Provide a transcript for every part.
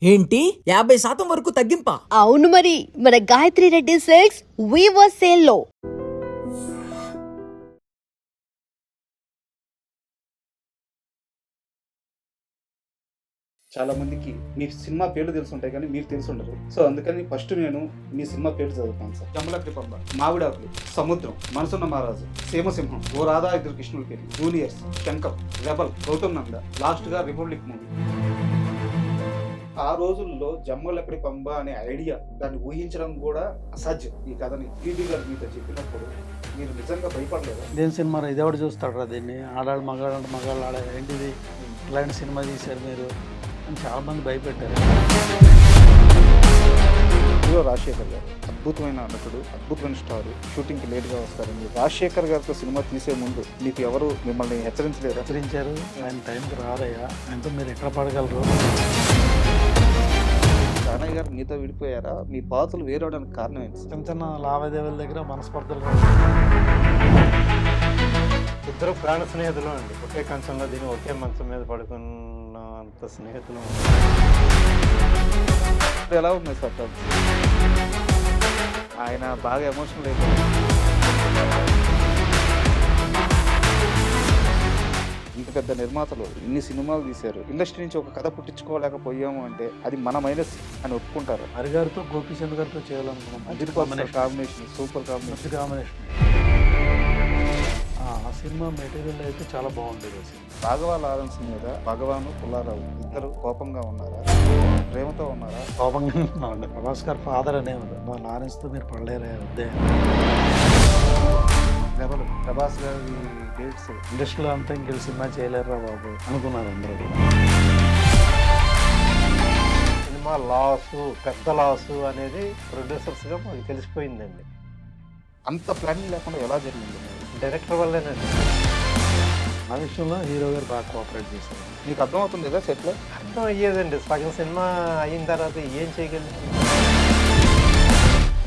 ఏంటి 50% వరకు తగ్గింపా? అవును మరి మన Gayatri Reddy silks weaver sale లో చాలా మందికి మీ సినిమా పేర్లు తెలుసుంటాయి కానీ మీరు తెలుసుండరు. సో అందుకని ఫస్ట్ నేను మీ సినిమా పేరు చదువుతాను సార్. జమ్మలక్రి పంబ, మావిడాకులు, సముద్రం, మనసున్న మహారాజు, సీమసింహం, ఓ రాధా ఇద్దరు కృష్ణుల పేరు, జూనియర్స్, శంకర్, రెబల్, గౌతమ్ నంద, లాస్ట్ గా రిపబ్లిక్ మూవీ. ఆ రోజుల్లో జమ్మలక్రి పంబ అనే ఐడియా, దాన్ని ఊహించడం కూడా అసాధ్యం. ఈ కథని టీవీ గారు మీతో చెప్పినప్పుడు మీరు నిజంగా భయపడలేదు? దేని సినిమా ఇదెవడు చూస్తాడు దీన్ని? ఆడాడు మగాడు మగాళ్ళు ఆడ ఏంటిది ఇలాంటి సినిమా తీశారు మీరు అని చాలామంది భయపెట్టారు. హీరో రాజశేఖర్ గారు అద్భుతమైన నటుడు, అద్భుతమైన స్టార్. షూటింగ్కి లేట్గా వస్తారండి. రాజశేఖర్ గారితో సినిమా తీసే ముందు మీకు ఎవరు మిమ్మల్ని హెచ్చరించలేరు? హెచ్చరించారు, ఆయన టైంకి రారయ్యా, ఆయనతో మీరు ఎక్కడ పడగలరు? రానయ్య గారు మీతో విడిపోయారా? మీ పాతులు వేరవడానికి కారణం ఏంటి? చిన్న చిన్న లావాదేవీల దగ్గర మనస్పర్ధలు. ఇద్దరు ప్రాణ స్నేహితులు అండి. ఒకే కంచంలో దీని ఒకే మంచం మీద పడుకున్నంత స్నేహితులు. ఎలా ఉన్నాయి సార్? ఆయన బాగా ఎమోషనల్ అయిపోయింది. ఇంత పెద్ద నిర్మాతలు ఇన్ని సినిమాలు తీశారు, ఇండస్ట్రీ నుంచి ఒక కథ పుట్టించుకోలేకపోయాము అంటే అది మన మైనస్ అని ఒప్పుకుంటారు. హరిగారితో గోపీచంద్ గారితో చేయాలనుకున్నాం. Combination super combination. కాంబినేషన్. ఆ సినిమా మెటీరియల్ అయితే చాలా బాగుండేది. రాఘవ లారెన్స్ మీద భగవాను పుల్లారావు ఇద్దరు కోపంగా ఉన్నారా, ప్రేమతో ఉన్నారా? కోపంగా ఉన్నామండి. ప్రభాస్ గారు ఫాదర్ అనే ఉంది. మా లారెన్స్తో మీరు పడలేరే వద్దే. రెబల్ ప్రభాస్ గారి డేట్స్ ఇండస్ట్రీలో అంతా ఇంకెళ్ళి సినిమా చేయలేరా బాబు అనుకున్నారు అందరూ. సినిమా లాసు, పెద్ద లాసు అనేది ప్రొడ్యూసర్స్గా మాకు తెలిసిపోయిందండి. అంత ప్లానింగ్ లేకుండా ఎలా జరిగింది? డైరెక్టర్ వల్లేనండి. ఆ విషయంలో హీరో గారు బాగా కోఆపరేట్ చేశారు. మీకు అర్థమవుతుంది కదా సెట్లో? అర్థం అయ్యేదండి. సగం సినిమా అయిన తర్వాత ఏం చేయగలిగింది?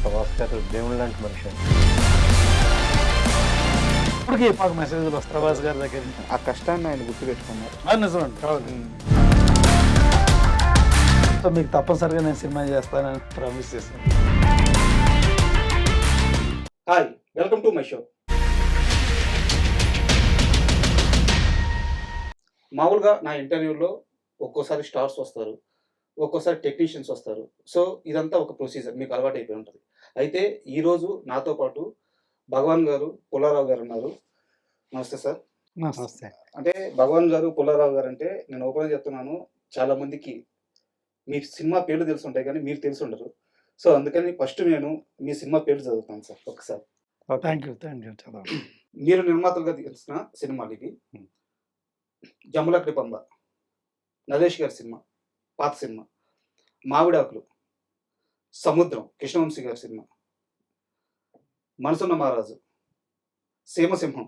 ప్రభాస్ గారు దేవుళ్ళ లాంటి మనిషి అండి. ఇప్పటికీ మాకు మెసేజ్లు వస్తాయి ప్రభాస్ గారి దగ్గర నుంచి. ఆ కష్టాన్ని ఆయన గుర్తుపెట్టుకున్నారు. అది నిజం అండి. సో మీకు తప్పనిసరిగా నేను సినిమా చేస్తానని ప్రామిస్ చేశాను. Hi, welcome to my show. మామూలుగా నా ఇంటర్వ్యూలో ఒక్కోసారి స్టార్స్ వస్తారు, ఒక్కోసారి టెక్నీషియన్స్ వస్తారు. సో ఇదంతా ఒక ప్రొసీజర్, మీకు అలవాటు అయిపోయి ఉంటుంది. అయితే ఈరోజు నాతో పాటు భగవాన్ గారు, పుల్లారావు గారు ఉన్నారు. నమస్తే సార్. నమస్తే. అంటే భగవాన్ గారు, పుల్లారావు గారు అంటే నేను ఓపెన్ చెప్తున్నాను, చాలా మందికి మీ సినిమా పేర్లు తెలుసుంటాయి కానీ మీరు తెలుసుండరు. సో అందుకని ఫస్ట్ నేను మీ సినిమా పేర్లు చదువుతాను సార్ ఒకసారి. థ్యాంక్ యూ చదవండి. మీరు నిర్మాతలుగా తీసిన సినిమాలు ఇవి. జమ్మలక్రి పంబ, నరేష్ గారి సినిమా, పాత సినిమా. మావిడాకులు, సముద్రం, కృష్ణవంశీ గారి సినిమా. మనసున్న మహారాజు, సీమసింహం,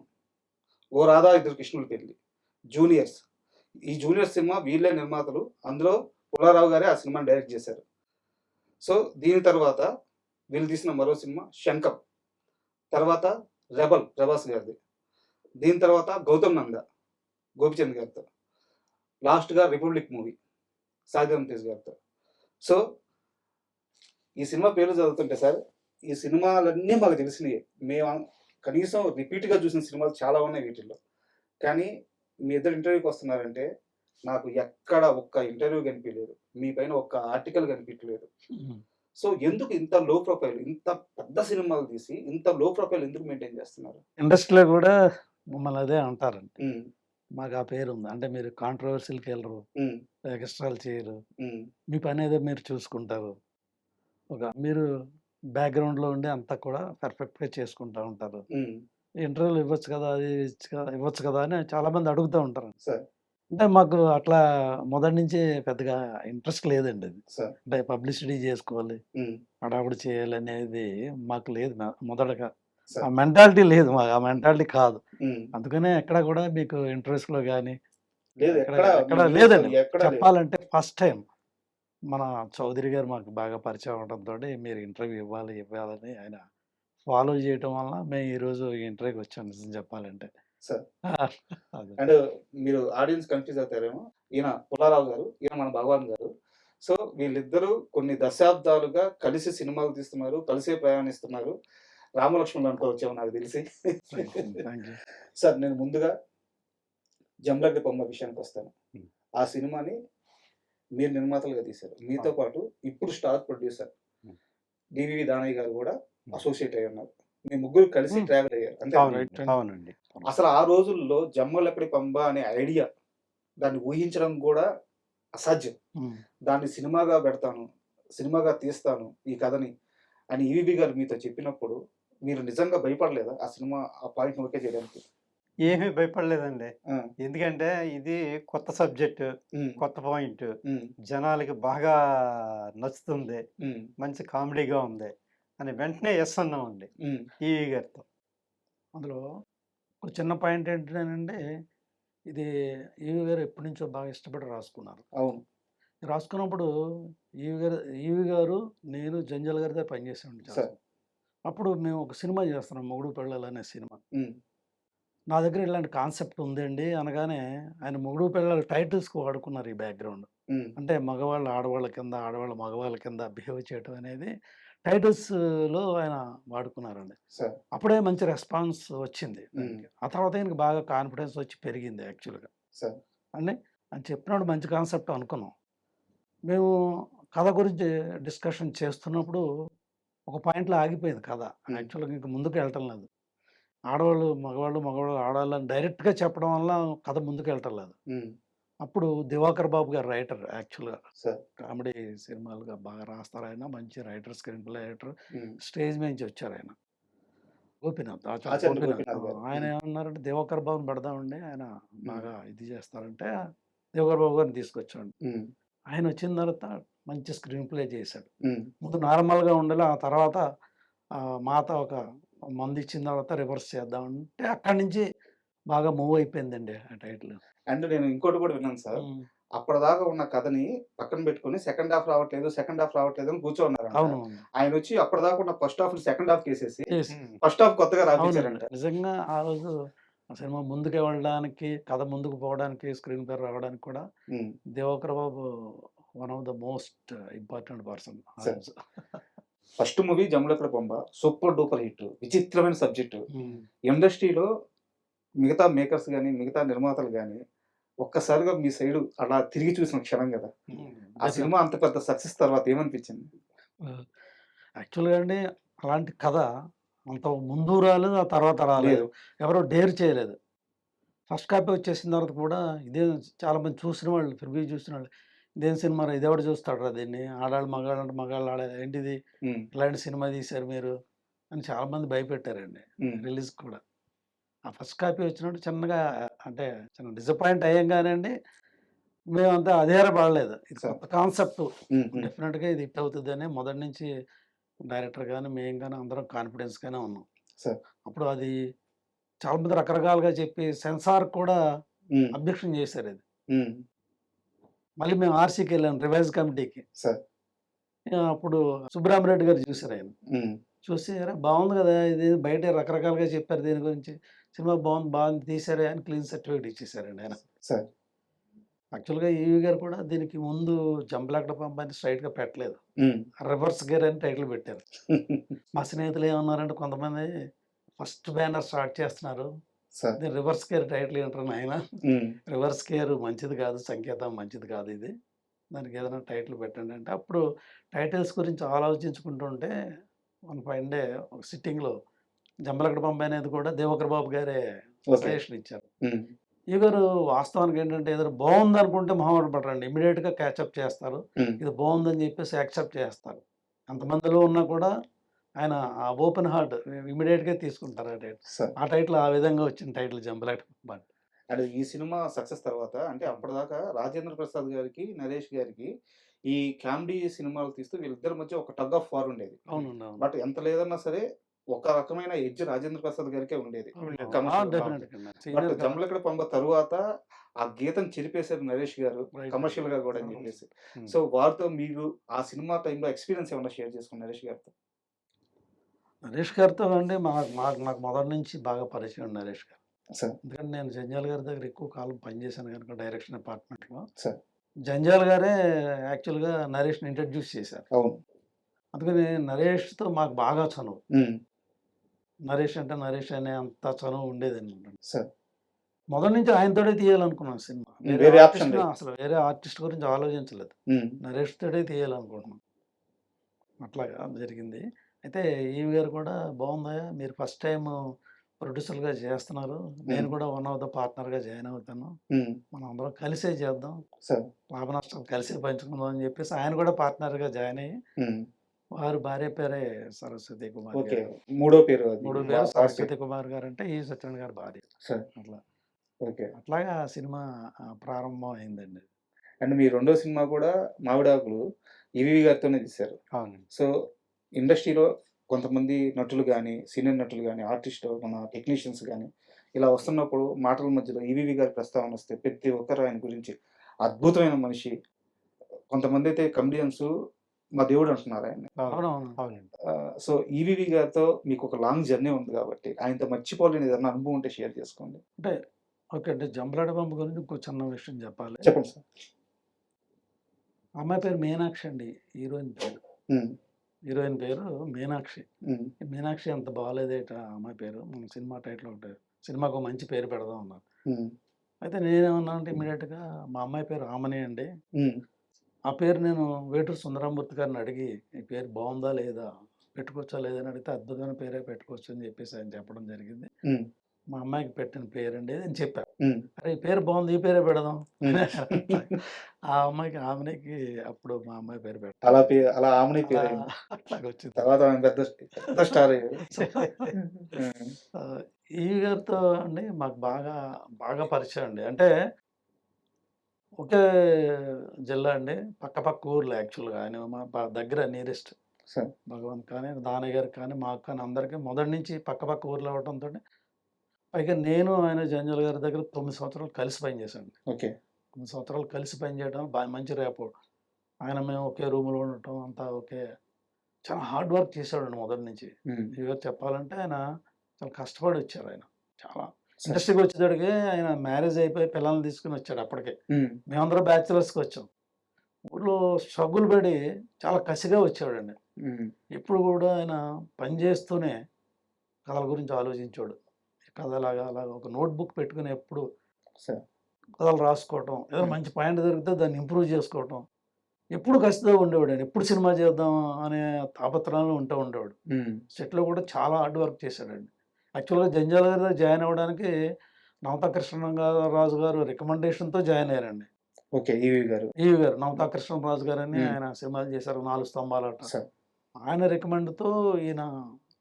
ఓ రాధా ఇద్దరు కృష్ణుల పెళ్లి, జూనియర్స్. ఈ జూనియర్స్ సినిమా వీళ్ళే నిర్మాతలు. అందులో పుల్లారావు గారే ఆ సినిమాని డైరెక్ట్ చేశారు. సో దీని తర్వాత వీళ్ళు తీసిన మరో సినిమా శంకర్. తర్వాత రెబల్, ప్రభాస్ గారిది. దీని తర్వాత గౌతమ్ నంద, గోపిచంద్ గారితో. లాస్ట్గా రిపబ్లిక్ మూవీ, సాయిధరం తేజ్ గారితో. సో ఈ సినిమా పేర్లు చదువుతుంటే సార్, ఈ సినిమాలన్నీ మాకు తెలిసినవి. మేము కనీసం రిపీట్గా చూసిన సినిమాలు చాలా ఉన్నాయి వీటిల్లో. కానీ మీ ఇద్దరు ఇంటర్వ్యూకి వస్తున్నారంటే నాకు ఎక్కడ ఒక్క ఇంటర్వ్యూ కనిపించలేదు, మీ పైన ఒక్క ఆర్టికల్ కనిపించలేదు. సో ఎందుకు ఇంత లో ప్రొఫైల్, ఇంత పెద్ద సినిమాలు తీసి ఇంత లో ప్రొఫైల్ ఎందుకు మెయింటైన్ చేస్తున్నారు? ఇండస్ట్రీలో కూడా మమ్మల్ని అదే అంటారండి. మాకు ఆ పేరు ఉంది. అంటే మీరు కాంట్రవర్సీలకి వెళ్ళరు, ఎక్స్ట్రాలు చేయరు, మీ పని ఏదో మీరు చూసుకుంటారు. మీరు బ్యాక్గ్రౌండ్లో ఉండి అంతా కూడా పర్ఫెక్ట్గా చేసుకుంటూ ఉంటారు. ఇంటర్వ్యూలు ఇవ్వచ్చు కదా, అది ఇవ్వచ్చు కదా అని చాలామంది అడుగుతూ ఉంటారు. అంటే మాకు అట్లా మొదటి నుంచి పెద్దగా ఇంట్రెస్ట్ లేదండి. అది అంటే పబ్లిసిటీ చేసుకోవాలి, హడావుడి చేయాలి అనేది మాకు లేదు. మొదటగా ఆ మెంటాలిటీ లేదు, మాకు ఆ మెంటాలిటీ కాదు. అందుకనే ఎక్కడ కూడా మీకు ఇంటర్వ్యూస్లో కానీ ఎక్కడ లేదండి. చెప్పాలంటే ఫస్ట్ టైం మన చౌదరి గారు మాకు బాగా పరిచయం అవడంతో మీరు ఇంటర్వ్యూ ఇవ్వాలని ఆయన ఫాలో చేయటం వల్ల మేము ఈరోజు ఈ ఇంటర్వ్యూకి వచ్చాం నిజం చెప్పాలంటే. సార్ అండ్ మీరు ఆడియన్స్ కన్ఫ్యూజ్ అవుతారేమో, ఈయన పుల్లారావు గారు, ఈయన మన భగవాన్ గారు. సో వీళ్ళిద్దరూ కొన్ని దశాబ్దాలుగా కలిసి సినిమాలు తీస్తున్నారు, కలిసే ప్రయాణిస్తున్నారు. రామలక్ష్మణులు అనుకోవచ్చేమో నాకు తెలిసి. Thank you. సార్ నేను ముందుగా జమలగ్డి బొమ్మ విషయానికి వస్తాను. Hmm. ఆ సినిమాని మీరు నిర్మాతలుగా తీశారు. మీతో పాటు ఇప్పుడు star producer Hmm. DVV Danayya గారు కూడా అసోసియేట్ అయి ఉన్నారు. మీ ముగ్గురు కలిసి Hmm. ట్రావెల్ అయ్యారు. అంతే అవునండి. అవునండి. అసలు ఆ రోజుల్లో జమ్మలక్కడి పంబ అనే ఐడియా దాన్ని ఊహించడం కూడా అసాధ్యం. ఉమ్. దాన్ని సినిమాగా పెడతాను, సినిమాగా తీస్తాను ఈ కథని అని ఈవీబీ గారు మీతో చెప్పినప్పుడు మీరు నిజంగా భయపడలేదా ఆ సినిమా ఆ పాయింట్ ఓకే చేయడానికి? ఏమీ భయపడలేదండి. ఆ, ఎందుకంటే ఇది కొత్త సబ్జెక్ట్, ఉమ్, కొత్త పాయింట్, ఉమ్, జనాలకి బాగా నచ్చుతుంది, ఉమ్, మంచి కామెడీగా ఉంది అని వెంటనే ఎస్ అన్నామండి ఉమ్, ఈవి గారితో. అందులో ఒక చిన్న పాయింట్ ఏంటంటే ఇది ఈవి గారు ఎప్పటి నుంచో బాగా ఇష్టపడి రాసుకున్నారు. అవును. రాసుకున్నప్పుడు ఈవి గారు నేను జంజల్ గారి దగ్గర పనిచేసామండి చాలా. సార్. అప్పుడు మేము ఒక సినిమా చేస్తున్నాం, మొగుడు పెళ్ళాలు అనే సినిమా. ఉమ్, నా దగ్గర ఇలాంటి కాన్సెప్ట్ ఉందండి అనగానే ఆయన మొగుడు పెళ్ళాలు టైటిల్స్కి వాడుకున్నారు ఈ బ్యాక్గ్రౌండ్. ఉమ్, అంటే మగవాళ్ళు ఆడవాళ్ళ కింద, ఆడవాళ్ళు మగవాళ్ళ కింద బిహేవ్ చేయడం అనేది టైటిల్స్లో ఆయన వాడుకున్నారండి. సార్. అప్పుడే మంచి రెస్పాన్స్ వచ్చింది ఉమ్, దానికి. ఆ తర్వాత ఆయనకి బాగా కాన్ఫిడెన్స్ వచ్చి పెరిగింది యాక్చువల్గా. సార్. అంటే అని చెప్పినప్పుడు మంచి కాన్సెప్ట్ అనుకున్నాం. మేము కథ గురించి డిస్కషన్ చేస్తున్నప్పుడు ఒక పాయింట్లో ఆగిపోయింది కథ. ఉమ్, యాక్చువల్గా ఇంక ముందుకు వెళ్ళటం లేదు. ఆడవాళ్ళు మగవాళ్ళు, మగవాళ్ళు ఆడవాళ్ళు అని డైరెక్ట్గా చెప్పడం వల్ల కథ ముందుకు వెళ్ళటం లేదు. ఉమ్, అప్పుడు దివాకర్ బాబు గారు రైటర్ యాక్చువల్గా సార్. కామెడీ సినిమాలుగా బాగా రాస్తారు ఆయన, మంచి రైటర్, స్క్రీన్ ప్లే రైటర్. ఉమ్, స్టేజ్ మీద నుంచి వచ్చారు ఆయన, గోపీనాథ్, ఆచార్య ఆచార్య గోపీనాథ్. గోపీనాథ్ గారు. ఆయన ఉమ్, ఏమన్నారంటే దివాకర్ బాబుని పెడదామండి, ఆయన ఉమ్, బాగా ఇది చేస్తారంటే దివాకర్ బాబు గారిని తీసుకొచ్చాడు. ఉమ్, ఆయన వచ్చిన తర్వాత మంచి స్క్రీన్ ప్లే చేశాడు. ఉమ్, ముందు నార్మల్గా ఉండాలి, ఆ తర్వాత మాత ఒక మందు ఇచ్చిన తర్వాత రివర్స్ చేద్దామంటే అక్కడి నుంచి బాగా మూవ్ అయిపోయిందండి ఆ టైటిల్. అండ్ నేను ఇంకోటి కూడా విన్నాను సార్. అప్పటిదాకా ఉన్న కథని పక్కన పెట్టుకొని సెకండ్ హాఫ్ రావట్లేదు అని కూర్చోన్నారు. అవును, ఆయన వచ్చి అప్పటిదాకా ఉన్న ఫస్ట్ హాఫ్ సెకండ్ హాఫ్ కేసేసి చేసి ఫస్ట్ హాఫ్ కొత్తగా అవునండి. రాపించారంట. నిజంగా ఆ రోజు ఆ సినిమా ముందుకు వెళ్ళడానికి, కథ ముందుకు పోవడానికి, స్క్రీన్ పేరు రావడానికి కూడా um, Diwakar Babu one of the most important person. Sir. First movie జమలక్కడి బొమ్మ సూపర్ డూపర్ హిట్, విచిత్రమైన సబ్జెక్టు. ఇండస్ట్రీలో మిగతా మేకర్స్ కానీ మిగతా నిర్మాతలు కానీ ఒక్కసారిగా మీ సైడ్ అలా తిరిగి చూసిన క్షణం కదా. ఆ సినిమా అంత పెద్ద సక్సెస్ తర్వాత ఏమనిపించింది? యాక్చువల్గా అండి అలాంటి కథ అంత ముందు రాలేదు, ఆ తర్వాత రాలేదు, లేదు. ఎవరో డేర్ చేయలేదు. ఫస్ట్ కాపీ వచ్చేసిన తర్వాత కూడా ఇదే చాలామంది చూసిన వాళ్ళు, ప్రివ్యూ చూసిన వాళ్ళు, ఇదేం సినిమా రా, ఇదెవడు చూస్తాడు రా దీన్ని, ఆడాళ్ళు మగాళ్ళు అంటే మగాళ్ళు ఆడాలి, ఏంటిది ఉమ్, ఇలాంటి సినిమా తీశారు మీరు అని చాలామంది భయపెట్టారండి ఉమ్, రిలీజ్ కూడా. ఆ ఫస్ట్ కాపీ వచ్చినప్పుడు చిన్నగా అంటే చిన్న డిసప్పాయింట్ అయ్యాం కానండి, మేమంతా అధైర్యపడలేదు. ఇది Sir. కొత్త కాన్సెప్ట్, ఉమ్, ఉమ్, డెఫినెట్గా ఇది హిట్ అవుతుంది అని మొదటి నుంచి డైరెక్టర్ కానీ మేము కానీ అందరం కాన్ఫిడెన్స్గానే ఉన్నాం. Sir. అప్పుడు అది చాలామంది రకరకాలుగా చెప్పి సెన్సార్ కూడా ఉమ్, అబ్జెక్షన్ చేశారు. ఇది ఉమ్, మళ్ళీ మేము ఆర్సీకి వెళ్ళాం, రివైజ్ కమిటీకి. Sir. అప్పుడు సుబ్బరామరెడ్డి గారు చూశారు. ఆయన ఉమ్, చూసి అరే బాగుంది కదా, ఇది బయట రకరకాలుగా చెప్పారు దీని గురించి, సినిమా బాగుంది తీశారే అని క్లీన్ సర్టిఫికేట్ ఇచ్చేసారండి ఆయన. Sir. యాక్చువల్గా ఈవి గారు కూడా దీనికి ముందు జంపలక్కడి పంప అని స్ట్రైట్గా పెట్టలేదు, ఉమ్, రివర్స్ గేర్ అని టైటిల్ పెట్టారు. మా స్నేహితులు ఏమన్నారంటే కొంతమంది ఫస్ట్ బ్యానర్ స్టార్ట్ చేస్తున్నారు, Sir. దీని రివర్స్ గేర్ టైటిల్ ఏంటారు ఆయన, ఉమ్, రివర్స్ గేర్ మంచిది కాదు, సంకేతం మంచిది కాదు, ఇది దానికి ఏదైనా టైటిల్ పెట్టండి అంటే అప్పుడు టైటిల్స్ గురించి ఆలోచించుకుంటుంటే వన్ ఫైన్ డే ఒక సిట్టింగ్లో జంబలక్కడి పంప అనేది కూడా దివాకర్ బాబు గారే Okay. సజెషన్ ఇచ్చారు. ఉమ్, ఈ గారు వాస్తవానికి ఏంటంటే ఏదైనా బాగుంది అనుకుంటే మొహమాట పడరండి, ఇమీడియట్గా క్యాచప్ చేస్తారు, ఉమ్, ఇది బాగుందని చెప్పేసి యాక్సెప్ట్ చేస్తారు. అంతమందిలో ఉన్నా కూడా ఆయన ఆ ఓపెన్ హార్ట్ ఇమీడియట్గా తీసుకుంటారు ఆ టైటిల్. Sir. ఆ టైటిల్ ఆ విధంగా వచ్చిన టైటిల్ జంబలక్కడి పంప. అండ్ ఈ సినిమా సక్సెస్ తర్వాత అంటే అప్పటిదాకా రాజేంద్ర ప్రసాద్ గారికి నరేష్ గారికి ఈ కామెడీ సినిమాలు తీస్తూ వీళ్ళిద్దరి మధ్య ఒక టగ్ ఆఫ్ వార్ ఉండేది. అవునండి, అవును. బట్ ఎంత లేదన్నా సరే ఒక రకమైన ఎడ్జ్ రాజేంద్ర ప్రసాద్ గారికే ఉండేది. ఉండేది. commercial గా. డెఫినెట్గా బట్ సీనియర్ జమలక్కడి పంప తరువాత ఆ గీతం చెరిపేశారు నరేష్ గారు Right. కమర్షియల్ గా కూడా అని చెప్పేసి. Hmm. సో వారితో మీరు ఆ సినిమా టైంలో ఎక్స్పీరియన్స్ ఏమన్నా షేర్ చేసుకున్నారు నరేష్ గారితో? నరేష్ గారితో అండి నాకు మొదటి నుంచి బాగా పరిచయం ఉంది నరేష్ గారు. సార్. ఎందుకంటే నేను జంజాల్ గారి దగ్గర ఎక్కువ కాలం పనిచేశాను కనుక డైరెక్షన్ డిపార్ట్మెంట్లో. సార్. జంజాల్ గారే యాక్చువల్‌గా నరేష్‌ని ఇంట్రడ్యూస్ చేశారు. అవును. అందుకని నరేష్‌తో మాకు బాగా చనువు. హ్మ్. నరేష్ అంటే నరేష్ అనే అంత చనువు ఉండేదనమాట. సార్. మొదటి నుంచి ఆయనతోటే తీయాలనుకున్నాం సినిమా. వేరే ఆప్షన్ ఆర్టిస్ట్‌ని లేదు. అసలు వేరే ఆర్టిస్ట్ గురించి ఆలోచించలేదు. హ్మ్. నరేష్ తోటే తీయాలనుకుంటున్నాం. అట్లాగా జరిగింది. అయితే ఈవి గారు కూడా బావుందయ్యా! మీరు ఫస్ట్ టైమ్ ప్రొడ్యూసర్‌గా చేస్తున్నారు. నేను కూడా వన్ ఆఫ్ ద పార్ట్నర్‌గా జాయిన్ అవుతాను. హ్మ్. మనం అందరం కలిసే చేద్దాం. సార్. లాభ నష్టాలు కలిసే పంచుకుందాం అని చెప్పేసి ఆయన కూడా పార్ట్నర్‌గా జాయిన్ అయ్యి, హ్మ్. వారి భార్య పేరే సరస్వతి కుమారి ఓకే. గారు. మూడో పేరు అది. మూడో వా పేరు వారి పేరు. సరస్వతి కుమార్ గారంటే ఈ సత్యనారాయణ గారి భార్య. సార్. అట్లా. ఓకే. అట్లాగా సినిమా ప్రారంభం అయిందండి. అండ్ మీ రెండో సినిమా కూడా 'మావిడాకులు' ఈవీవి గారితోనే తీశారు. అవునండి. సో, ఇండస్ట్రీలో కొంతమంది నటులు గాని, సీనియర్ నటులు గాని, ఆర్టిస్టు మన టెక్నీషియన్స్ గాని, ఇలా వస్తున్నప్పుడు మాటల మధ్యలో ఈవీవి గారి ప్రస్తావన వస్తే ప్రతి ఒక్కరు ఆయన గురించి అద్భుతమైన మనిషి. కొంతమందైతే కమెడియన్స్ మా దేవుడు అంటున్నారు ఆయన్ని. అవునవును. అవునండి. సో, ఈవీవి గారితో మీకు ఒక లాంగ్ జర్నీ ఉంది కాబట్టి, ఆయనతో మర్చిపోలేని ఏదైనా అనుభవం ఉంటే షేర్ చేసుకోండి. అంటే ఓకే అండి. 'జంబలగడ్డ బొమ్మ' గురించి ఇంకో చిన్న విషయం చెప్పాలి. చెప్పండి సార్. ఆ అమ్మాయి పేరు మీనాక్షి అండి. హీరోయిన్ పేరు. హ్మ్. హీరోయిన్ పేరు మీనాక్షి. హ్మ్. మీనాక్షి అంత బాలేదేట ఆ అమ్మాయి పేరు. మన సినిమా టైటిల్ ఒకటి సినిమాకు ఒక మంచి పేరు పెడదాం అన్నారు. హ్మ్. అయితే నేనేమన్నానంటే ఇమ్మీడియేట్‌గా మా అమ్మాయి పేరు ఆమని అండి. హ్మ్. ఆ పేరు నేను వేటూరి సుందరమూర్తి గారిని అడిగి, "ఈ పేరు బావుందా లేదా? పెట్టుకోవచ్చా లేదా?" అని అడిగితే, "అద్భుతమైన పేరే పెట్టుకోవచ్చు" అని చెప్పేసి ఆయన చెప్పడం జరిగింది. హ్మ్. మా అమ్మాయికి పెట్టిన పేరండి అని చెప్పా. హ్మ్. "అరే! ఈ పేరు బావుంది. ఈ పేరే పెడదాం." హ్మ్. ఆ అమ్మాయికి ఆమెనికి అప్పుడు మా అమ్మాయి పేరు పెట్టడం అలా జరిగింది. అలా ఆమని అలా పేరయింది. అట్లాగొచ్చింది. తర్వాత ఆమె పెద్ద స్టార్ అయ్యారు. హ్మ్. ఆహ్, ఈవి గారితో అండి మాకు బాగా, బాగా పరిచయం అండి. అంటే ఒకే జిల్లా అండి. పక్క ఊర్లు యాక్చువల్‌గా. ఆయన మా దగ్గర నియరెస్ట్. సార్. భగవంత్ కానీ, దానయ్య గారికి కానీ, మాకు కానీ అందరికి మొదటి నుంచి పక్క ఊర్లు అవ్వటంతోటి పైగా నేను ఆయన జంజాల గారి దగ్గర 9 సంవత్సరాలు కలిసి పనిచేశాను. ఓకే. 9 సంవత్సరాలు కలిసి పనిచేయడం మంచి రేపో. ఆయన మేము ఒకే రూమ్‌లో ఉండటం అంతా ఓకే. చాలా హార్డ్ వర్క్ చేశాడండి మొదటి నుంచి. హ్మ్. ఇగ చెప్పాలంటే ఆయన చాలా కష్టపడి వచ్చారాయన. చాలా సార్. ఇండస్ట్రీకి వచ్చేటప్పటికి ఆయన మ్యారేజ్ అయిపోయి పిల్లల్ని తీసుకొని వచ్చాడు అప్పటికే. హ్మ్. మేమందరం బ్యాచిలర్స్‌గా వచ్చాం. ఊర్లో స్ట్రగుల్ పడి చాలా కసిగా వచ్చాడండి. హ్మ్. ఎప్పుడు కూడా ఆయన పని చేస్తూనే కథల గురించి ఆలోచించాడు. కథ అలాగా ఒక నోట్‌బుక్ పెట్టుకొని ఎప్పుడు సార్. కథలు రాసుకోవటం. ఏదైనా హ్మ్. మంచి పాయింట్ దొరికితే దాన్ని ఇంప్రూవ్ చేసుకోవటం. ఎప్పుడు కసితో ఉండేవాడండి. ఎప్పుడు సినిమా చేద్దాం అనే తాపత్రయంలో ఉండేవాడు. హ్మ్. సెట్‌లో కూడా చాలా హార్డ్ వర్క్ చేశాడండి. యాక్చువల్‌గా జంజాల గారి దగ్గర జాయిన్ అవ్వడానికి నవతా కృష్ణరాజు గారు రికమెండేషన్‌తో జాయిన్ అయ్యారండి. ఓకే. ఈవీవి గారు. ఈవి గారు నవతా కృష్ణరాజు గారని హ్మ్. ఆయన సినిమాలు చేశారు 4 స్తంభాలాట. సార్. ఆయన రికమెండ్‌తో ఈయన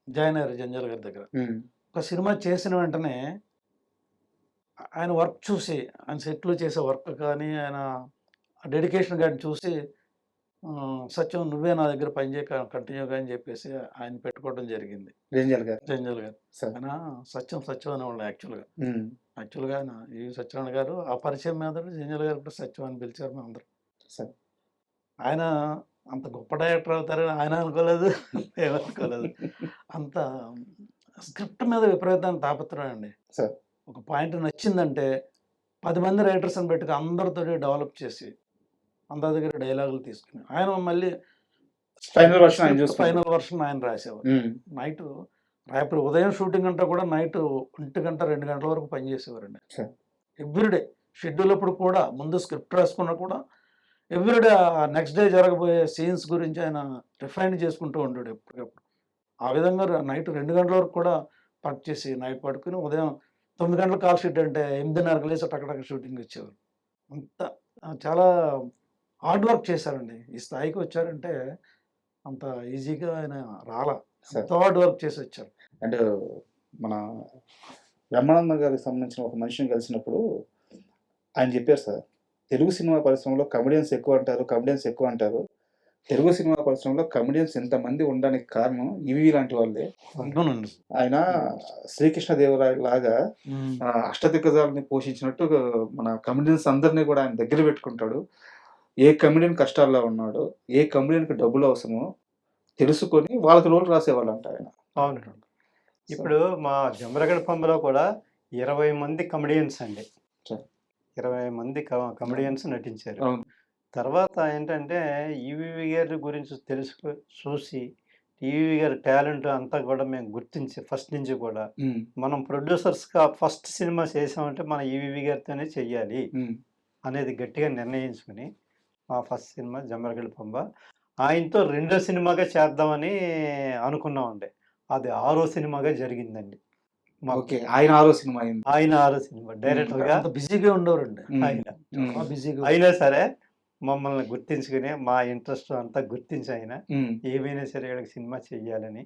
జాయిన్ అయ్యారు జంజాల గారి దగ్గర. హ్మ్. ఒక సినిమా చేసిన వెంటనే ఆయన వర్క్ చూసి, ఆయన సెట్‌లో చేసే వర్క్ కానీ, ఆయన డెడికేషన్ గాని చూసి "సత్యం నువ్వే నా దగ్గర పని చేయి కంటిన్యూగా" అని చెప్పేసి ఆయన పెట్టుకోవడం జరిగింది. జంజాల గారు. జంజాల గారు. సార్. ఆయన సత్యం అనేవాళ్ళు యాక్చువల్‌గా. హ్మ్. యాక్చువల్‌గా ఆయన ఈవి సత్యనారాయణ గారు ఆ పరిచయం మీదట జంజాల గారు కూడా సత్యం అని పిలిచారు మేమందరం. సార్. ఆయన అంత గొప్ప డైరెక్టర్ అవుతారని ఆయన అనుకోలేదు. మేము అనుకోలేదు. అంత స్క్రిప్ట్ మీద విపరీతమైన తాపత్రయం అండి. సార్. ఒక పాయింట్ నచ్చిందంటే 10 మంది రైటర్స్‌ని పెట్టుకొని అందరితోటి డెవలప్ చేసి, అందరి దగ్గర డైలాగులు తీసుకొని, ఆయన మళ్ళీ ఫైనల్ వర్షన్ ఆయన స్క్రిప్ట్ చూసుకుంటారు. ఫైనల్ వర్షన్ ఆయన రాసేవారు. హ్మ్. నైటు రేపు ఉదయం షూటింగ్ అంతా కూడా నైటు 1 గంట, 2 గంటల వరకు పనిచేసేవారండి. సార్. ఎవ్రీడే షెడ్యూల్ అప్పుడు కూడా ముందు స్క్రిప్ట్ రాసుకున్నా కూడా ఎవ్రీడే నెక్స్ట్ డే జరగబోయే సీన్స్ గురించి ఆయన రిఫైన్ చేసుకుంటూ ఉంటాడు ఎప్పటికప్పుడు. ఆ విధంగా నైట్ 2 గంటల వరకు కూడా వర్క్ చేసి నైట్ పడుకొని ఉదయం 9 గంటలకు కాల్ షీట్ అంటే 8:30కి లేసి టక షూటింగ్ వచ్చేవారు. అంత చాలా హార్డ్ వర్క్ చేశారండి. ఈ స్థాయికి వచ్చారంటే అంత ఈజీగా ఆయన రాలా. సార్. ఎంతో హార్డ్ వర్క్ చేసి వచ్చారు. అండ్ మన బ్రహ్మానందం గారికి సంబంధించిన ఒక మనిషిని కలిసినప్పుడు ఆయన చెప్పారు సార్. తెలుగు సినిమా పరిశ్రమలో కమెడియన్స్ ఎక్కువ అంటారు. తెలుగు సినిమా పరిశ్రమలో కమెడియన్స్ ఇంతమంది ఉండడానికి కారణం ఈవీవి లాంటి వాళ్ళే. అవునండి. ఆయన శ్రీకృష్ణదేవరాయ లాగా హ్మ్. అష్టదిగ్గజాలని పోషించినట్టు మన కమెడియన్స్ అందరిని కూడా ఆయన దగ్గర పెట్టుకుంటాడు. ఏ కమెడియన్ కష్టాల్లో ఉన్నాడో, ఏ కమెడియన్‌కి డబ్బులు అవసరమో తెలుసుకొని వాళ్ళకి రోల్ రాసేవాళ్ళంట ఆయన. అవునండి. ఇప్పుడు మా జంబలగడ పంబలో కూడా 20 మంది కమెడియన్స్ అండి. సార్. 20 మంది కమెడియన్స్ నటించారు. అవును. తర్వాత ఏంటంటే ఈవీవి గారి గురించి చూసి ఈవీవి గారి టాలెంట్ అంతా కూడా మేము గుర్తించి ఫస్ట్ నుంచి కూడా మనం ప్రొడ్యూసర్స్గా ఫస్ట్ సినిమా చేసామంటే మన ఈవీవి గారితోనే చెయ్యాలి అనేది గట్టిగా నిర్ణయించుకుని మా ఫస్ట్ సినిమా జంబలగడ్డ పంబ ఆయనతో రెండో సినిమాగా చేద్దామని అనుకున్నామండి. అది 6వ సినిమాగా జరిగిందండి మాకు. ఓకే, ఆయన 6వ సినిమా అయింది. ఆయన 6వ సినిమా డైరెక్టర్గా అంత బిజీగా ఉండేవారండి. ఆయన. చాలా బిజీగా అయినా సరే మమ్మల్ని గుర్తించుకుని మా ఇంట్రెస్ట్ అంతా గుర్తించి ఆయన ఉమ్, ఏమైనా సరే వీళ్ళకి సినిమా చెయ్యాలని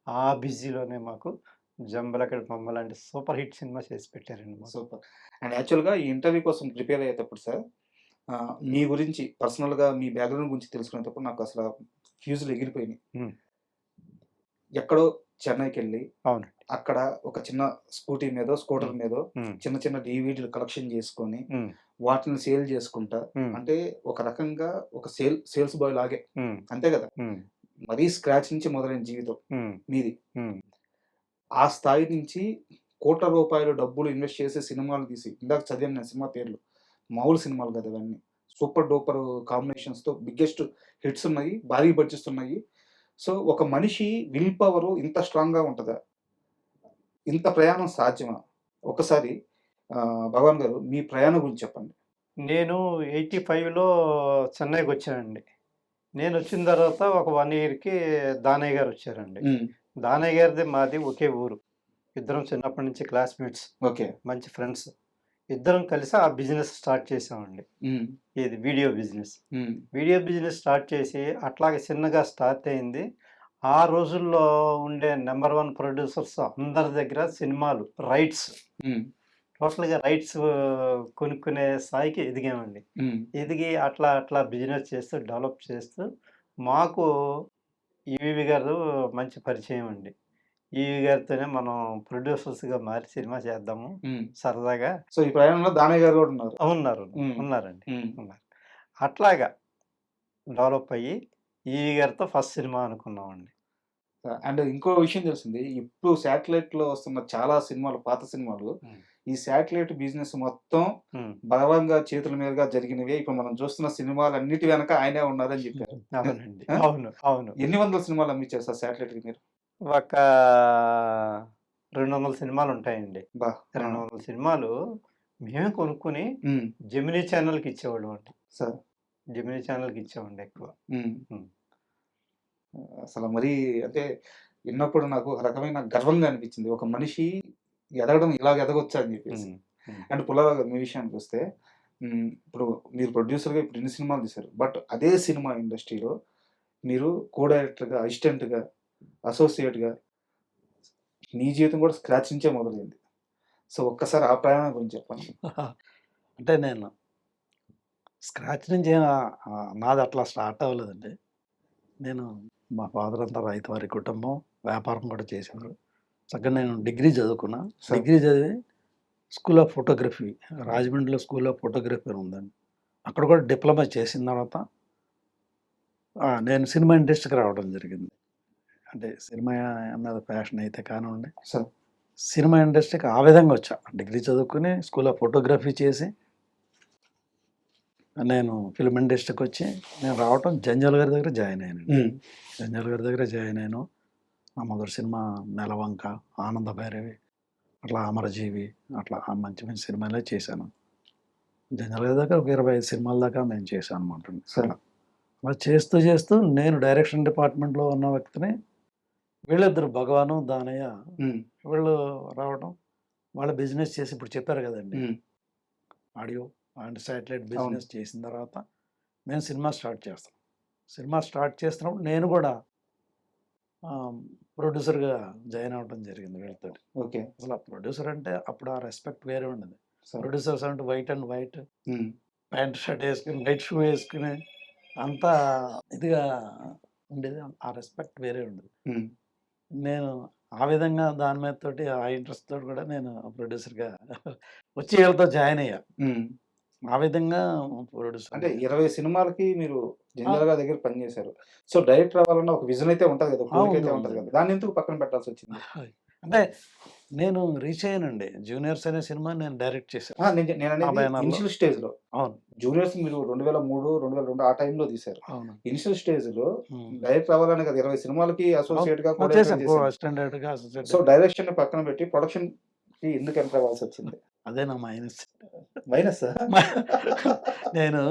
ఆ బిజీలోనే మాకు జంబలకడ పంబ లాంటి సూపర్ హిట్ సినిమా చేసి పెట్టారండి మాకు. సూపర్. అండ్ యాక్చువల్గా ఈ ఇంటర్వ్యూ కోసం ప్రిపేర్ అయ్యేటప్పుడు సార్, మీ గురించి పర్సనల్గా మీ బ్యాక్గ్రౌండ్ గురించి తెలుసుకునేటప్పుడు నాకు అసలు ఫ్యూజులు ఎగిరిపోయినాయి. ఉమ్. ఎక్కడో చెన్నైకి వెళ్ళి అవునండి. అక్కడ ఒక చిన్న స్కూటీ మీదో స్కూటర్ మీదో ఉమ్. చిన్న చిన్న డివిడీలు కలెక్షన్ చేసుకొని ఉమ్. వాటిని సేల్ చేసుకుంటా, ఉమ్. అంటే ఒక రకంగా ఒక సేల్స్ బాయ్ లాగే, ఉమ్. అంతే కదా. ఉమ్. మరీ స్క్రాచ్ నుంచి మొదలైన జీవితం ఉమ్. మీది. ఉమ్. ఆ స్థాయి నుంచి కోట్ల రూపాయలు డబ్బులు ఇన్వెస్ట్ చేసే సినిమాలు తీసి, ఇందాక చదివాను నేను సినిమా పేర్లు, మామూలు సినిమాలు కదా ఇవన్నీ, సూపర్ డూపర్ కాంబినేషన్స్తో బిగ్గెస్ట్ హిట్స్ ఉన్నాయి, భారీ బడ్జెట్స్ ఉన్నాయి. సో ఒక మనిషి విల్ పవర్ ఇంత స్ట్రాంగ్గా ఉంటుందా? ఇంత ప్రయాణం సాధ్యమా? ఒకసారి భగవాన్ గారు మీ ప్రయాణం గురించి చెప్పండి. నేను 85లో చెన్నైకి వచ్చానండి. నేను వచ్చిన తర్వాత ఒక 1 ఇయర్కి దానయ్య గారు వచ్చారండి. దానయ్య గారిది మాది ఒకే ఊరు. ఇద్దరం చిన్నప్పటి నుంచి క్లాస్మేట్స్, ఓకే. మంచి ఫ్రెండ్స్. ఇద్దరం కలిసి ఆ బిజినెస్ స్టార్ట్ చేసామండి. ఇది video business. Video business start చేసి అట్లాగే చిన్నగా స్టార్ట్ అయింది. ఆ రోజుల్లో ఉండే నెంబర్ 1 ప్రొడ్యూసర్స్ అందరి దగ్గర సినిమాలు రైట్స్, టోటల్గా రైట్స్ కొనుక్కునే స్థాయికి ఎదిగామండి. ఎదిగి అట్లా అట్లా బిజినెస్ చేస్తూ డెవలప్ చేస్తూ మాకు ఈవీవి గారు మంచి పరిచయం అండి. ఈవీవి గారితోనే మనం ప్రొడ్యూసర్స్గా మారి సినిమా చేద్దాము సరదాగా. సో ఈ ప్రయాణంలో దానయ్య గారు కూడా ఉన్నారు. ఉన్నారండి. ఉన్నారు. అట్లాగా డెవలప్ అయ్యి ఈవీవి గారితో ఫస్ట్ సినిమా అనుకున్నామండి. అండ్ ఇంకో విషయం తెలిసింది, ఇప్పుడు శాటిలైట్లో వస్తున్న చాలా సినిమాలు, పాత సినిమాలు, ఈ శాటిలైట్ బిజినెస్ మొత్తం భగవాన్ గారి చేతుల మీదుగా జరిగినవే. ఇప్పుడు మనం చూస్తున్న సినిమాలు అన్నిటి వెనక ఆయనే ఉన్నారని చెప్పారు. అవునండి. అవును. ఎన్ని వందల సినిమాలు అమ్మించారు సార్ శాటిలైట్కి మీరు? ఒక 200 సినిమాలు ఉంటాయండి. 200 సినిమాలు మేమే కొనుక్కొని జెమినీ ఛానల్కి ఇచ్చేవాళ్ళం అండి. సార్ జెమినీ ఛానల్కి ఇచ్చేవాడి ఎక్కువ. అసలు మరీ అంటే విన్నప్పుడు నాకు ఒక రకమైన గర్వంగా అనిపించింది, ఒక మనిషి ఎదగడం ఇలాగ ఎదగొచ్చా అని చెప్పేసి. అండ్ పుల్లారావు గారు మీ విషయానికి వస్తే, ఇప్పుడు మీరు ప్రొడ్యూసర్గా ఇప్పుడు ఎన్ని సినిమాలు తీశారు, బట్ అదే సినిమా ఇండస్ట్రీలో మీరు కో డైరెక్టర్గా, అసిస్టెంట్గా, అసోసియేట్గా మీ జీవితం కూడా స్క్రాచ్ నుంచే మొదలైంది. సో ఒక్కసారి ఆ ప్రయాణం గురించి చెప్పండి. అంటే నేను స్క్రాచ్ నుంచి నాది అట్లా స్టార్ట్ అవ్వలేదండి. నేను మా ఫాదర్ అంతా రైతువారి కుటుంబం, వ్యాపారం కూడా చేసేవారు. చక్కగా నేను డిగ్రీ చదువుకున్నా. డిగ్రీ చదివి స్కూల్ ఆఫ్ ఫోటోగ్రఫీ, రాజమండ్రిలో స్కూల్ ఆఫ్ ఫోటోగ్రఫీ ఉందండి. అక్కడ కూడా డిప్లొమా చేసిన తర్వాత నేను సినిమా ఇండస్ట్రీకి రావడం జరిగింది. అంటే సినిమా అన్నది ప్యాషన్ అయితే కానివ్వండి, సినిమా ఇండస్ట్రీకి ఆ విధంగా వచ్చా. డిగ్రీ చదువుకుని స్కూల్ ఆఫ్ ఫోటోగ్రఫీ చేసి నేను ఫిల్మ్ ఇండస్ట్రీకి వచ్చి నేను రావటం జంజాల్ గారి దగ్గర జాయిన్ అయ్యాను. జంజాల్ గారి దగ్గర జాయిన్ అయ్యాను. నా మొదటి సినిమా నెలవంక, ఆనంద భైరవి, అట్లా అమరజీవి, అట్లా మంచి మంచి సినిమాలే చేశాను. జంజాల్ గారి దగ్గర ఒక 25 సినిమాల దాకా నేను చేశాను అనమాట. అలా చేస్తూ చేస్తూ నేను డైరెక్షన్ డిపార్ట్మెంట్లో ఉన్న వ్యక్తిని వీళ్ళిద్దరు భగవాను, దానయ్య వీళ్ళు రావడం, వాళ్ళ బిజినెస్ చేసి ఇప్పుడు చెప్పారు కదండి, ఆడియో అండ్ శాటిలైట్ బిజినెస్ చేసిన తర్వాత మేము సినిమా స్టార్ట్ చేస్తాం. సినిమా స్టార్ట్ చేస్తున్నప్పుడు నేను కూడా ప్రొడ్యూసర్గా జాయిన్ అవ్వడం జరిగింది వీళ్ళతో. ఓకే. అసలు ఆ ప్రొడ్యూసర్ అంటే అప్పుడు ఆ రెస్పెక్ట్ వేరే ఉండదు. ప్రొడ్యూసర్స్ అంటే white and white, pant shirt వేసుకుని, వైట్ షూ వేసుకుని అంతా ఇదిగా ఉండేది. ఆ రెస్పెక్ట్ వేరే ఉండదు. నేను ఆ విధంగా దాని మీద తోటి ఆ ఇంట్రెస్ట్ తోటి కూడా నేను ప్రొడ్యూసర్గా వచ్చి వీళ్ళతో జాయిన్ అయ్యా. ఆ విధంగా ప్రొడ్యూసర్ అంటే 20 సినిమాలకి మీరు జంజాల్ గారి దగ్గర పనిచేశారు. సో డైరెక్టర్ అవ్వాలన్న ఒక విజన్ అయితే ఉంటుంది కదా, కోరిక అయితే ఉంటుంది కదా, దాన్ని ఎందుకు పక్కన పెట్టాల్సి వచ్చింది? అంటే నేను రీచ్ అయ్యానండి. 'జూనియర్స్' అనే సినిమా నేను డైరెక్ట్ చేశాను. నేను ఆ అనేది బ్యానర్‌లో. ఇనిషియల్ స్టేజ్‌లో. అవును. జూనియర్స్ మీరు 2003, 2002 ఆ టైంలో తీశారు. అవును. ఇనిషియల్ స్టేజ్‌లో హ్మ్. డైరెక్టర్ అవ్వాలనే కదా 20 సినిమాలకి అవును. అసోసియేట్‌గా, ఆ! కో-డైరెక్టర్‌గా చేశాను. చేశారు. అసిస్టెంట్ డైరెక్టర్‌గా, అసిస్టెంట్ సో, డైరెక్షన్‌ని పక్కన పెట్టి ప్రొడక్షన్‌కి ఎందుకు ఎంటర్ అవ్వాల్సొచ్చింది? అదే నా మైనస్. మైనస్సా? నేను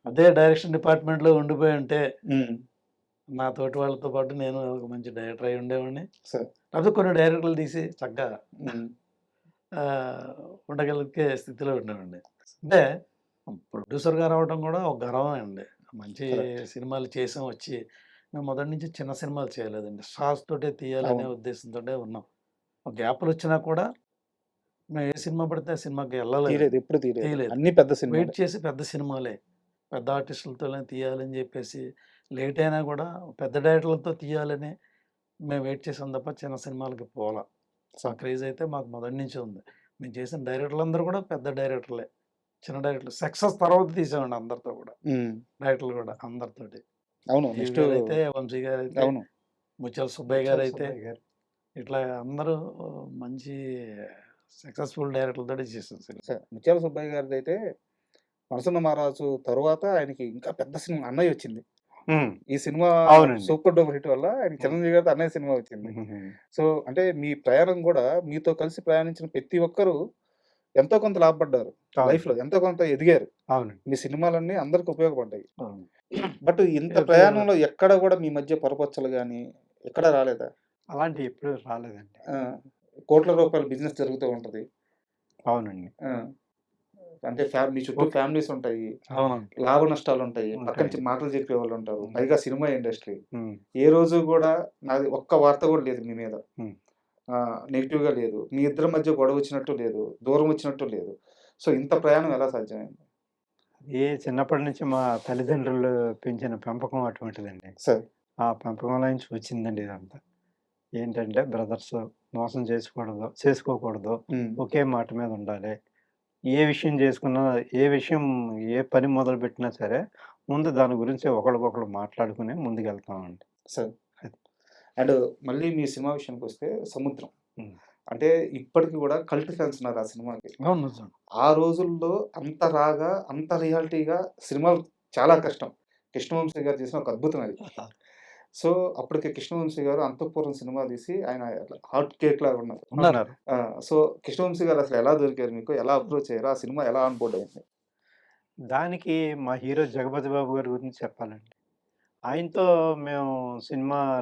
అదే డైరెక్షన్ డిపార్ట్మెంట్‌లో ఉండిపోయుంటే, హ్మ్. నా తోటి వాళ్ళతో పాటు నేను ఒక మంచి డైరెక్టర్ అయ్యి ఉండేవాడిని. సరే. లేకపోతే కొన్ని డైరెక్టర్లు తీసి చక్కగా హ్మ్. ఆహ్, ఉండగలిగే స్థితిలో ఉండేవాడిని. అంటే ప్రొడ్యూసర్‌గా రావడం కూడా ఒక గర్వమే అండి. మంచి కరెక్ట్. సినిమాలు చేసాం వచ్చి మేము మొదటి నుంచి చిన్న సినిమాలు చేయలేదండి. స్టార్స్ తోటే తీయాలనే అవును. ఉద్దేశంతోటే ఉన్నాం. గ్యాప్‌లొచ్చినా కూడా మేము ఏ సినిమా పడితే ఆ సినిమాకి ఎళ్ళలేదు. తీయలేదు. ఎప్పుడు తీయలేదు. తీయలేదు. అన్నీ పెద్ద వెయిట్ సినిమాలే. చేసి పెద్ద సినిమాలే. పెద్ద ఆర్టిస్టులతోనే తీయాలని జెప్పేసి, లేట్ అయినా గూడా పెద్ద డైరెక్టర్లతో తీయాలని మేము వెయిట్ చేసాం తప్ప చిన్న సినిమాలకి పోలా. ఆ క్రేజ్ అయితే మాకు మొదటి నుంచి ఉంది. మేము చేసిన డైరెక్టర్లందరూ కూడా పెద్ద డైరెక్టర్లే. చిన్న డైరెక్టర్లు. సక్సెస్ తర్వాత తీసామండి అందరితో కూడా. హ్మ్. డైరెక్టర్లు కూడా అందరితోటి. అవును. జీవి నెక్స్టు గారైతే, వంశీ గారైతే, అవును. ముత్యాల సుబ్బయ్య ముత్యాల గారైతే, సుబ్బయ్య గారు. ఇట్లా అందరూ మంచి సక్సెస్‌ఫుల్ డైరెక్టర్లతోటి చేసాం సినిమా. ముత్యాల సుబ్బయ్య గారిదైతే 'మనసున్న మహారాజు' తరువాత ఆయనకి ఇంకా పెద్ద సినిమా 'అన్నయ్య' వచ్చింది. హ్మ్. ఈ సినిమా అవునండి. సూపర్ డూపర్ హిట్ వల్ల ఆయనకి హ్మ్. చిరంజీవి గారితో 'అన్నయ్య' సినిమా వచ్చింది. హుహుహు. సో, అంటే మీ ప్రయాణం గూడా మీతో కలిసి ప్రయాణించిన ప్రతి ఒక్కరు ఎంతో కొంత లాభపడ్డారు. అవును. లైఫ్‌లో ఎంతో కొంత ఎదిగారు. అవునండి. మీ సినిమాలన్నీ అందరికి ఉపయోగపడ్డాయి. అవును. బట్ ఇంత ఇప్పుడు ప్రయాణంలో ఎక్కడ గూడా మీ మధ్య పొరపచ్చలు గాని ఎక్కడ రాలేదా? అలాంటివి ఎప్పుడూ రాలేదండి. ఆ! కోట్ల రూపాయల బిజినెస్ జరుగుతూ ఉంటది. అవునండి. ఆ! అంటే మీ చుట్టూ ఓకే. ఫ్యామిలీస్ ఉంటాయి. అవునండి. లాభ నష్టాలుంటాయి. పక్క నుంచి ఉంటాయి. మాటలు చెప్పేవాళ్ళుంటారు. హ్మ్. పైగా సినిమా ఇండస్ట్రీ. హ్మ్. ఏ రోజు గూడా నాది ఒక్క వార్త గూడా లేదు మీ మీద. హ్మ్. నెగెటివ్‌గా లేదు. మీ ఇద్దరి మధ్య గొడవొచ్చినట్టు లేదు. దూరం వచ్చినట్టు లేదు. సో, ఇంత ప్రయాణం ఎలా సాధ్యమైంది? చిన్నప్పటి నుంచి మా తల్లిదండ్రులు పెంచిన పెంపకం అటువంటిదండి. సరే. ఆ పెంపకంలో నుంచి వచ్చిందండి ఇదంతా. ఏంటంటే బ్రదర్స్ మోసం చేసుకోకూడదు. హ్మ్. ఒకే మాట మీద ఉండాలి. ఏ విషయం చేసుకున్నా, ఏ విషయం ఏ పని మొదలుపెట్టినా సరే, ముందు దాని గురించి ఒకళ్ళకొకళ్ళు మాట్లాడుకుని ముందుకెళ్తామండి. సరే. అది. అండ్ మళ్ళీ మీ సినిమా విషయానికొస్తే 'సముద్రం.' హ్మ్. అంటే ఇప్పటికి గూడా కల్ట్ ఫ్యాన్స్ ఉన్నారు ఆ సినిమాకి. అవును. నిజం. ఆ రోజుల్లో అంత రాగా, అంత రియాలిటీగా సినిమాలు చాలా కష్టం. కృష్ణవంశీ గారు చేసిన ఒక అద్భుతం అది. సో, అప్పటికి కృష్ణవంశీ గారు 'అంతఃపురం' సినిమా తీసి ఆయన హాట్ కేక్ లాగా ఉన్నారు. ఉన్నారు. ఉన్నారు. ఆ! సో, కృష్ణవంశీ గారు అసలు ఎలా దొరికారు మీకు? ఎలా అప్రోచ్ అయ్యారు? ఆ సినిమా ఎలా ఆన్ బోర్డ్ అయింది? దానికి మా హీరో 'జగపతి బాబు' గారి గురించి చెప్పాలండి. ఆయనతో మేము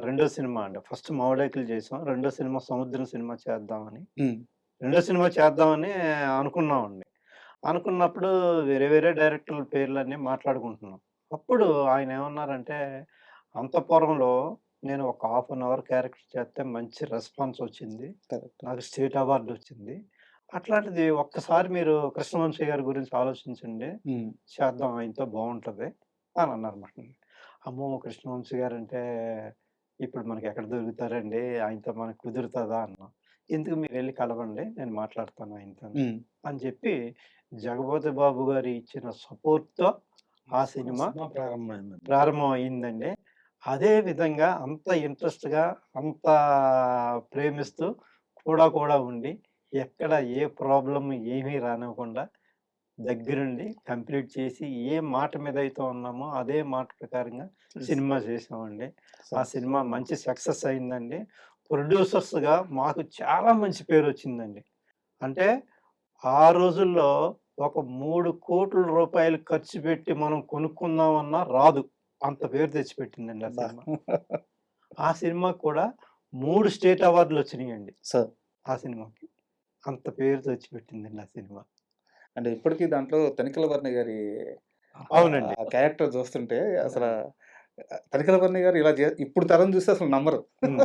రెండో సినిమా అండి. ఫస్ట్ 'మామిడాకులు' చేసాం. రెండో సినిమా 'సముద్రం' సినిమా చేద్దామని. హ్మ్. రెండో సినిమా చేద్దామని అనుకున్నామండి. అనుకున్నప్పుడు వేరే వేరే డైరెక్టర్ల పేర్లన్నీ మాట్లాడుకుంటున్నాం. అప్పుడు ఆయనేమన్నారంటే, "అంతఃపురంలో నేను ఒక హాఫ్ అన్ అవర్ క్యారెక్టర్ చేస్తే మంచి రెస్పాన్స్ వచ్చింది. కరెక్ట్. నాకు స్టేట్ అవార్డ్ వచ్చింది. అట్లాంటిది ఒక్కసారి మీరు కృష్ణవంశీ గారి గురించి ఆలోచించండి. హ్మ్. చేద్దాం ఆయనతో బావుంటది" అని అన్నారన్నమాట. అమ్మో! కృష్ణవంశీ గారంటే ఇప్పుడు మనకెక్కడ దొరుకుతారండి? ఆయనతో మనకు కుదురుతదా అన్నాం. ఎందుకు మీరెళ్లి కలవండి. నేను మాట్లాడతాను ఆయనతోని హ్మ్. అని చెప్పి 'జగపతి బాబు' గారు ఇచ్చిన సపోర్ట్‌తో ఆ ఆ సినిమా సినిమా ప్రారంభమైందండి. ప్రారంభం అయిందండి. అదే విధంగా అంత ఇంట్రెస్ట్‌గా, అంత ప్రేమిస్తూ కూడా ఉండి, ఎక్కడ ఏ ప్రాబ్లమ్ ఏమీ రానివ్వకుండా దగ్గరుండి కంప్లీట్ చేసి, ఏ మాట మీదైతే ఉన్నామో అదే మాట ప్రకారంగా సినిమా చేసామండి. ఆ సినిమా మంచి సక్సెస్ అయిందండి. ప్రొడ్యూసర్స్‌గా మాకు చాలా మంచి పేరొచ్చిందండి. అంటే ఆ రోజుల్లో ఒక 3,00,00,000 ఖర్చు పెట్టి మనం కొనుక్కుందామన్నా రాదు. అంత పేరు తెచ్చిపెట్టిందండి ఆ అబ్బా! సినిమా. ఆ సినిమాకి కూడా 3 స్టేట్ అవార్డులొచ్చినియండి సో, ఆ సినిమాకి. అంత పేరు తెచ్చిపెట్టిందండి ఆ సినిమా. అంటే ఇప్పటికి దాంట్లో 'తనికెళ్ళ భరణి' గారి అవునండి. ఆ క్యారెక్టర్ చూస్తుంటే అసలా 'తనికెళ్ళ భరణి' గారు ఇలా ఇప్పుడు తరం చూస్తే అసలు నమ్మరు. హ్మ్.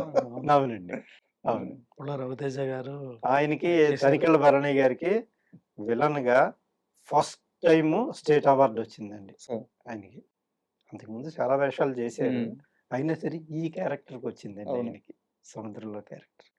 అవునండి. అవును. హ్మ్. పుల్ల రవితేజ గారు ఆయనకి చేశారు. తనికెళ్ళ భరణి గారికి విలన్‌గా ఫస్ట్ టైము స్టేట్ అవార్డొచ్చిందండి సో, ఆయనకి. అంతకుముందు చాలా వేషాలు చేశారు. హ్మ్. అయినా సరే ఈ క్యారెక్టర్‌కొచ్చిందండి అవును. ఆయనకి. సముద్రంలో క్యారెక్టర్.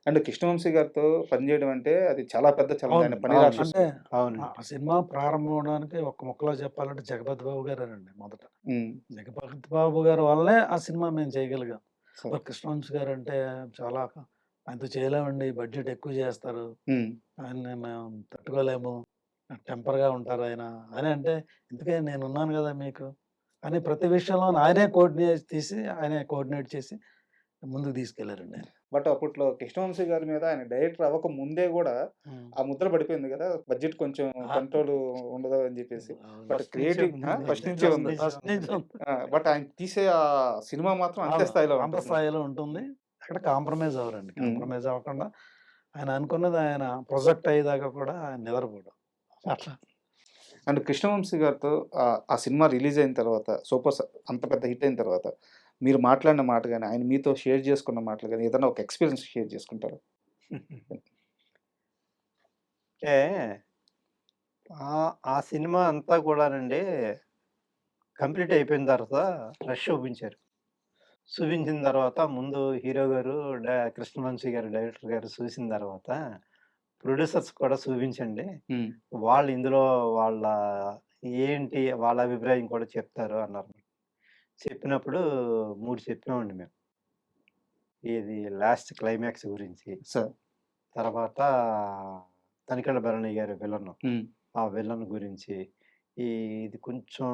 అండ్ కృష్ణవంశీ గారితో పనిచేయడం అంటే అది చాలా పెద్ద ఛాలెంజ్. అవును. ఆయన పని అవును. అంటే రాక్షసుడు. అవునండి. ఆ సినిమా ప్రారంభం అవ్వడానికి ఒక్క ముక్కలో చెప్పాలంటే 'జగపతి బాబు' గారేనండి మొదట. హ్మ్. 'జగపతి బాబు' గారి వల్లే ఆ సినిమా మేము చేయగలిగాం. సో, మరి కృష్ణవంశీ గారంటే చాలా ఆయనతో చేయలేమండి, బడ్జెట్ ఎక్కువ చేస్తారు, ఆయన్ని మేము తట్టుకోలేము, టెంపర్‌గా ఉంటారు ఆయన అని అంటే, ఎందుకే నేనున్నాను గదా మీకు అని ప్రతి విషయంలో ఆయనే కోఆర్డినేట్ చేసి ముందుకు తీసుకెళ్లారండి ఆయన. బట్ అప్పట్లో కృష్ణవంశీ గారి మీద ఆయన డైరెక్టర్ అవ్వక ముందే గూడా హ్మ్. ఆ ముద్ర పడిపోయింది గదా! బడ్జెట్ కొంచెం ఆ! కంట్రోల్ ఉండదు అని జెప్పేసి. అవును. బట్ ఫస్ట్ నుంచే క్రియేటివ్ ఉంది. ఫస్ట్ నుంచే ఉంది. ఫస్ట్ నుంచి ఉంది. బట్ ఆయన తీసే ఆ సినిమా మాత్రం అంతే అవును. స్థాయిలో అంత ఉంటుంది. స్థాయిలో ఉంటుంది. ఎక్కడ కాంప్రమైజ్ అవ్వరండి. హ్మ్. కాంప్రమైజ్ అవ్వకుండా ఆయన అనుకున్నది ఆయన ప్రొజెక్ట్ అయ్యేదాకా కూడా ఆయన నిద్రపోడు. అట్లా. అండ్ కృష్ణవంశీ గారితో ఆ సినిమా రిలీజ్ అయిన తర్వాత అంత పెద్ద హిట్ అయిన తర్వాత మీరు మాట్లాడిన మాట గాని, ఆయన మీతో షేర్ చేసుకున్న మాటలు గాని, ఏదైనా ఒక ఎక్స్‌పీరియన్స్ షేర్ చేసుకుంటారా? అంటే ఆ సినిమా అంతా కూడానండి కంప్లీట్ అయిపోయిన తర్వాత రష్ చూపించారు. చూపించిన తర్వాత ముందు హీరో గారు, కృష్ణవంశీ గారు డైరెక్టర్ గారు చూసిన తర్వాత ప్రొడ్యూసర్స్ కూడా చూపించండి. హ్మ్. వాళ్ళు ఇందులో వాళ్ళ వాళ్ళ అభిప్రాయం కూడా చెప్తారు అన్నారు. చెప్పినప్పుడు 3 చెప్పామండి మేము. ఇది లాస్ట్ క్లైమాక్స్ గురించి, సార్. తర్వాత తనికెళ్ళ భరణి గారి విలను, హ్మ్. ఆ విలన్ గురించి, ఇది కొంచెం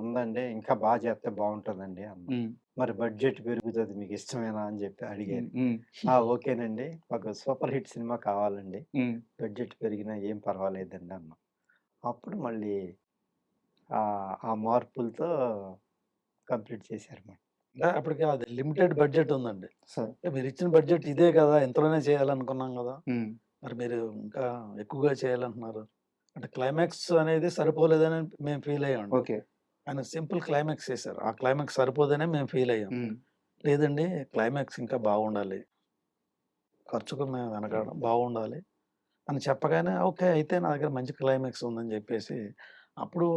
ఉందండి, ఇంకా చేస్తే బావుంటదండి అన్నాం. హ్మ్. మరి బడ్జెట్ పెరుగుతది మీకు ఇష్టమేనా అని చెప్పి హ్మ్. అడిగారు. హ్మ్. ఓకేనండి. మాకు సూపర్ హిట్ సినిమా కావాలండి. హ్మ్. బడ్జెట్ పెరిగినా ఏం పర్వాలేదండి అన్నాం. అప్పుడు మళ్ళీ ఆ మార్పులతో కంప్లీట్ చేశారన్నమాట. అంటే అప్పటికి అది లిమిటెడ్ బడ్జెట్ ఉందండి. సార్. అంటే మీరిచ్చిన బడ్జెట్ ఇదే కదా! ఇంతలోనే చేయాలనుకున్నాం గదా! హ్మ్. మరి మీరు ఇంకా ఎక్కువగా చేయాలంటున్నారు. అంటే క్లైమాక్స్ అనేది సరిపోలేదని మేము ఫీల్ అయ్యామండి. ఓకే. ఆయన సింపుల్ క్లైమాక్స్ చేశారు. ఆ క్లైమాక్స్ సరిపోదనే మేము ఫీల్ అయ్యాం. హ్మ్. లేదండి, క్లైమాక్స్ ఇంకా బాగుండాలి. ఖర్చుకు మేము వెనకాడం బాగుండాలి అని చెప్పగానే, ఓకే. అయితే నా దగ్గర మంచి క్లైమాక్స్ ఉందని జెప్పేసి, అప్పుడు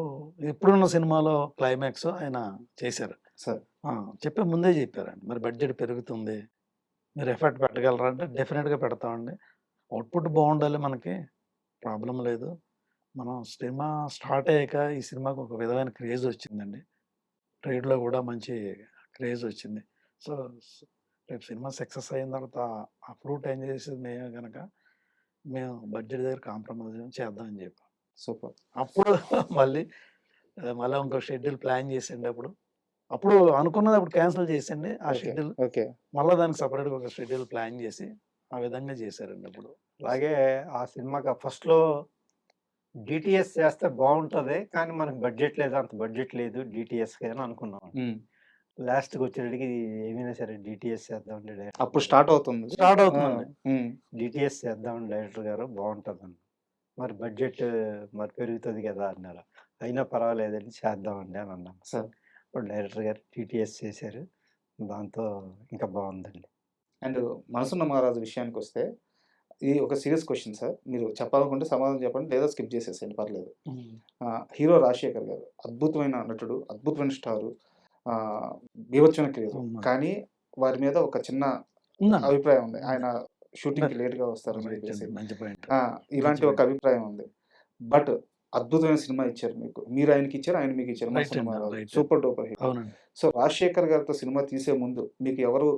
ఇప్పుడున్న సినిమాలో క్లైమాక్స్ ఆయన చేశారు. సార్. ఆ! చెప్పే ముందే జెప్పారండి. మరి బడ్జెట్ పెరుగుతుంది, మీరు ఎఫర్ట్ పెట్టగలరా అంటే, డెఫినిట్‌గా పెడతామండి. అవుట్‌పుట్ బావుండాలి మనకి, ప్రాబ్లమ్ లేదు. మనం సినిమా స్టార్ట్ అయ్యాక ఈ సినిమాకి ఒక విధమైన క్రేజొచ్చిందండి. ట్రేడ్‌లో గూడా మంచి క్రేజొచ్చింది. సో, స్ రేపు సినిమా సక్సెస్ అయిన తర్వాత ఆ ఫ్రూట్ ఎంజాయ్ చేసేది మేమే గనక, మేము బడ్జెట్ దగ్గర కాంప్రమైజ్ చేద్దాం అని చెప్పాం. సూపర్. అప్పుడు మళ్ళీ మళ్ళా ఇంకో షెడ్యూల్ ప్లాన్ చేసిండు అప్పుడు. అప్పుడు అనుకున్నది అప్పుడు క్యాన్సిల్ చేసండి ఆ ఓకే. షెడ్యూల్. ఓకే. మళ్ళా దానికి సెపరేట్‌గా ఒక షెడ్యూల్ ప్లాన్ చేసి, ఆ విధంగా చేశారండి అప్పుడు. అలాగే ఆ సినిమాకి ఫస్ట్‌లో డీటీఎస్ చేస్తే బావుంటది. కానీ మనకు బడ్జెట్ లేదు. అంత బడ్జెట్ లేదు డీటీఎస్‌కి అని అనుకున్నాం. హ్మ్. లాస్ట్‌కొచ్చేటప్పటికి ఏమైనా సరే డీటీఎస్ చేద్దామండి డైరెక్టర్ అప్పుడు గారు. స్టార్ట్ అవుతుంది. స్టార్ట్ ఆ! అవుతుందండి. హ్మ్. డీటీఎస్ చేద్దామండి డైరెక్టర్ గారు బావుంటదన్నారు. మరి బడ్జెట్ మరి పెరుగుతది గదా! అన్నారు. అయినా పర్వాలేదండి చేద్దామండి అని అన్నాం. సార్. అప్పుడు డైరెక్టర్ గారు డీటీఎస్ చేశారు. దాంతో ఇంకా బావుందండి. అండ్ 'మనసున్న మహారాజు' విషయానికొస్తే ఇది ఒక సీరియస్ క్వెషన్ సార్. మీరు చెప్పాలనుకుంటే సమాధానం చెప్పండి. లేదా స్కిప్ చేసేసేయండి పర్లేదు. హ్మ్. హీరో 'రాజశేఖర్' గారు అద్భుతమైన నటుడు, అద్భుతమైన స్టారు. ఆహ్, బీభత్సమైన క్రేజు. అవునండి. కానీ వారి మీద ఒక చిన్న ఉందండి. అభిప్రాయం ఉంది. ఉంది. ఆయన షూటింగ్‌కి లేట్‌గా వస్తారని రైట్ చెప్పేసి. అండి. మంచి పాయింట్. ఆ! మంచి ఇలాంటి ఒక పాయింట్. అభిప్రాయం ఉంది. బట్ అద్భుతమైన సినిమా ఇచ్చారు మీకు. మీరు ఆయనకిచ్చారు. ఆయన మీకిచ్చారు. రైట్ 'మనసున్న అండి. మహారాజు' రైట్ అండి. Super duper hit. అవునండి. సో 'రాజశేఖర్' గారితో సినిమా తీసే ముందు మీకు ఎవరు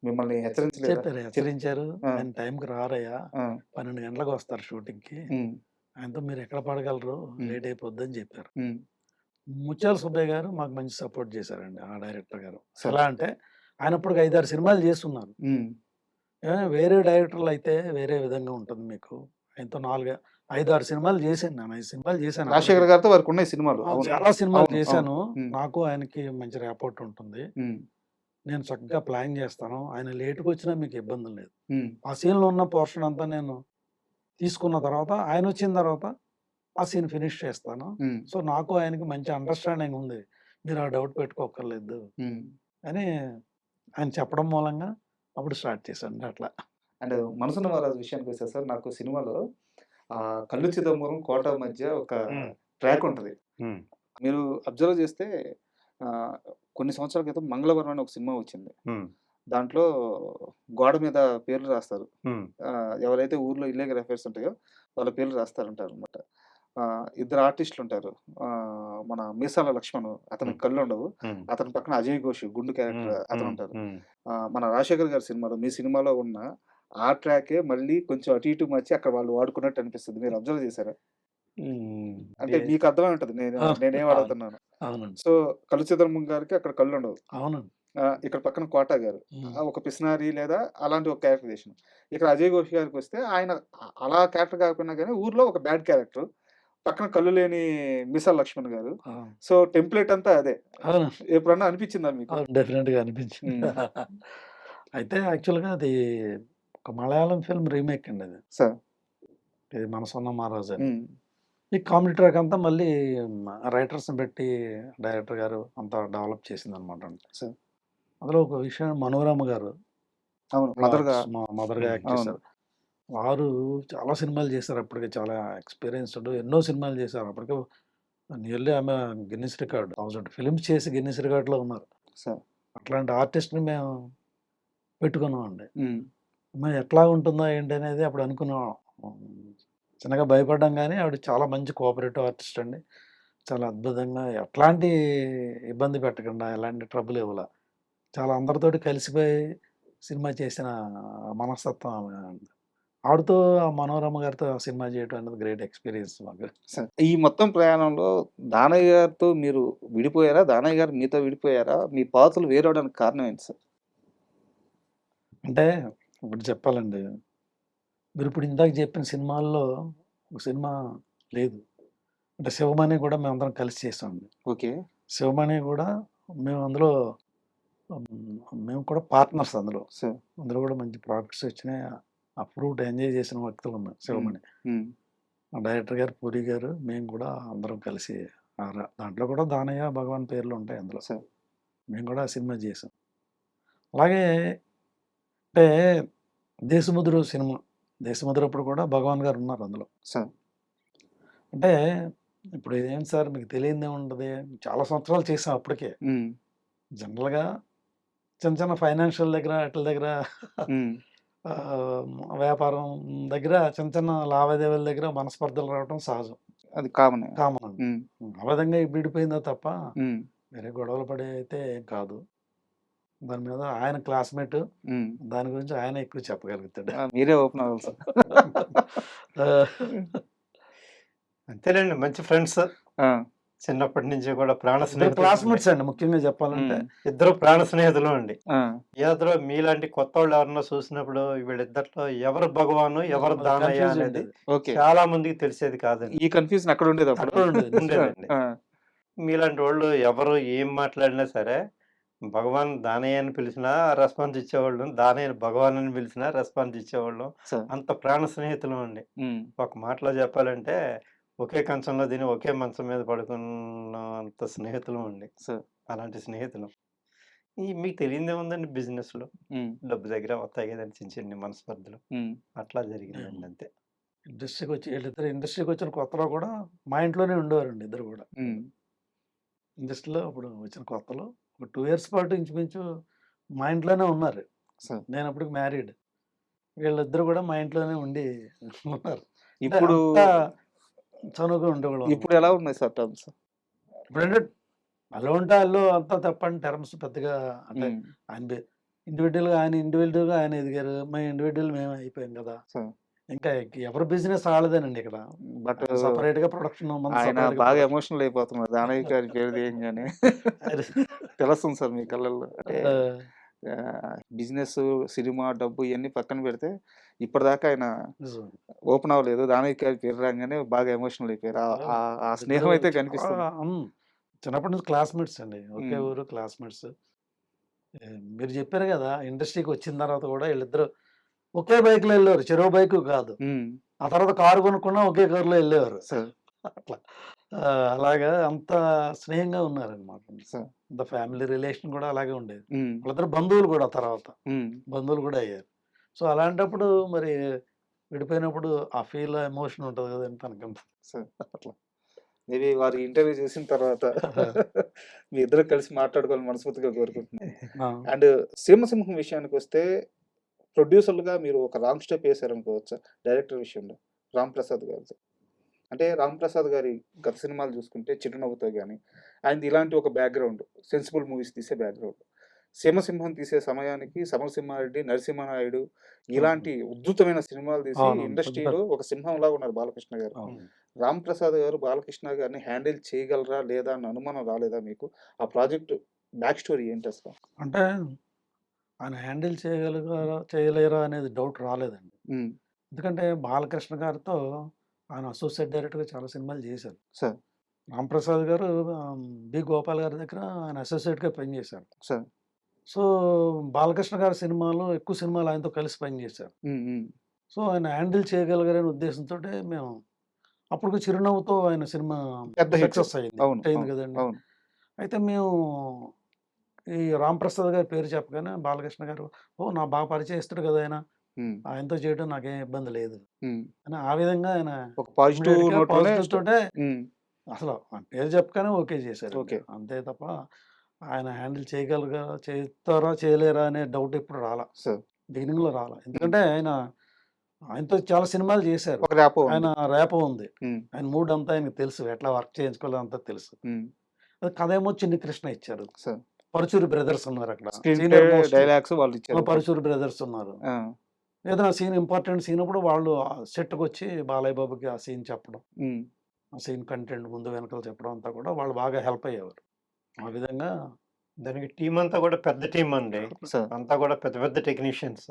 మిమ్మల్ని హెచ్చరించలేదా? చెప్పారు. చెప్ హెచ్చరించారు. ఆ! ఆయన టైంకి రారయ్యా, ఆ! 12 గంటలకు వస్తారు షూటింగ్‌కి. హ్మ్. ఆయనతో మీరెక్కడ పడగలరు, హ్మ్. లేట్ అయిపోద్దని జెప్పారు. హ్మ్. ముత్యాల సుబ్బయ్య గారు మాకు మంచి సపోర్ట్ జేశారండి. ఆ డైరెక్టర్ గారు. సార్. ఎలా అంటే, ఆయన అప్పటికి 5, 6 సినిమాలు జేస్తున్నారు. హ్మ్. వేరే డైరెక్టర్‌లయితే వేరే విధంగా ఉంటుంది మీకు. ఆయనతో 5, 6 సినిమాలు జేశాను నేను. 5 సినిమాలు జేశాను అప్పటికి. 'రాజశేఖర్' గారితో వారికున్నాయి సినిమాలు. అవును. చాలా సినిమాలు అవును. అవును. చేశాను. హ్మ్. నాకు ఆయనకి మంచి ర్యాపోర్ట్ ఉంటుంది. హ్మ్. నేను చక్కగా ప్లాన్ జేస్తాను. ఆయన లేట్‌గొచ్చినా మీకు ఇబ్బంది లేదు. హ్మ్. ఆ సీన్‌లో ఉన్న పోర్షన్ అంతా నేను తీసుకున్న తర్వాత, ఆయనొచ్చిన తర్వాత ఆ సీన్ ఫినిష్ చేస్తాను. హ్మ్. సో, నాకు ఆయనకి మంచి అండర్‌స్టాండింగ్ ఉంది. మీరు ఆ డౌట్ పెట్టుకోక్కర్లేదు హ్మ్. అని ఆయన చెప్పడం మూలంగా అప్పుడు స్టార్ట్ చేశానండి అట్లా. అండ్ 'మనసున్న మహారాజు' విషయానికొస్తే సార్ నాకు సినిమాలో 'కల్లు చిదంబరం', 'కోట' మధ్య ఒక హ్మ్. ట్రాక్ ఉంటది. హ్మ్. మీరు అబ్జర్వ్ చేస్తే ఆహ్, కొన్ని సంవత్సరాల క్రితం 'మంగళవరం' అని ఒక సినిమా వచ్చింది. హ్మ్. దాంట్లో గోడ మీద పేర్లు రాస్తారు. హ్మ్. ఎవరైతే ఊర్లో ఇల్లీగల్ అఫైర్స్ ఉంటాయో వాళ్ళ పేర్లు రాస్తారంటారనమాట. ఇద్దరు ఆర్టిస్టులుంటారు. మన 'మీసాల లక్ష్మణ్' అతనికి హ్మ్. కళ్ళుండవు. హ్మ్. అతని పక్కన 'అజయ్ ఘోష్' గుండు హ్మ్. క్యారెక్టర్ హ్మ్. అతనుంటారు. హ్మ్. మన 'రాజశేఖర్' గారి సినిమాలో మీ సినిమాలో ఉన్న ఆ ట్రాకే మళ్ళీ కొంచెం అటు ఇటు మార్చి అక్కడ వాళ్ళు వాడుకున్నట్టు అనిపిస్తుంది. మీరు అబ్జర్వ్ చేశారా? ఉమ్, అంటే ఏ- మీకు అర్థమై ఉంటది నేనేం అవును, అడుగుతున్నానో. అవునండి, సో, కళ్ళు చిదంబరం గారికి అక్కడ కళ్ళుండవు. అవునండి. ఇక్కడ పక్కన కోట గారు. ఉమ్, ఒక పిసినారి లేదా అలాంటి ఒక క్యారెక్టరైజేషన్. ఇక్కడ అజయ్ ఘోష్ గారికొస్తే ఆయన అలా క్యారెక్టర్ కాకపోయినా గానీ ఊర్లో ఒక బ్యాడ్ క్యారెక్టర్. పక్కన కళ్ళు లేని మిసాల్ లక్ష్మణ్ గారు. అవును, సో, టెంప్లేట్ అంతా అదే. అవును, ఎప్పుడన్నా అనిపించిందా మీకు? అవును, డెఫినెట్గా అనిపించింది. హ్మ్. అయితే యాక్చువల్గా అది ఒక మలయాళం ఫిల్మ్ రీమేక్ అండి అది. సార్. ఇది మనసున్న మహారాజు అని. హ్మ్. ఈ కామెడీ ట్రాక్ అంతా మళ్ళీ రైటర్స్ని పెట్టి డైరెక్టర్ గారు అంతా డెవలప్ చేసింది అనమాట. సార్. అందులో ఒక విషయం మనోరమ గారు అవును. మదర్‌గా. మదర్గా యాక్ట్ అవును. చేశారు. వారు చాలా సినిమాలు చేశారు, అప్పటికే చాలా ఎక్స్పీరియన్స్డ్, ఎన్నో సినిమాలు చేశారు. అప్పటికే నియర్లీ ఆమె గిన్నిస్ రికార్డ్ 1000 ఫిలిమ్స్ చేసి గిన్నిస్ రికార్డులో ఉన్నారు. సార్. అట్లాంటి ఆర్టిస్ట్ని మేము పెట్టుకున్నామండి. హ్మ్. మేము ఎట్లా ఉంటుందో ఏంటి అనేది అప్పుడు అనుకున్నాం. చిన్నగా భయపడ్డాం, కానీ ఆవిడ చాలా మంచి కోఆపరేటివ్ ఆర్టిస్ట్ అండి. చాలా అద్భుతంగా ఎట్లాంటి ఇబ్బంది పెట్టకుండా, ఎలాంటి ట్రబుల్ ఇవ్వాల, చాలా అందరితోటి కలిసిపోయి సినిమా చేసిన మనస్తత్వం ఆమె. ఆవిడతో, ఆ మనోరమ గారితో సినిమా చేయడం అనేది గ్రేట్ ఎక్స్పీరియన్స్ మాకు. సార్. ఈ మొత్తం ప్రయాణంలో దానయ్య గారితో మీరు విడిపోయారా? దానయ్య గారు మీతో విడిపోయారా? మీ పాత్రలు వేరవ్వడానికి కారణం ఏంటి సార్? అంటే ఇప్పుడు చెప్పాలండి, మీరు ఇప్పుడు ఇందాక చెప్పిన సినిమాల్లో ఒక సినిమా లేదు. అంటే శివమణి కూడా మేమందరం కలిసి చేసామండి. ఓకే. శివమణి కూడా మేము అందులో మేము కూడా పార్ట్నర్స్ అందులో. సార్. అందులో కూడా మంచి ప్రాఫిట్స్ వచ్చినాయి. ఆ ఫ్రూట్ ఎంజాయ్ చేసిన వ్యక్తులు ఉన్నాం హ్మ్. శివమణి. హ్మ్. ఆ డైరెక్టర్ గారు, పూరి గారు, మేము కూడా అందరం కలిసి దాంట్లో కూడా దానయ్య, భగవాన్ పేర్లు ఉంటాయి అందులో. సార్. మేము కూడా ఆ సినిమా చేసాం. అలాగే అంటే దేశముద్రు సినిమా, దేశముద్రు అప్పుడు కూడా భగవాన్ గారు ఉన్నారు అందులో. సార్. అంటే ఇప్పుడు ఏంటి సార్, మీకు తెలియదే ఉంటుంది, చాలా సంవత్సరాలు చేసాం అప్పటికే. హ్మ్. జనరల్గా చిన్న చిన్న ఫైనాన్షియల్ దగ్గర, అట్ల దగ్గర, హ్మ్. వ్యాపారం దగ్గర చిన్న చిన్న లావాదేవీల దగ్గర మనస్పర్ధలు రావడం సహజం, అది కామనే. కామన్ అండి. హ్మ్. ఆ విధంగా విడిపోయిందో తప్ప హ్మ్. వేరే గొడవలు పడే అయితే ఏం కాదు. దాని మీద ఆయన క్లాస్మేట్, హ్మ్. దాని గురించి ఆయన ఎక్కువ చెప్పగలుగుతాడు. మీరే ఓపెన్ అవ్వాలి సార్. ఆ, అంతేనండి, మంచి ఫ్రెండ్స్. ఆ! చిన్నప్పటి నుంచి కూడా ప్రాణ ఇద్దరు స్నేహితులు క్లాస్మేట్స్ అండి, ముఖ్యంగా చెప్పాలంటే. హ్మ్. ఇద్దరు ప్రాణ స్నేహితులు అండి. ఆ! ఏదో మీలాంటి కొత్త వాళ్ళు ఎవరన్నా చూసినప్పుడు వీళ్ళిద్దరిలో ఎవరు భగవాను ఎవరు దానయ్య కన్ఫ్యూజ్ అనేది ఉండేది. ఓకే. చాలా మందికి తెలిసేది కాదండి. ఈ కన్‌ఫ్యూజన్ అక్కడ ఉండేది అప్పుడు. అక్కడ ఉండేది. ఉండేదండి. ఆ! మీలాంటి వాళ్ళు ఎవరు ఏం మాట్లాడినా సరే, భగవాన్ దానయ్య అని పిలిచినా రెస్పాన్స్ ఇచ్చేవాళ్ళం. దానయ్యని భగవాన్ అని పిలిచినా రెస్పాన్స్ ఇచ్చేవాళ్ళం. సార్. అంత ప్రాణ స్నేహితులం అండి. హ్మ్. ఒక మాటలో చెప్పాలంటే ఒకే కంచంలో తిని ఒకే మంచం మీద పడుకున్నంత స్నేహితులం అండి. సార్. అలాంటి స్నేహితులం. మీకు తెలియనిదేముందండి బిజినెస్‌లో. హ్మ్. డబ్బు దగ్గర వస్తాయి కదండీ చిన్న చిన్ని మనస్పర్ధలు. హ్మ్. అట్లా జరిగిందండి అంతే. వీళ్ళిద్దరు ఇండస్ట్రీకి వచ్చిన కొత్తలో కూడా మా ఇంట్లోనే ఉండేవారండి ఇద్దరు కూడా. హ్మ్. ఇండస్ట్రీలో అప్పుడు వచ్చిన కొత్తలో ఒక 2 ఇయర్స్ పాటు ఇంచుమించు మా ఇంట్లోనే ఉన్నారు. సార్. నేను అప్పటికి మ్యారీడ్. వీళ్ళిద్దరు కూడా మా ఇంట్లోనే ఉండి ఉన్నారు. అంటే ఇప్పుడు అంత చనువుగా ఉండేవాళ్ళం ఇప్పుడు అనమాట. ఎలా ఉన్నాయి సార్ టర్మ్స్? ఇప్పుడంటే అలో ఉంటే అల్లో అంతా తప్పని టర్మ్స్ పెద్దగా, అంటే హ్మ్. ఆయన ఇండివిజువల్‌గా ఆయన ఎదిగారు. మేము ఇండివిడ్యువల్ మేము అయిపోయాం కదా! సార్. ఇంకా ఎవరి బిజినెస్ ఆళ్ళదేనండి ఇక్కడ. బట్ ఆయన సెపరేట్‌గా ప్రొడక్షన్, మనది ఆయన సెపరేట్‌గా బాగా ప్రొడక్షన్. ఎమోషనల్ అయిపోతున్నారు. దానయ్య గారి పేరు తీయంగానే. తెలుస్తుంది సార్ మీ కళ్ళల్లో. అంటే బిజినెస్, సినిమా, డబ్బు ఇయన్నీ పక్కన పెడితే ఇప్పటిదాకా ఆయన నిజం. ఓపెన్ అవ్వలేదు. దానయ్య గారి పేరు రాంగానే బాగా ఎమోషనల్ అయిపోయారు. ఆ స్నేహం అయితే చాలా కనిపిస్తుంది. చిన్నప్పటి నుంచి క్లాస్‌మేట్స్ అండి. ఒకే హ్మ్. ఊరు క్లాస్‌మేట్స్. మీరు చెప్పారు గదా! ఇండస్ట్రీకి వచ్చిన తర్వాత కూడా ఈళ్ళిద్దరూ ఒకే బైక్‌లో ఎళ్ళేవారు. చెరో బైకు కాదు. హ్మ్. ఆ తర్వాత కారు కొనుక్కున్నా ఒకే కారులో ఎళ్ళేవారు. సార్. అట్లా. అలాగా అంత స్నేహంగా ఉన్నారనమాట. సార్. అంత ఫ్యామిలీ రిలేషన్ కూడా అలాగే ఉండేది. హ్మ్. వాళ్ళిద్దరు బంధువులు కూడా తర్వాత. హ్మ్. బంధువులు కూడా అయ్యారు. సో, అలాంటప్పుడు మరి విడిపోయినప్పుడు ఆ ఎమోషన్ ఉంటది కదండీ తనకంత. సార్. అట్లా. మేబీ వారు ఇంటర్వ్యూ చేసిన తర్వాత మీ ఇద్దరు కలిసి మాట్లాడుకోవాలని మనస్ఫూర్తిగా కోరుకుంటున్నాను. ఆ! అండ్ 'సీమసింహం' విషయానికొస్తే ప్రొడ్యూసర్‌లుగా మీరు ఒక రాంగ్ స్టెప్ ఏసారనుకోవచ్చా? డైరెక్టర్ విషయంలో 'రాంప్రసాద్' గారితో. అంటే 'రాంప్రసాద్' గారి గత సినిమాలు చూసుకుంటే 'చిరునవ్వుతో' గాని, ఆయనది ఇలాంటి ఒక బ్యాక్‌గ్రౌండ్. సెన్సిబుల్ మూవీస్ తీసే బ్యాక్‌గ్రౌండ్. సీమసింహం తీసే సమయానికి సమరసింహారెడ్డి, నరసింహానాయుడు ఇలాంటి ఉద్ధృతమైన సినిమాలు తీసి అవునవును. ఇండస్ట్రీలో ఒక సింహంలాగా ఉన్నారు బాలకృష్ణ గారు. అవును. రామ్ ప్రసాద్ గారు బాలకృష్ణ గారిని హ్యాండిల్ చేయగలరా లేదా అన్న అనుమానం రాలేదా మీకు? ఆ ప్రాజెక్ట్ బ్యాక్ స్టోరీ ఏంటి అసలు? అంటే ఆయన హ్యాండిల్ చేయలేరా అనేది డౌట్ రాలేదండి. హ్మ్. ఎందుకంటే బాలకృష్ణ గారితో ఆయన అసోసియేట్ డైరెక్టర్‌గా చాలా సినిమాలు చేశారు. సార్. రాంప్రసాద్ గారు బి. గోపాల్ గారి దగ్గర ఆయన అసోసియేట్‌గా పనిచేశారు. సార్. సో, బాలకృష్ణ గారి సినిమాలు ఎక్కువ సినిమాలు ఆయనతో కలిసి పనిచేశారు. హ్మ్. హ్మ్. సో, ఆయన హ్యాండిల్ చేయగలిగారనే ఉద్దేశంతోటే మేము అప్పటికి 'చిరునవ్వుతో' ఆయన సినిమా పెద్ద హిట్. సక్సెస్ అయింది. అవును. హిట్ అయింది అవును. కదండీ! అవును. అయితే మేము ఈ రాంప్రసాద్ గారి పేరు చెప్పగానే బాలకృష్ణ గారు, "ఓహ్! నా బాగా పరిచయస్తుడు కదా ఆయన. హ్మ్. ఆయనతో చేయడం నాకేం ఇబ్బంది లేదు." హ్మ్. అని ఆ విధంగా ఆయన ఒక పాజిటివ్ ఇమ్మీడియేట్‌గా నోట్‌లోనే పాజిటివ్ తోటే హ్మ్. అసలు ఆ పేరు చెప్పగానే ఓకే చేశారండి. ఓకే. అంతే తప్ప ఆయన హ్యాండిల్ చేస్తారా? చేయలేరా? అనే డౌట్ ఎప్పుడు రాలా. సార్. బిగినింగ్‌లో రాలా. ఎందుకంటే ఆయనతో చాలా సినిమాలు చేశారు. ఒక ర్యాపో ఆయన ఉంది. ర్యాపో ఉంది. హ్మ్. ఆయన మూడ్ అంతా ఆయనకి తెలుసు. ఎట్లా వర్క్ చేయించుకోవాలో అంతా తెలుసు. హ్మ్. కథేమో చిన్ని కృష్ణ ఇచ్చారు. సార్. పరుచూరి బ్రదర్స్ ఉన్నారక్కడ. Screenplay, senior most dialogues వాళ్ళు ఇచ్చారు. పరుచూరి బ్రదర్స్ ఉన్నారు. ఆ! ఏదైనా సీన్ ఇంపార్టెంట్ సీన్ అప్పుడు వాళ్ళు సెట్‌కొచ్చి బాలయ్య బాబుకి ఆ సీన్ చెప్పడం. హ్మ్. ఆ సీన్ కంటెంట్ ముందు వెనకాల చెప్పడం అంతా కూడా వాళ్ళు బాగా హెల్ప్ అయ్యేవారు. ఆ విధంగా దానికి టీమ్ అంతా కూడా పెద్ద టీమ్ అండి. సార్. అంతా కూడా పెద్ద పెద్ద టెక్నీషియన్స్.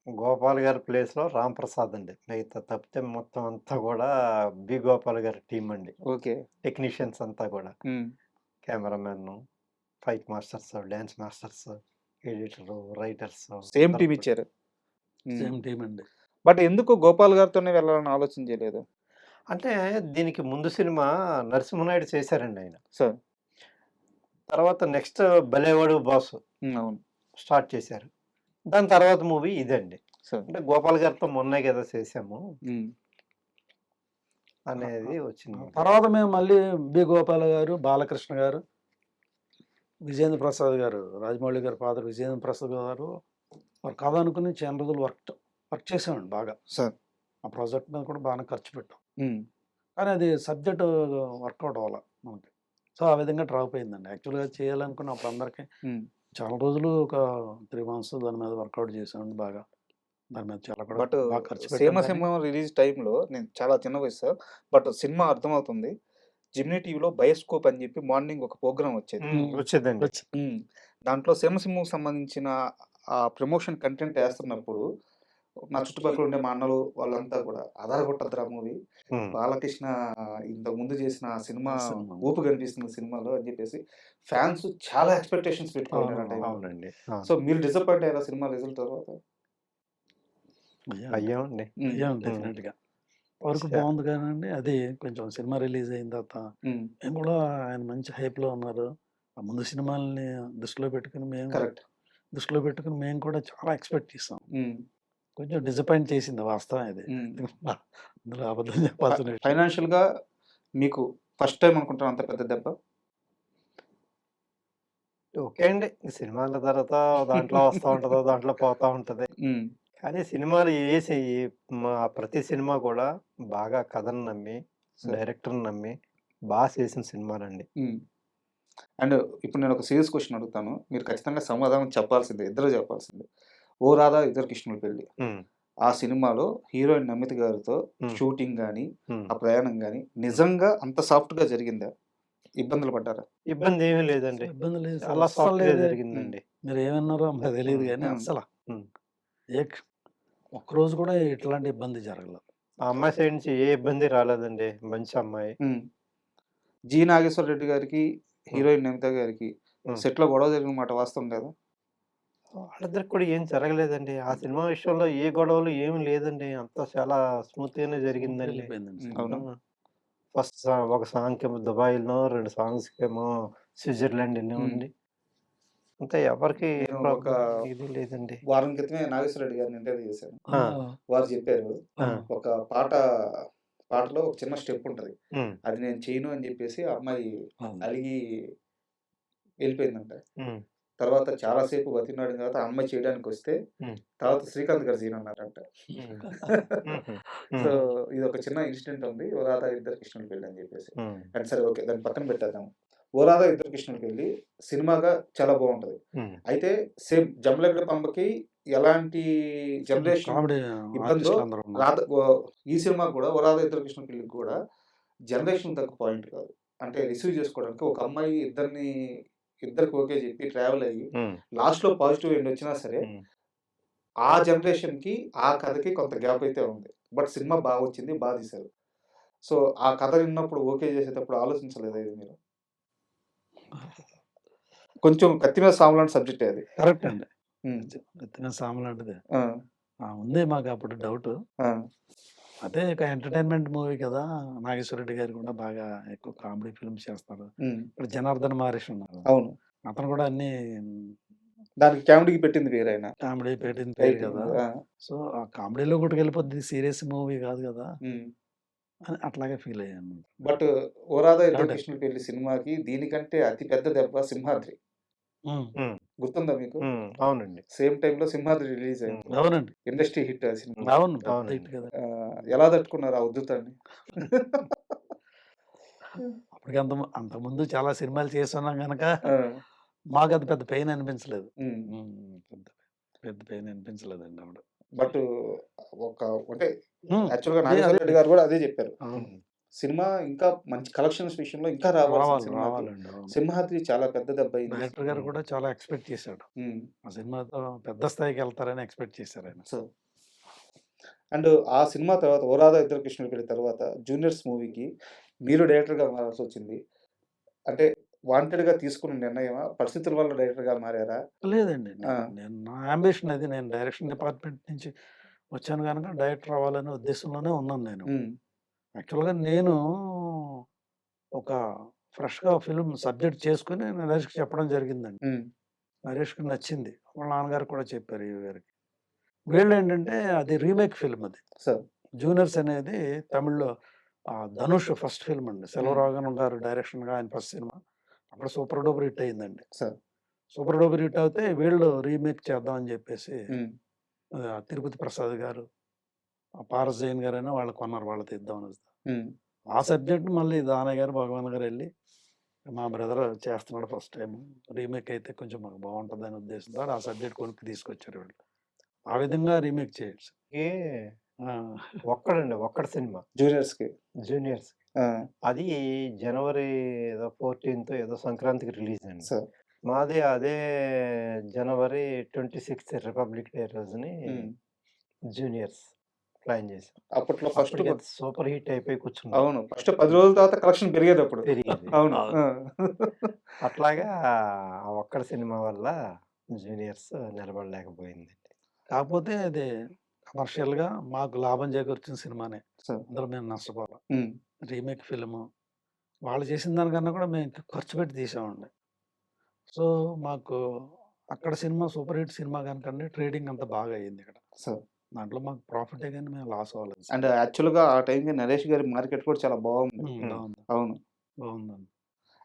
గోపాల్ గారి ప్లేస్‌లో రామ్ ప్రసాద్ అండి. మిగతా తప్పితే మొత్తం అంతా కూడా బి. గోపాల్ గారి టీమ్ అండి. ఓకే. టెక్నీషియన్స్ అంతా కూడా. హ్మ్. Cameraman, fight masters, dance masters, editor, writers same అందరూ టీమ్ కూడా. ఇచ్చారు. హ్మ్. సేమ్ టీమ్ అండి. బట్ ఎందుకు గోపాల్ గారితోనే వెళ్ళాలని ఆలోచన చేయలేదు? అంటే దీనికి ముందు సినిమా నరసింహనాయుడు చేశారండి ఆయన. సార్. తర్వాత నెక్స్ట్ 'భలేవాడు బాసు' హ్మ్. అవును. స్టార్ట్ చేశారు. దాని తర్వాత మూవీ ఇదండి. సార్. అంటే గోపాల్ గారితో మొన్నే కదా చేశాము హ్మ్. అనేది ఆ వచ్చింది. తర్వాత మేము మళ్ళీ బి. గోపాల్ గారు, బాలకృష్ణ గారు, విజేంద్ర ప్రసాద్ గారు, రాజమౌళి గారి ఫాదర్ విజేంద్ర ప్రసాద్ గారు ఒక కథ అనుకుని చాలా రోజులు వర్క్ చేసామండి బాగా. సార్. ఆ ప్రాజెక్ట్ మీద కూడా బాగానే ఖర్చు పెట్టాం. హ్మ్. కానీ అది సబ్జెక్ట్ వర్కౌట్ అవ్వలా మనకి. సో, ఆ విధంగా డ్రాప్ అయిందండి. యాక్చువల్‌గా చేయాలనుకున్నప్పుడు అందరికి హ్మ్. చాలా రోజులు ఒక 3 మంత్స్ దాని మీద వర్కౌట్ చేసామండి బాగా. దాని మీద చాలా కూడా బట్ బాగా ఖర్చు పెట్టాం కానీ 'సీమసింహం' రిలీజ్ టైమ్‌లో నేను చాలా చిన్న వయసు సార్. బట్ సినిమా అర్థమవుతుంది. జెమినీ టీవీలో బయోస్కోప్ అని చెప్పి మార్నింగ్ ఒక ప్రోగ్రామ్ వచ్చేది. వచ్చేదండి. వచ్చి హ్మ్. దాంట్లో 'సీమసింహం'కి సంబంధించిన ప్రమోషన్ కంటెంట్ ఏస్తున్నప్పుడు నా చుట్టుపక్కల ఉండే మా అన్నలు వాళ్ళంతా కూడా "అదరగొట్టద్దురా మూవీ. హ్మ్. బాలకృష్ణ ఇంతకుముందు చేసిన సినిమా సినిమా. ఊపు కనిపిస్తుంది సినిమాలో" అని చెప్పేసి ఫ్యాన్స్ చాలా ఎక్స్‌పెక్టేషన్స్ పెట్టుకున్నారు ఆ అవును. టైంలో. అవునండి. సో, మీరు డిసప్పాయింట్ అయ్యారా సినిమా రిజల్ట్ తర్వాత? అయ్యామండి. అయ్యామండి. హ్మ్. అయ్యాం హ్మ్. డెఫినెట్‌గా. వరకు స బాగుంది కానండి. అది కొంచెం సినిమా రిలీజ్ అయిన తర్వాత హ్మ్. మేము కూడా ఆయన మంచి హైప్‌లో ఉన్నారు. ఆ ముందు సినిమాలని కరెక్ట్. దృష్టిలో పెట్టుకొని మేము కూడా చాలా ఎక్స్‌పెక్ట్ చేసాం. హ్మ్. కొంచెం డిసప్పాయింట్ చేసింది వాస్తవం ఇది. హ్మ్. అందులో అబద్ధం చెప్పాల్సిన విషయం. ఫైనాన్షియల్‌గా మీకు ఫస్ట్ టైమ్ అనుకుంటాను అంత పెద్ద దెబ్బ? ఓకే అండి. సినిమాల తర్వాత దాంట్లో వస్తా ఉంటది. దాంట్లో పోతా ఉంటది. హ్మ్. కానీ సినిమాలు ప్రతి సినిమా కూడా బాగా కథను నమ్మి, సరే. డైరెక్టర్‌ని నమ్మి చేసిన సినిమాలండి. హ్మ్. అండ్ ఇప్పుడు నేను ఒక సీరియస్ క్వెషన్ అడుగుతాను. మీరు ఖచ్చితంగా సమాధానం చెప్పాల్సిందే. ఇద్దరు చెప్పాల్సిందే. 'ఓ రాధా ఇద్దరు కృష్ణుల పెళ్లి' హ్మ్. ఆ సినిమాలో హీరోయిన్ నమిత గారితో హ్మ్. షూటింగ్ గాని, హ్మ్. ఆ ప్రయాణం గాని నిజంగా అంత సాఫ్ట్‌గా జరిగిందా? ఇబ్బందులు పడ్డారా? ఇబ్బందేమీ లేదండి. ఇబ్బంది లేదు సార్. చాలా అస్సలు సాఫ్ట్‌గా లేదే. జరిగిందండి. మీరేమన్నారో మాకు తెలీదు హ్మ్. గానీ హ్మ్. అస్సల హ్మ్. ఏ ఒక్కరోజు కూడా ఇట్లాంటి ఇబ్బంది జరగల. ఆ అమ్మాయి సైడ్ నుంచి ఏ ఇబ్బంది రాలేదండి. మంచి అమ్మాయి. హ్మ్. 'జి. నాగేశ్వర రెడ్డి' గారికి, హ్మ్. హీరోయిన్ నమిత గారికి హ్మ్. సెట్‌లో గొడవ జరిగిన మాట వాస్తవం కదా? వాళ్ళిద్దరికి కూడా ఏం జరగలేదండి. ఆ సినిమా విషయంలో ఏ గొడవలు ఏమి లేదండి. అంతా చాలా స్మూత్‌గానే స్మూత్‌గా జరిగిందండి. వెళ్ళిపోయిందండి హ్మ్. సినిమా. అవునా? ఆ! ఫస్ట్ ఒక సాంగ్‌కేమో దుబాయ్‌లో, 2 సాంగ్స్‌కేమో స్విట్జర్లాండ్ హ్మ్. ఎళ్ళామండి. అంతా ఎవరికీ ఏ నేను ఒక ఇది లేదండి. వారం క్రితమే నాగేశ్వర రెడ్డి గారిని ఇంటర్వ్యూ చేశాను. ఆ! వారు చెప్పారు. ఆ! ఒక పాటలో ఒక చిన్న స్టెప్ ఉంటది. హ్మ్. అది నేను చేయను అని చెప్పేసి ఆ అమ్మాయి అవును. అలిగి వెళ్ళిపోయిందంట. హ్మ్. తర్వాత చాలా సేపు బతిమిలాడిన తర్వాత ఆ అమ్మాయి చేయడానికొస్తే హ్మ్. తర్వాత శ్రీకాంత్ గారు చేయనన్నారంట. హ్మ్. సో, హ్మ్. ఇదొక చిన్న ఇన్సిడెంట్ ఉంది. 'ఓ రాధా ఇద్దరు కృష్ణుల పెళ్లి' అని చెప్పేసి. హ్మ్. అండ్ సరే ఓకే. దాన్ని పక్కన పెట్టేద్దాం. ఓ రాధా ఇద్దరు కృష్ణుడికి వెళ్ళి సినిమాగా చాలా బాగుంటది. అయితే సేమ్ జమలగడ పంపకి ఎలాంటి జనరేషన్ కామెడీ ఇబ్బందో ఆర్టిస్టులు అందరూ ఉన్నారు. ఈ సినిమా కూడా ఓ రాధా ఇద్దరు కృష్ణుడికి వెళ్ళి కూడా జనరేషన్ తక్కువ పాయింట్ కాదు. అంటే రిసీవ్ చేసుకోవడానికి ఒక అమ్మాయి ఇద్దరికి ఓకే చెప్పి ట్రావెల్ అయ్యి లాస్ట్‌లో పాజిటివ్ ఎండ్ వచ్చినా సరే ఆ జనరేషన్‌కి, ఆ కథకి కొంత గ్యాప్ అయితే ఉంది. బట్ సినిమా బాగా వచ్చింది. బా తీశారు. సో, ఆ కథ విన్నప్పుడు ఓకే చేసేటప్పుడు ఆలోచించలేదా ఇది మీరు? కొంచెం కత్తి మీద సాము లాంటి సబ్జెక్టే అది. కరెక్ట్ అండి. హ్మ్. ఎత్తిన సాము లాంటిదే. ఆ! ఉంది మాకు అప్పుడు డౌట్. ఆ! అదే ఇక ఎంటర్టైన్మెంట్ మూవీ కదా! నాగేశ్వర రెడ్డి గారు కూడా బాగా ఎక్కువ కామెడీ ఫిల్మ్స్ చేస్తారు. హ్మ్. ఇప్పుడు జనార్దన్ మహర్షి ఉన్నారు. అవును. అతను కూడా అన్ని దానికి కామెడీకి పెట్టింది వేరాయన. కామెడీ పెట్టిన పేరు రైటింగ్. కదా! ఆ! సో, ఆ కామెడీలో కొట్టుకెళ్ళిపోద్ది. సీరియస్ మూవీ కాదు కదా! హ్మ్. అని అట్లాగే ఫీల్ అయ్యాను. బట్ 'ఓ రాధా ఇద్దరు ఏమంటే కృష్ణుడి పెళ్లి' సినిమాకి దీనికంటే అతి పెద్ద దెబ్బ 'సింహాద్రి.' హ్మ్. గుర్తుందా మీకు? అవునండి. సేమ్ టైమ్‌లో 'సింహాద్రి' రిలీజ్ అయింది. అవునండి. ఇండస్ట్రీ హిట్ ఆ సినిమా. అవును. పెద్ద అవునండి. హిట్ కదా! ఎలా తట్టుకున్నారు ఆ ఉధృతాన్ని? అప్పటికి అంతకుముందు చాలా సినిమాలు చేసున్నాం గనక ఆ! మాకది పెద్ద పెయిన్ అనిపించలేదు. హ్మ్. పెద్ద పెద్ద పెయిన్ అనిపించలేదండి అప్పుడు. బట్ ఒక అంటే యాక్చువల్‌గా అదే నాగేశ్వర రెడ్డి గారు కూడా అదే చెప్పారు. అవును. సినిమా ఇంకా మంచి కలెక్షన్స్ విషయంలో ఇంకా రావాల్సిన సినిమాకి రావాలండి. అవును. 'సింహాద్రి' చాలా పెద్ద దెబ్బ అయింది. డైరెక్టర్ గారు కూడా చాలా ఎక్స్‌పెక్ట్ చేశాడు. హ్మ్. ఆ సినిమాతో పెద్ద స్థాయికెళ్తారని ఎక్స్‌పెక్ట్ చేశారాయన. సో, అండ్ ఆ సినిమా తర్వాత 'ఓ రాధా ఇద్దరు కృష్ణుడి పెళ్లి' తర్వాత 'జూనియర్స్' మూవీకి మీరు డైరెక్టర్‌గా మారాల్సొచ్చింది. అంటే వాంటెడ్‌గా తీసుకున్న నిర్ణయమా? పరిస్థితుల వల్ల డైరెక్టర్‌గా మారారా? లేదండి. ఆ! నేను నా యాంబిషన్ అది. నేను డైరెక్షన్ డిపార్ట్‌మెంట్ నుంచి వచ్చాను గనక డైరెక్టర్ అవ్వాలనే ఉద్దేశంలోనే ఉన్నాను నేను. హ్మ్. యాక్చువల్‌గా నేను ఒక ఫ్రెష్‌గా ఫిల్మ్ సబ్జెక్ట్ చేసుకొని నరేష్‌కి చెప్పడం జరిగిందండి. హ్మ్. నరేష్‌కి నచ్చింది. వాళ్ళ నాన్నగారు కూడా చెప్పారు ఈవి గారికి. వీళ్ళేంటంటే అది రీమేక్ ఫిల్మ్ అది. సో 'జూనియర్స్' అనేది తమిళ్‌లో ధనుష్ ఫస్ట్ ఫిల్మ్ అండి. హ్మ్. సెల్వరాఘవన్ గారు డైరెక్షన్‌గా ఆయన ఫస్ట్ సినిమా. అప్పుడు సూపర్ డూపర్ హిట్ అయిందండి. సో సూపర్ డూపర్ హిట్ అవుతే వీళ్ళు రీమేక్ చేద్దాం అని చెప్పేసి హ్మ్. తిరుపతి ప్రసాద్ గారు, పారస్ జైన్ గారైనా వాళ్ళు కొన్నారు. వాళ్ళతో ఇద్దామని. హ్మ్. ఆ సబ్జెక్ట్ మళ్ళీ దానయ్య గారు, భగవాన్ గారు ఎళ్లి మా బ్రదర్ చేస్తున్నాడు ఫస్ట్ టైమ్. రీమేక్ అయితే కొంచెం మాకు బావుంటదనే ఉద్దేశంతో ఆ సబ్జెక్ట్ కొనుక్కు తీసుకొచ్చారు వీళ్ళు. ఆ విధంగా రీమేక్ చేయొచ్చు. ఏ ఆ! ఒక్కడి సినిమా 'జూనియర్స్‌కి.' 'జూనియర్స్' ఆ! అది జనవరి ఏదో 14థ్ ఏదో సంక్రాంతికి రిలీజ్ అండి. సో మాది అదే జనవరి 26థ్ రిపబ్లిక్ డే రోజుని హ్మ్. 'జూనియర్స్' ప్లాన్ చేసాం. అప్పట్లో ఫస్ట్ అప్పటికి అది సూపర్ హిట్ అయిపోయి కూర్చున్నాం. అవును. ఫస్ట్ 10 రోజుల తర్వాత కలెక్షన్ పెరిగేదప్పుడు. పెరిగింది. అవును. ఆ! అట్లాగా ఆ ఒక్కడి సినిమా వల్ల 'జూనియర్స్' నిలబడలేకపోయింది. కాకపోతే అది కమర్షియల్‌గా మాకు లాభం చేకూర్చిన సినిమానే. సో అందులో మేము నష్టపోలా. హ్మ్. Remake film. వాళ్ళు చేసిన దానికన్నా కూడా మేము ఇంకా ఖర్చు పెట్టి తీసామండి. సో, మాకు అక్కడ సినిమా సూపర్ హిట్ సినిమా గనుకండి ట్రేడింగ్ అంతా బాగా అయిందిక్కడ. సో దాంట్లో మాకు ప్రాఫిటే గాని మేము లాస్ అవ్వలేదు. అండ్ యాక్చువల్‌గా ఆ టైంకి నరేష్ గారి మార్కెట్ కూడా చాలా బాగుంది. బావుంది. అవును. బావుందండి.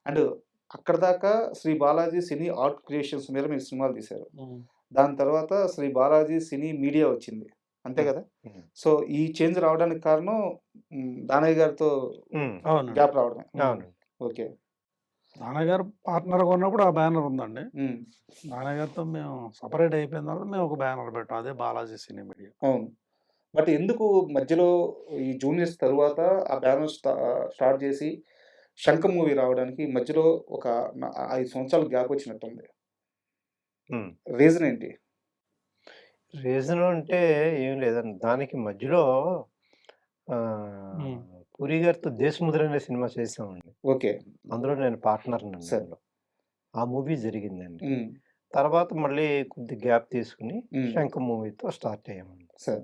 అండ్ అక్కడిదాకా Sri Balaji cine art creations మీద మీరు సినిమాలు తీశారు. హ్మ్. దాని తర్వాత శ్రీ బాలాజీ సినీ మీడియా వచ్చింది. అంతే హ్మ్. కదా? హ్మ్. సో, ఈ చేంజ్ రావడానికి కారణం దానయ్య గారితో అవునండి. గ్యాప్ రావడమే. అవునండి. ఓకే. నాన్నగారు గారు పార్ట్నర్‌గా ఉన్నప్పుడు ఆ బ్యానర్ ఉందండి. హ్మ్. నాన్నగారితో గారితో మేము సెపరేట్ అయిపోయిన తర్వాత మేము ఒక బ్యానర్ పెట్టాం. అదే బాలాజీ సినీ మీడియా. అవును. బట్ ఎందుకు మధ్యలో ఈ జూనియర్స్ తరువాత ఆ బ్యానర్ స్టార్ట్ చేసి 'శంఖం' మూవీ రావడానికి మధ్యలో ఒక 5 సంవత్సరాలు గ్యాప్ వచ్చినట్టుంది. హ్మ్. రీజన్ ఏంటి? రీజన్ అంటే ఏం లేదండి. దానికి మధ్యలో హ్మ్. పూరి గారితో 'దేశముద్ర' అనే సినిమా చేసామండి. ఓకే. అందులో నేను పార్ట్నర్‌నండి సరే. అందులో. ఆ మూవీ జరిగిందండి. హ్మ్. తర్వాత మళ్ళీ కొద్ది గ్యాప్ తీసుకొని హ్మ్. 'శంఖం' మూవీతో స్టార్ట్ అయ్యామండి. సరే.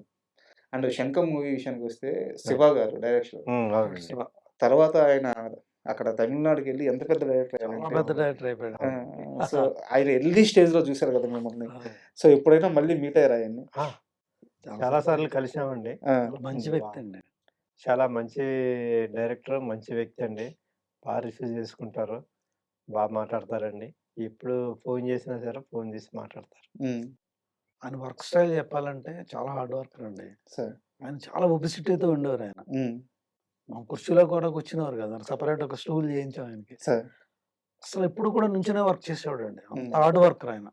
అండ్ 'శంఖం' మూవీ విషయానికొస్తే ఆ! 'శివ' గారు డైరెక్టర్. అవునండి. శివ తర్వాత ఆయన అక్కడ తమిళనాడుకెళ్ళి ఎంత పెద్ద డైరెక్టర్ చాలా అయ్యారంటే పెద్ద డైరెక్టర్ అయిపోయాడు. సో, ఆయన ఎర్లీ స్టేజ్‌లో చూసారు కదా మిమ్మల్ని. ఆ! సో, ఎప్పుడైనా మళ్ళీ మీట్ అయ్యారా ఆయన్ని? ఆ! చాలా చాలా సార్లు సార్లు కలిసామండి. ఆ! చాలా మంచి హ్మ్. వ్యక్తి అండి. చాలా మంచి డైరెక్టర్, మంచి వ్యక్తి అండి. రిసీవ్ చేసుకుంటారు. మాట్లాడతారండి. ఎప్పుడు ఫోన్ చేసినా సరే ఫోన్ చేసి మాట్లాడతారు. హ్మ్. ఆయన వర్క్ స్టైల్ చెప్పాలంటే చాలా హార్డ్ వర్కర్ అండి. సరే. ఆయన చాలా ఒబెసిటీతో ఉండేవారాయన. హ్మ్. కుర్చీలో కూడా కూర్చునేవారు కాదు. సెపరేట్ ఒక స్టూల్ చేయించాం ఆయనకి. సరే. అసలు ఎప్పుడు కూడా నుంచునే వర్క్ చేసేవాడండి. అంత ఉమ్, హార్డ్ వర్కర్ ఆయన.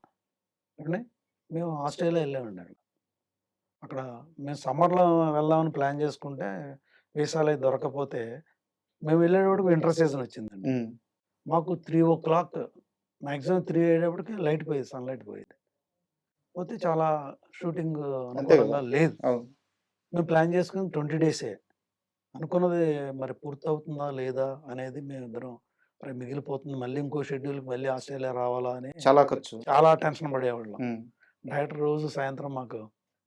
ఏవండీ మేము ఆస్ట్రేలియా వెళ్ళామండి అక్కడ. అక్కడ మేము సమ్మర్‌లో వెళ్దామని ప్లాన్ చేసుకుంటే వీసాలయి దొరకకపోతే మేము వెళ్ళేటప్పటికి వింటర్ సీజన్ వచ్చిందండి. ఉమ్, మాకు 3:00 మాక్సిమం 3 అయ్యేటప్పటికి లైట్ పోయేది. సన్‌లైట్ పోయేది. పోతే చాలా షూటింగ్ అంతే కదా. అనుకూలంగా లేదు. అవును. మేము ప్లాన్ చేసుకుంది 20 డేసే. అనుకున్నది మరి పూర్తవుతుందా లేదా అనేది మేమిద్దరం మరి మిగిలిపోతుంది. మళ్ళీ ఇంకో షెడ్యూల్‌కి మళ్ళీ ఆస్ట్రేలియా రావాలా అని చాలా ఖర్చు. చాలా టెన్షన్ పడేవాళ్ళం. ఉమ్, డైరెక్టర్ రోజు సాయంత్రం మాకు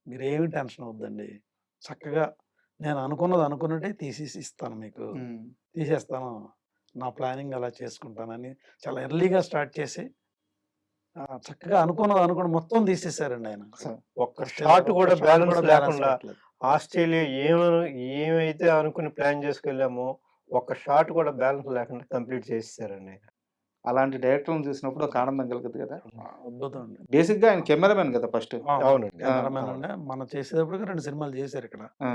మీరేమి టెన్షన్ అవ్వద్దండి. చక్కగా నేను అనుకున్నది అనుకున్నట్టే తీసేసి ఇస్తాను మీకు. ఉమ్, తీసేస్తాను. నా ప్లానింగ్ అలా చేసుకుంటానని చాలా ఎర్లీగా స్టార్ట్ చేసి చక్కగా అనుకున్నది అనుకున్నది మొత్తం తీసేసారండి ఆయన. సరే. ఒక్క ఆస్ట్రేలియా షాట్ కూడా ఒక్క షాట్ బ్యాలెన్స్ కూడా బ్యాలెన్స్ లేకుండా పెట్టలేదు. ఆస్ట్రేలియా ఏమైతే అనుకుని ప్లాన్ చేసుకెళ్ళామో ఒక్క షాట్ కూడా బ్యాలెన్స్ లేకుండా కంప్లీట్ చేసేసారండి ఆయన. అలాంటి డైరెక్టర్‌ని చూసినప్పుడు ఒక ఆనందం కలుగుద్ది కదా. అద్భుతం అండి. బేసిక్‌గా ఆయన కెమెరామెన్ కదా ఫస్ట్. అవునండి. కెమెరామెన్ అవును. అండి. మనం చేసేటప్పటికి 2 సినిమాలు చేశారు ఇక్కడ. ఆ,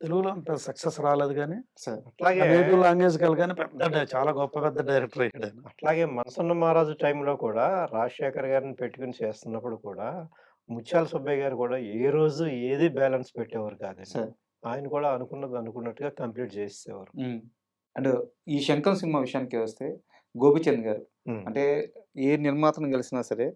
తెలుగులో అంత సక్సెస్ రాలేదు గానీ, సరే. అట్లాగే నేటివ్ లాంగ్వేజ్‌కెళ్ళి గానీ చాలా గొప్ప పెద్ద డైరెక్టర్ అయ్యాడాయన. అట్లాగే 'మనసున్న మహారాజు' టైంలో కూడా రాజశేఖర్ గారిని పెట్టుకొని చేస్తున్నప్పుడు కూడా ముత్యాల సుబ్బయ్య గారు కూడా ఏ రోజు ఏది బ్యాలెన్స్ పెట్టేవారు కాదండి. సరే. ఆయన కూడా అనుకున్నది అనుకున్నట్టుగా కంప్లీట్ చేసేసేవారు. హ్మ్. అండ్ ఈ 'శంకర్' సినిమా విషయానికి వస్తే గోపీచంద్ గారు హ్మ్. అంటే ఏ నిర్మాతను కలిసినా సరే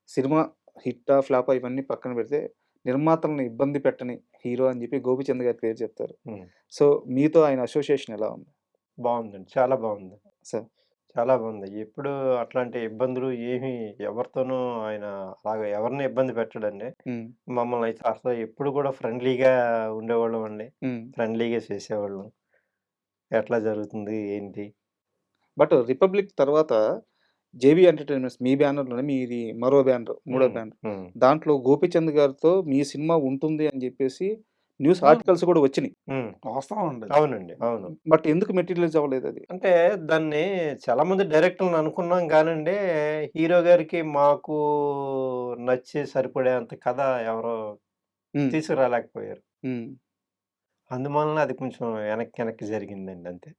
సినిమా హిట్టా, ఫ్లాపా ఇవన్నీ పక్కన పెడితే నిర్మాతలను ఇబ్బంది పెట్టని హీరో అని చెప్పి గోపీచంద్ గారి పేరు చెప్తారు. హ్మ్. సో మీతో ఆయన అసోసియేషన్ ఎలా ఉంది? బావుందండి. చాలా బావుంది. సార్. చాలా బావుంది. ఎప్పుడు అట్లాంటి ఇబ్బందులు ఏమీ ఎవరితోనూ ఆయన అలాగా ఎవరిని ఇబ్బంది పెట్టడండి. హ్మ్. మమ్మల్ని అయితే అసలు ఎప్పుడు కూడా ఫ్రెండ్లీగా ఉండేవాళ్ళమండి. హ్మ్. ఫ్రెండ్లీగా చేసేవాళ్ళం. ఎట్లా జరుగుతుంది? ఏంటి? బట్ 'రిపబ్లిక్' తర్వాత 'జేబీ ఎంటర్‌టైన్మెంట్స్' మీ బ్యానర్‌లోనే మీది మరో బ్యానర్, మూడో హ్మ్. బ్యానర్. హ్మ్. దాంట్లో గోపీచంద్ గారితో మీ సినిమా ఉంటుంది అని చెప్పేసి న్యూస్ అవును. ఆర్టికల్స్ కూడా వచ్చినియి. హ్మ్. వాస్తవం అండి అది. అవునండి. అవును. బట్ ఎందుకు మెటీరియలైజ్ అవ్వలేదది? అంటే దాన్ని చాలామంది డైరెక్టర్‌లని అనుకున్నాం గానండి, హీరో గారికి మాకు నచ్చి సరిపడేంత కథ ఎవరో హ్మ్. తీసుకురాలేకపోయారు. హ్మ్. అందువలన అది కొంచెం వెనక్కి వెనక్కి జరిగిందండి అంతే.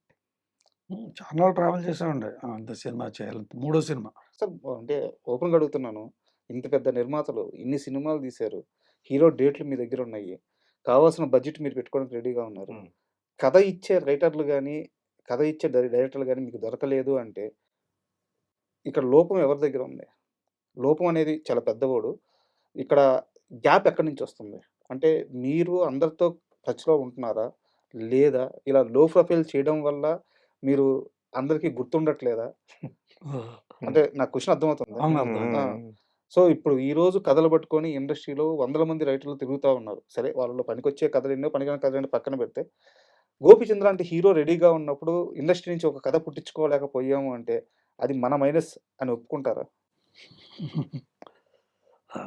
చాన్నాళ్ళు ట్రావెల్ చేసామండి. అంత సినిమా చేయాలి. మూడో సినిమా. సార్ అంటే ఓపెన్‌గా అడుగుతున్నాను. ఇంత పెద్ద నిర్మాతలు ఇన్ని సినిమాలు తీశారు. హీరో డేట్‌లు మీ దగ్గరున్నాయి. కావాల్సిన బడ్జెట్ మీరు పెట్టుకోవడానికి రెడీగా ఉన్నారు. హ్మ్. కథ ఇచ్చే రైటర్‌లు గాని, కథ ఇచ్చే డైరెక్టర్‌లు గాని మీకు దొరకలేదు అంటే, ఇక్కడ లోపం ఎవరి దగ్గర ఉంది? లోపం అనేది చాలా పెద్ద వర్డ్. ఇక్కడ గ్యాప్ ఎక్కడి నుంచొస్తుంది? అంటే మీరు అందరితో టచ్‌లో ఉంటున్నారా? లేదా ఇలా లో ప్రొఫైల్ చేయడం వల్ల మీరు అందరికి గుర్తుండట్లేదా? అంటే నా క్వెషన్ అర్థమవుతుందా? అవును. హ్మ్. అర్థమైంది. ఆ! హ్మ్. సో, ఇప్పుడు ఈరోజు కథలు పట్టుకొని ఇండస్ట్రీలో వందల మంది రైటర్లు తిరుగుతా ఉన్నారు. సరే వాళ్ళలో పనికొచ్చే కథలెన్నో, పనికిరాని కథలెన్నో పక్కన పెడితే, 'గోపీచంద్' లాంటి హీరో రెడీగా ఉన్నప్పుడు ఇండస్ట్రీ నుంచి ఒక కథ పుట్టించుకోలేకపోయాము అంటే, అది మన మైనస్ అని ఒప్పుకుంటారా? ఆ!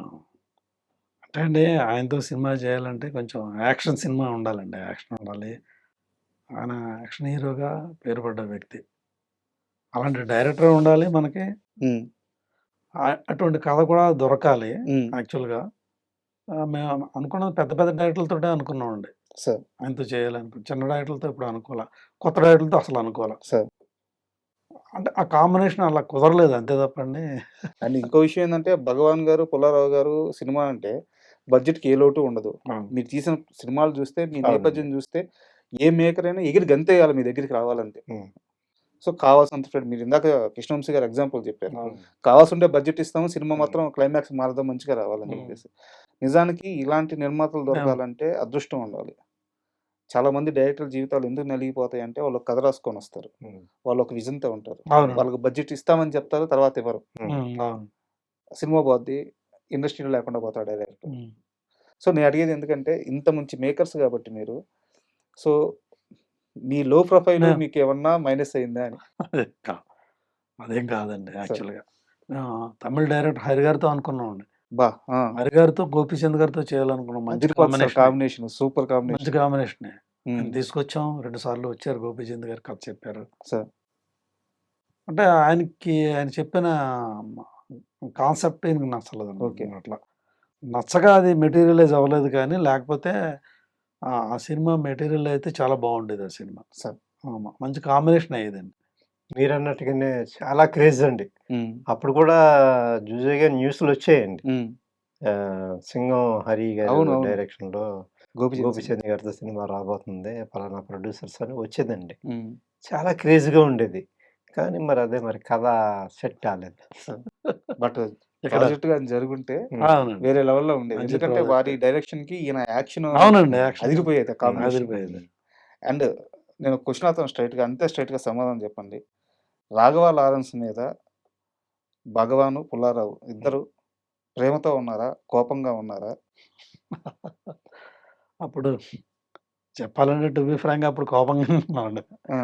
అంటే అండి ఆయనతో సినిమా చేయాలంటే కొంచెం యాక్షన్ సినిమా ఉండాలండి. యాక్షన్ ఉండాలి. ఆయన యాక్షన్ హీరోగా పేరు పడ్డ వ్యక్తి. అలాంటి డైరెక్టర్ ఉండాలి మనకి. హ్మ్. అటువంటి కథ కూడా దొరకాలి హ్మ్. యాక్చువల్‌గా. మేము అనుకున్నది పెద్ద పెద్ద డైరెక్టర్లతోటే అనుకున్నామండి. సార్. ఆయనతో చేయాలనుకుని. చిన్న డైరెక్టర్లతో ఎప్పుడు అనుకోలా. కొత్త డైరెక్టర్లతో అసలు అనుకోలా. సార్. అంటే ఆ కాంబినేషన్ అలా కుదరలేదు అంతే తప్పండి. అండ్ ఇంకో విషయం ఏందంటే 'భగవాన్' గారు, 'పుల్లారావు' గారు సినిమా అంటే బడ్జెట్‌కి ఏ లోటు ఉండదు. అవును. మీరు తీసిన సినిమాలు చూస్తే, మీ అవునండి. నేపథ్యం చూస్తే ఏ మేకర్ అయినా ఎగిరి గంతేయాలి మీ దగ్గరికి రావాలంటే. హ్మ్. సో, కావాల్సినంత మీరు ఇందాక 'కృష్ణవంశీ' గారు ఎగ్జాంపుల్ చెప్పారు. అవును. కావాల్సుంటే బడ్జెట్ ఇస్తాము. సినిమా హ్మ్. మాత్రం క్లైమాక్స్ మారదా మంచిగా రావాలని హ్మ్. చెప్పేసి. నిజానికి ఇలాంటి నిర్మాతలు మేము దొరకాలంటే అదృష్టం ఉండాలి. చాలామంది డైరెక్టర్ల జీవితాలు ఎందుకు నలిగిపోతాయంటే వాళ్ళు కథ రాసుకొనొస్తారు. హ్మ్. వాళ్ళు ఒక విజన్‌తో ఉంటారు. అవునండి. వాళ్ళకి బడ్జెట్ ఇస్తామని చెప్తారు. తర్వాత ఇవ్వరు. హ్మ్. అవును. సినిమా పోద్ది. ఇండస్ట్రీలో లేకుండా పోతాడు డైరెక్టర్. హ్మ్. సో, నేను అడిగేది ఎందుకంటే ఇంత మంచి మేకర్స్ కాబట్టి మీరు. సో, మీ లో ప్రొఫైల్ మేము మీకేమన్నా మైనస్ అయిందా అని? అదే కా అదేం కాదండి సరే. యాక్చువల్‌గా. మేము తమిళ్ డైరెక్టర్ హరి గారితో అనుకున్నామండి. అబ్బా! ఆ! హరి గారితో, గోపీచంద్ గారితో చేయాలనుకున్నాం. మంచి అదిరిపోద్ది సార్ కాంబినేషనే. కాంబినేషన్. సూపర్ మంచి కాంబినేషన్. కాంబినేషనే. ఆయన హ్మ్. తీసుకొచ్చాం. 2 సార్లు వచ్చారు గోపీచంద్ గారు కథ చెప్పారు. సార్. అంటే ఆయన చెప్పిన కాన్సెప్ట్ ఈయనకి నచ్చలేదన్నమాట. ఓకే. అట్లా. నచ్చక అది మెటీరియలైజ్ అవ్వలేదు కానీ, లేకపోతే ఆ సినిమా మెటీరియల్ అయితే చాలా బాగుండేది ఆ సినిమా. సార్. మంచి కాంబినేషన్ అయ్యేదండి. మీరన్నట్టుగానే చాలా క్రేజ్ అండి. అప్పుడు కూడా జూజేగా న్యూస్‌లో వచ్చాయండి. సింగం హరి గారు అవును, అవును. డైరెక్షన్‌లో గోపిచంద్ గోపిచంద్ గారితో సినిమా రాబోతుంది. పలానా ప్రొడ్యూసర్స్ అని వచ్చేదండి. చాలా క్రేజ్‌గా ఉండేది. కానీ మరి కథ సెట్ కాలేదు. బట్ ఇక్కడ ప్రాజెక్ట్ గాని జరుగుంటే అవునండి. వేరే లెవెల్‌లో ఉండేది. మంచి ఎందుకంటే ప్రాజెక్ట్. వారి డైరెక్షన్‌కి ఈయన యాక్షన్ అవునండి. యాక్షన్ అదిరిపోయేది కాంబినేషన్. అదిరిపోయేది. అండ్ నేను క్వెషన్ అడుగుతాను స్ట్రైట్‌గా, అంతే స్ట్రైట్‌గా సమాధానం చెప్పండి. 'రాఘవ లారెన్స్' మీద భగవాను, పుల్లారావు ఇద్దరు ప్రేమతో ఉన్నారా? కోపంగా ఉన్నారా? అప్పుడు చెప్పాలంటే టు బీ ఫ్రాంక్ అప్పుడు కోపంగానే ఉన్నామండి. ఆ!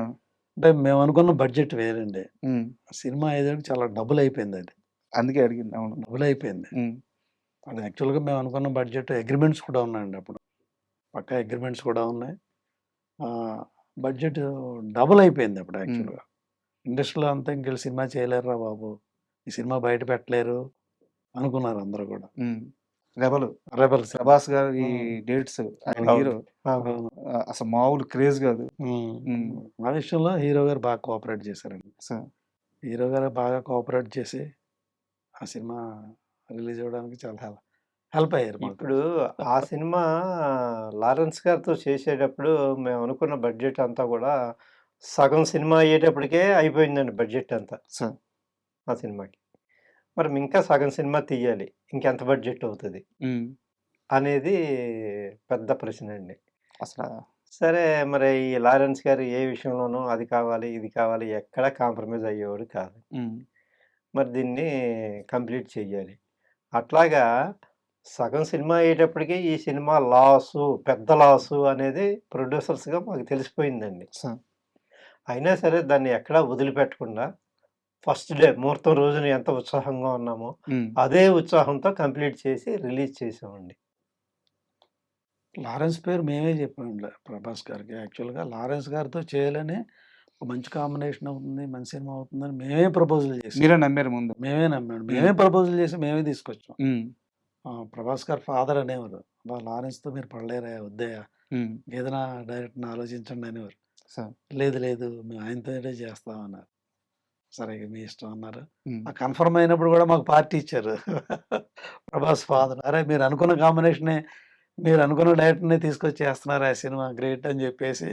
అంటే మేము అనుకున్న బడ్జెట్ వేరండి. హ్మ్. సినిమా అయ్యేసరికి చాలా డబుల్ అయిపోయిందండి. అందుకే అడిగింది. అవును. డబుల్ అయిపోయింది. హ్మ్. అది యాక్చువల్‌గా మేము అనుకున్న బడ్జెట్ అగ్రీమెంట్స్ కూడా ఉన్నాయండి అప్పుడు. పక్కా అగ్రీమెంట్స్ కూడా ఉన్నాయి. బడ్జెట్ డబుల్ అయిపోయింది అప్పుడు యాక్చువల్‌గా. ఇండస్ట్రీలో అంతా ఇంక వీళ్ళు సినిమా చేయలేరురా బాబు! ఈ సినిమా బయట పెట్టలేరు అనుకున్నారు అందరూ కూడా. 'Rebel' rebel cinema. ప్రభాస్ గారి హ్మ్. డేట్స్, ఆయన అవును. హీరో అవును. అవును. అసలు మామూలు క్రేజ్ కాదు. హ్మ్. ఆ విషయంలో హీరో గారు బాగా కోఆపరేట్ చేశారండి. సో హీరో గారు బాగా కోఆపరేట్ చేసి ఆ సినిమా రిలీజ్ అవ్వడానికి చాలా హెల్ప్ అయ్యారు మాకు. ఇప్పుడు ఆ సినిమా లారెన్స్ గారితో చేసేటప్పుడు మేము అనుకున్న బడ్జెట్ అంతా కూడా సగం సినిమా అయ్యేటప్పటికే అయిపోయిందండి బడ్జెట్ అంతా సో ఆ సినిమాకి. మరి ఇంకా సగం సినిమా తీయాలి. ఇంకెంత బడ్జెట్ అవుతది? అనేది పెద్ద ప్రశ్న అండి. అసల సరే మరి ఈ లారెన్స్ గారు ఏ విషయంలోనూ అది కావాలి, ఇది కావాలి ఎక్కడ కాంప్రమైజ్ అయ్యేవాడు కాదు. మరి దీన్ని కంప్లీట్ చెయ్యాలి. అట్లాగా సగం సినిమా అయ్యేటప్పటికి ఈ సినిమా లాసు, పెద్ద లాసు అనేది ప్రొడ్యూసర్స్‌గా మాకు తెలిసిపోయిందండి. సో అయినా సరే దాన్ని ఎక్కడా వదిలిపెట్టకుండా ఫస్ట్ డే ముహూర్తం రోజున ఎంత ఉత్సాహంగా ఉన్నామో, అదే ఉత్సాహంతో కంప్లీట్ చేసి రిలీజ్ చేసామండి. లారెన్స్ పేరు మేమే చెప్పామండి ప్రభాస్ గారికి. యాక్చువల్‌గా లారెన్స్ గారితో చేయాలని ఒక మంచి కాంబినేషన్ అవుతుంది. మంచి సినిమా అవుతుందని మేమే ప్రపోజల్ చేసాం. మీరే నమ్మారు ముందు. మేమే నమ్మాం. మేమే ప్రపోజల్ చేసి మేమే తీసుకొచ్చాం. ప్రభాస్ గారి ఫాదర్ అనేవారు. "అబ్బా! లారెన్స్‌తో మీరు పడలేరయ్యా! వద్దయ్యా! ఏదైనా డైరెక్టర్‌ని ఆలోచించండి" అనేవారు. సో లేదు లేదు మేము ఆయనతోనే చేస్తాం అన్నారు. సరే ఇక మీ ఇష్టం అన్నారు. ఆ కన్ఫర్మ్ అయినప్పుడు కూడా మాకు పార్టీ ఇచ్చారు. ప్రభాస్ ఫాదర్. "అరే! మీరు అనుకున్న కాంబినేషనే మీరు అనుకున్న డైరెక్టర్‌నే తీసుకొచ్చి చేస్తున్నారు ఆ సినిమా గ్రేట్" అని చెప్పేసి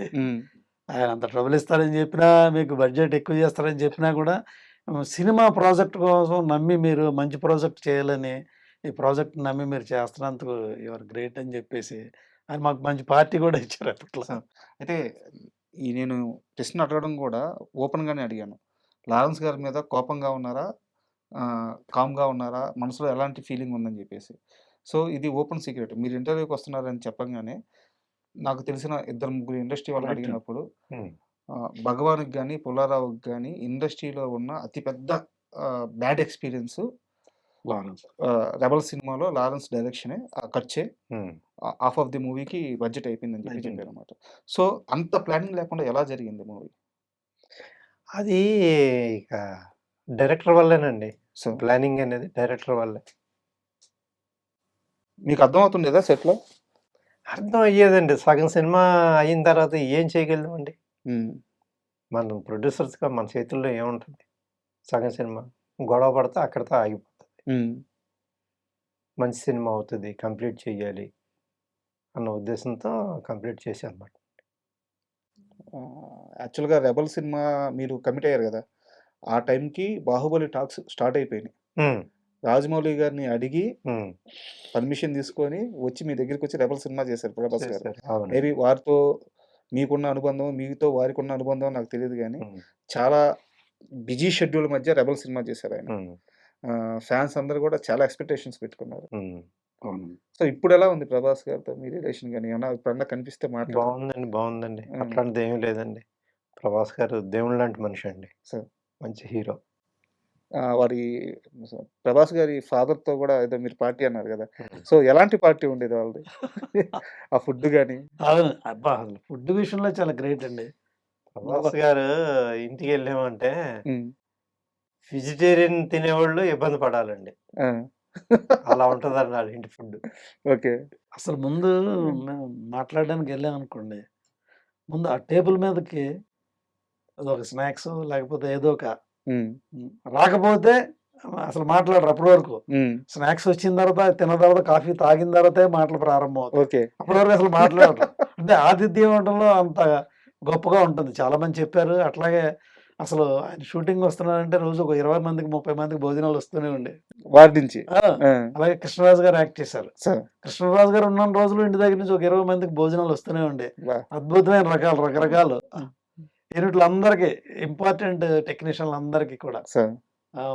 ఆయన అంత ట్రబుల్ ఇస్తారని చెప్పినా, మీకు బడ్జెట్ ఎక్కువ చేస్తారని చెప్పినా కూడా సినిమా ప్రాజెక్ట్ కోసం నమ్మి మీరు మంచి ప్రాజెక్ట్ చేయాలని, ఈ ప్రాజెక్ట్‌ని నమ్మి మీరు చేస్తున్నందుకు యూ ఆర్ గ్రేట్ అని చెప్పేసి ఆయన మాకు మంచి పార్టీ కూడా ఇచ్చారు అప్పట్లో. సో అయితే ఈ నేను ప్రశ్న అడగడం కూడా ఓపెన్‌గానే అడిగాను. లారెన్స్ గారి మీద కోపంగా ఉన్నారా? కామ్‌గా ఉన్నారా? మనసులో ఎలాంటి ఫీలింగ్ ఉందని చెప్పేసి. సో ఇది ఓపెన్ సీక్రెట్. మీరు ఇంటర్వ్యూకి వస్తున్నారని చెప్పంగానే నాకు తెలిసిన ఇద్దరు, ముగ్గురు ఇండస్ట్రీ వాళ్ళని రైట్. అడిగినప్పుడు హ్మ్. భగవాన్‌కి గాని, పుల్లారావుకి గాని ఇండస్ట్రీలో ఉన్న అతిపెద్ద బ్యాడ్ ఎక్స్‌పీరియన్స్ లారెన్స్. 'రెబెల్' సినిమాలో లారెన్స్ డైరెక్షనే, ఖర్చే హ్మ్. హాఫ్ ఆఫ్ ది మూవీకి బడ్జెట్ అయిపోయిందని చెప్పి అయిపోయింది. చెప్పారనమాట. సో అంత ప్లానింగ్ లేకుండా ఎలా జరిగింది మూవీ? అది ఇక డైరెక్టర్ వల్లేనండి. సో ప్లానింగ్ అనేది డైరెక్టర్ వల్లే. మీకు అర్థమవుతుండేదా సెట్‌లో? అర్థం అయ్యేదండి. సగం సినిమా అయిన తర్వాత ఏం చేయగలమండి? హ్మ్. మనం ప్రొడ్యూసర్స్‌గా మన చేతుల్లో ఏముంటుంది? సగం సినిమా. గొడవ పడితే అక్కడితో ఆగిపోతది. హ్మ్. మంచి సినిమా అవుతది. కంప్లీట్ చేయాలి అన్న ఉద్దేశంతో కంప్లీట్ చేశానన్నమాట. యాక్చువల్‌గా 'రెబెల్' సినిమా మీరు కమిట్ అయ్యారు గదా! ఆ టైంకి 'బాహుబలి' టాక్స్ స్టార్ట్ అయిపోయినాయి. హ్మ్. రాజమౌళి గారిని అడిగి హ్మ్. పర్మిషన్ తీసుకొని వచ్చి మీ దగ్గరికొచ్చి 'రెబెల్' సినిమా చేశారు ప్రభాస్ గారు. చేశారు. అవునండి. మేబీ వారితో మీకున్న అనుబంధం, మీతో వారికున్న అనుబంధం నాకు తెలీదు గానీ, హ్మ్. చాలా బిజీ షెడ్యూల్ మధ్య 'రెబెల్' సినిమా చేశారాయన. హ్మ్. ఫ్యాన్స్ అందరూ గూడా చాలా ఎక్స్‌పెక్టేషన్స్ పెట్టుకున్నారు. హ్మ్. అవును. సో ఇప్పుడెలా ఉంది ప్రభాస్ గారితో మీ రిలేషన్ గాని? ఏమన్నా ఎప్పుడన్నా కనిపిస్తే మాట్లాడరా? బావుందండి. హ్మ్. అట్లాంటిదేమీ లేదండి. ప్రభాస్ గారు దేవుడిలాంటి మనిషండి. సో మంచి హీరో. వారి ప్రభాస్ గారి ఫాదర్‌తో గూడా ఏదో మీరు పార్టీ అన్నారు గదా! హ్మ్. సో ఎలాంటి పార్టీ ఉండేది వాళ్ళది? ఆ ఫుడ్ గాని? అవును. అబ్బా! అసలు ఫుడ్ విషయంలో చాలా గ్రేట్ అండి. ప్రభాస్ గారు ఇంటికెళ్ళామంటే హ్మ్. వెజిటేరియన్ తినేవాళ్ళు ఇబ్బంది పడాలండి. ఆ! అలా ఉంటదండి ఆళ్ళ ఇంటి ఫుడ్. ఓకే. అసలు ముందు మేము మాట్లాడడానికి వెళ్ళామనుకోండి, ముందు ఆ టేబుల్ మీదకి అదొక స్నాక్స్ లేకపోతే ఏదో ఒక ఉమ్, రాకపోతే అసలు మాట్లాడరు అప్పటి వరకు. ఉమ్, స్నాక్స్ వచ్చిన తర్వాత తిన్న తర్వాత కాఫీ తాగిన తర్వాతే మాటలు ప్రారంభం అవుతాయి. ఓకే. అప్పటి వరకు అసలు మాట్లాడరు. అంటే ఆతిథ్యం ఇవ్వడంలో అంత గొప్పగా ఉంటుంది. చాలా మంది చెప్పారు. అట్లాగే అసలు ఆయన షూటింగ్ వస్తున్నారంటే రోజు ఒక 20 మందికి 30 మందికి భోజనాలు వస్తూనే ఉండే. వారి నుంచి అలాగే కృష్ణరాజు గారు యాక్ట్ చేశారు. సార్. కృష్ణరాజు గారు ఉన్న రోజులు ఇంటి దగ్గర నుంచి ఒక 20 మందికి భోజనాలు వస్తూనే ఉండే. వా. అద్భుతమైన రకరకాలు యూనిట్లు అందరికి, ఇంపార్టెంట్ టెక్నీషియన్లు అందరికీ కూడా, సార్.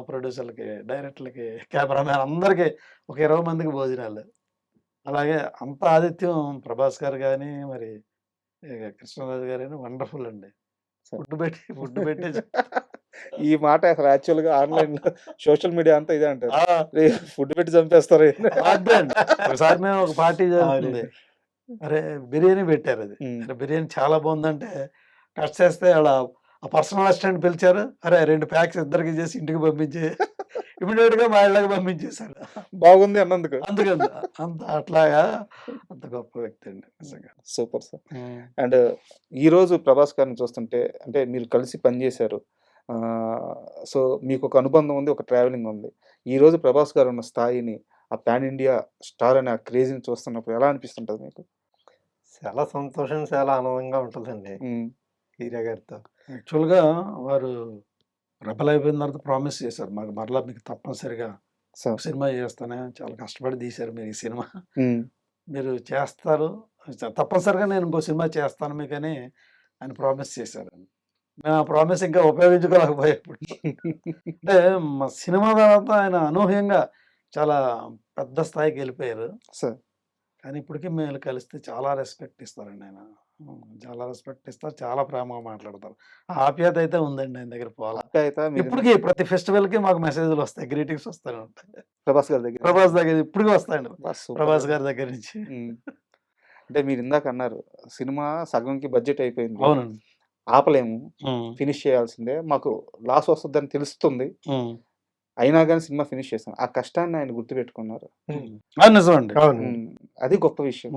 ప్రొడ్యూసర్లకి, డైరెక్టర్లకి, కెమెరామ్యాన్ అందరికి ఒక 20 మందికి భోజనాలు. అలాగే అంత ఆతిథ్యం ప్రభాస్ గారు కానీ మరి కృష్ణరాజు గారు కానీ వండర్ఫుల్ అండి. ఫుడ్ పెట్టి ఈ మాట అసలు యాక్చువల్ గా ఆన్లైన్ లో సోషల్ మీడియా అంతా ఇదే అంటారు, ఆ, ఫుడ్ పెట్టి చంపేస్తారు. అదే అండి. ఒకసారి మేము ఒక పార్టీ జరుగుతుంది, అరే బిర్యానీ పెట్టారు. అది ఉమ్, అరే బిర్యానీ చాలా బాగుందంటే కట్ చేస్తే అలా ఆ పర్సనల్ అసిస్టెంట్ పిలిచారు. అరే 2 ప్యాక్స్ ఇద్దరికి చేసి ఇంటికి పంపించే ఇమీడియట్ గా మా ఇళ్ళకి పంపించేశారు. బాగుంది అన్నందుకు. అందుకని అంత అట్లాగా అంత గొప్ప వ్యక్తి అండి నిజంగా. Super sir. అండ్ ఈరోజు ప్రభాస్ గారిని చూస్తుంటే అంటే మీరు కలిసి పనిచేశారు, సో మీకు ఒక అనుబంధం ఉంది, ఒక ట్రావెలింగ్ ఉంది. ఈరోజు ప్రభాస్ గారు ఉన్న స్థాయిని, ఆ పాన్ ఇండియా స్టార్ అనే ఆ క్రేజ్ని చూస్తున్నప్పుడు ఎలా అనిపిస్తుంటుంది మీకు? చాలా సంతోషం, చాలా ఆనందంగా ఉంటుందండి ఉమ్, హీరో గారితో. యాక్చువల్గా వారు రెబల్ అయిపోయిన తర్వాత ప్రామిస్ చేశారు మాకు, మరలా మీకు తప్పనిసరిగా సార్. ఒక సినిమా చేస్తానే, చాలా కష్టపడి తీశారు మీరు ఈ సినిమా, ఉమ్, మీరు చేస్తారు తప్పనిసరిగా, నేను ఇంకో సినిమా చేస్తాను మీకని ఆయన ప్రామిస్ చేశారు. మేము ఆ ప్రామిస్ ఇంకా ఉపయోగించుకోలేకపోయేప్పుడు. అంటే మా సినిమా తర్వాత ఆయన అనూహ్యంగా చాలా పెద్ద స్థాయికి వెళ్ళిపోయారు. సార్. కానీ ఇప్పటికీ మేము కలిస్తే చాలా రెస్పెక్ట్ ఇస్తారండి ఆయన. చాలా రెస్పెక్ట్ ఇస్తారు, చాలా ప్రేమగా మాట్లాడతారు. ఆ ఆప్యాయత అయితే ఉందండి ఆయన దగ్గర పోలా. ఆప్యాయత మీరు ఇప్పటికీ ప్రతి ఫెస్టివల్కి మాకు మెసేజ్లు వస్తాయి, గ్రీటింగ్స్ వస్తూనే ఉంటాయి. ప్రభాస్ గారి దగ్గర. ప్రభాస్ దగ్గర ఇప్పటికీ వస్తాయండి, బా, సూపర్. ప్రభాస్ గారి దగ్గర నుంచి. ఉమ్. అంటే మీరు ఇందాక అన్నారు సినిమా సగంకి బడ్జెట్ అయిపోయింది, అవునండి. ఆపలేము, ఉమ్, ఫినిష్ చేయాల్సిందే, మాకు లాస్ వస్తుందని తెలుస్తుంది, ఉమ్, అయినా కానీ సినిమా ఫినిష్ చేస్తాం. ఆ కష్టాన్ని ఆయన గుర్తుపెట్టుకున్నారు. అది నిజం అండి. అవును. ఉమ్, అది గొప్ప విషయం.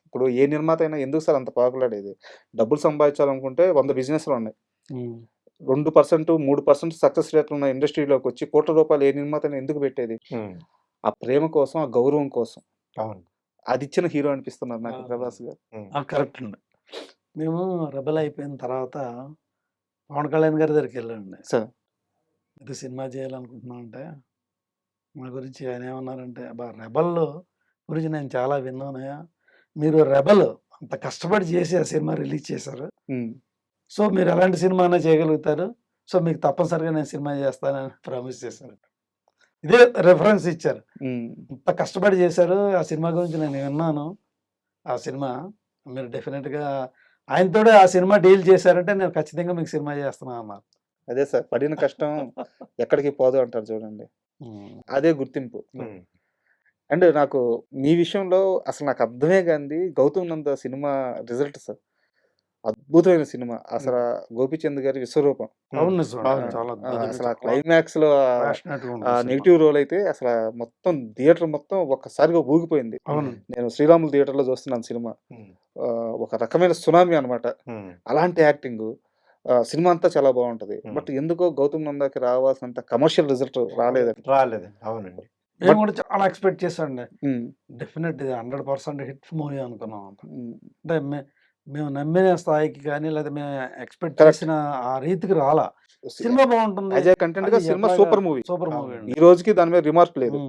ఇప్పుడు ఏ నిర్మాత అయినా ఎందుకు సార్ అంత పాకులాడేది? డబ్బులు సంపాదించాలనుకుంటే 100 బిజినెస్లు ఉన్నాయి. 2% 3% సక్సెస్ రేట్లు ఉన్న ఇండస్ట్రీలోకి వచ్చి కోట్ల రూపాయలు ఏ నిర్మాత అయినా ఎందుకు పెట్టేది? ఆ ప్రేమ కోసం, ఆ గౌరవం కోసం. అవును. అది ఇచ్చిన హీరో అనిపిస్తున్నారు నాకు ప్రభాస్ గారు. కరెక్ట్ అండి. మేము రెబల్ అయిపోయిన తర్వాత పవన్ కళ్యాణ్ గారి దగ్గరికి వెళ్ళండి, సార్. ఇది సినిమా చేయాలనుకుంటున్నాం అంటే, మా గురించి ఆయన ఏమన్నారంటే, అబ్బా రెబల్ గురించి నేను చాలా విన్నానయ్యా, మీరు రెబల్ అంత కష్టపడి చేసి ఆ సినిమా రిలీజ్ చేశారు, ఉమ్, సో మీరు ఎలాంటి సినిమా అయినా చేయగలుగుతారు, సో మీకు తప్పనిసరిగా నేను సినిమా చేస్తానని ప్రామిస్ చేశారు. ఇదే రెఫరెన్స్ ఇచ్చారు. ఉమ్, ఇంత కష్టపడి చేశారు, ఆ సినిమా గురించి నేను విన్నాను, ఆ సినిమా మీరు డెఫినెట్గా ఆయనతోడే ఆ సినిమా డీల్ చేశారంటే నేను ఖచ్చితంగా మీకు సినిమా చేస్తున్నాను అన్నారు. అదే సార్, పడిన కష్టం ఎక్కడికి పోదు అంటారు చూడండి, అదే గుర్తింపు. అండ్ నాకు మీ విషయంలో అసలు నాకు అర్థమే కాంది గౌతమ్ నంద సినిమా రిజల్ట్ సార్. అద్భుతమైన సినిమా అసలు. గోపీచంద్ గారి విశ్వరూపం. అవును నిజం. చాలా అసలు ఆ క్లైమాక్స్ లో passionate గా ఆ ఉంటుంది సినిమా. నెగిటివ్ రోల్ అయితే అసలు మొత్తం థియేటర్ మొత్తం ఒక్కసారిగా ఊగిపోయింది. అవును. నేను శ్రీరాములు థియేటర్ లో చూస్తున్నాను సినిమా, ఒక రకమైన సునామీ అన్నమాట. అలాంటి యాక్టింగ్, సినిమా అంతా చాలా బాగుంటది. బట్ ఎందుకో గౌతమ్ నందాకి రావాల్సినంత కమర్షియల్ రిజల్ట్ రాలేదండి. రాలేదండి. అవునండి. నేను కూడా చాలా ఎక్స్పెక్ట్ చేశాండి, ఉమ్, డెఫినెట్ ఇది 100% హిట్ మూవీ అనుకున్నాం. ఉమ్, అంటే మేము నమ్మిన స్థాయికి కానీ, లేదా మేము ఎక్స్పెక్ట్ Correct. చేసిన ఆ రీతికి రాలా. సినిమా బాగుంటుంది, యాజ్ ఏ కంటెంట్ గా cinema super movie. Super movie అండి. ఈ రోజుకి దాని మీద రిమార్క్ లేదు.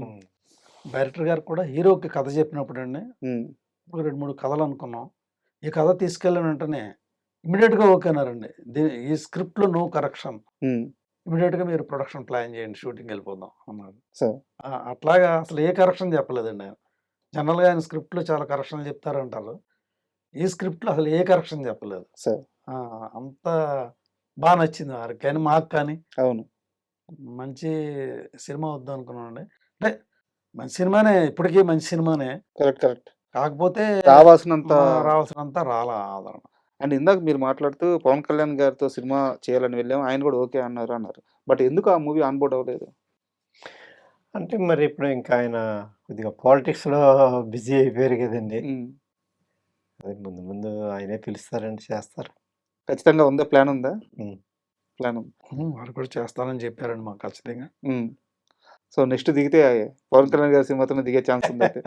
డైరెక్టర్ గారు కూడా హీరోకి కథ చెప్పినప్పుడు అండి, ఉమ్, ఒక 2-3 కథలు అనుకున్నాం. ఈ కథ తీసుకెళ్ళిన వెంటనే ఇమీడియట్గా ఓకే అన్నారండి. ఈ స్క్రిప్ట్లో నో కరెక్షన్, ఉమ్, ఇమీడియట్గా మీరు ప్రొడక్షన్ ప్లాన్ చేయండి, షూటింగ్ వెళ్ళిపోదాం అన్నారు. సార్. అట్లాగా అసలు ఏ కరెక్షన్ చెప్పలేదండి ఆయన. జనరల్గా ఆయన స్క్రిప్ట్లో చాలా కరెక్షన్లు చెప్తారంటారు, ఈ స్క్రిప్ట్లో అసలు ఏ కరెక్షన్ చెప్పలేదు. సార్. అంత బాగా నచ్చింది వారికి కానీ మాకు కానీ. అవును. మంచి సినిమా వద్దాం అనుకున్నామండి. అంటే మంచి సినిమానే, ఇప్పటికీ మంచి సినిమానే, కరెక్ట్ కరెక్ట్. కాకపోతే రావాల్సినంత. రావాల్సినంత రాలా ఆదరణ. అండ్ ఇందాక మీరు మాట్లాడుతూ పవన్ కళ్యాణ్ గారితో సినిమా చేయాలని వెళ్ళాము, ఆయన కూడా ఓకే అన్నారు. బట్ ఎందుకు ఆ మూవీ ఆన్ బోర్డ్ అవ్వలేదు? అంటే మరి ఇప్పుడు ఇంకా ఆయన కొద్దిగా పాలిటిక్స్లో బిజీ అయిపోయారు కదండి. ఉమ్, అదే ముందు ముందు ఆయనే పిలుస్తారండి, చేస్తారు. ఖచ్చితంగా ఉందా? ప్లాన్ ఉందా? ఉమ్. ప్లాన్ ఉంది. వాళ్ళు కూడా చేస్తానని చెప్పారండి మాకు ఖచ్చితంగా. సో నెక్స్ట్ దిగితే పవన్ కళ్యాణ్ గారి సినిమాతోనే దిగే ఛాన్స్ ఉంది అయితే.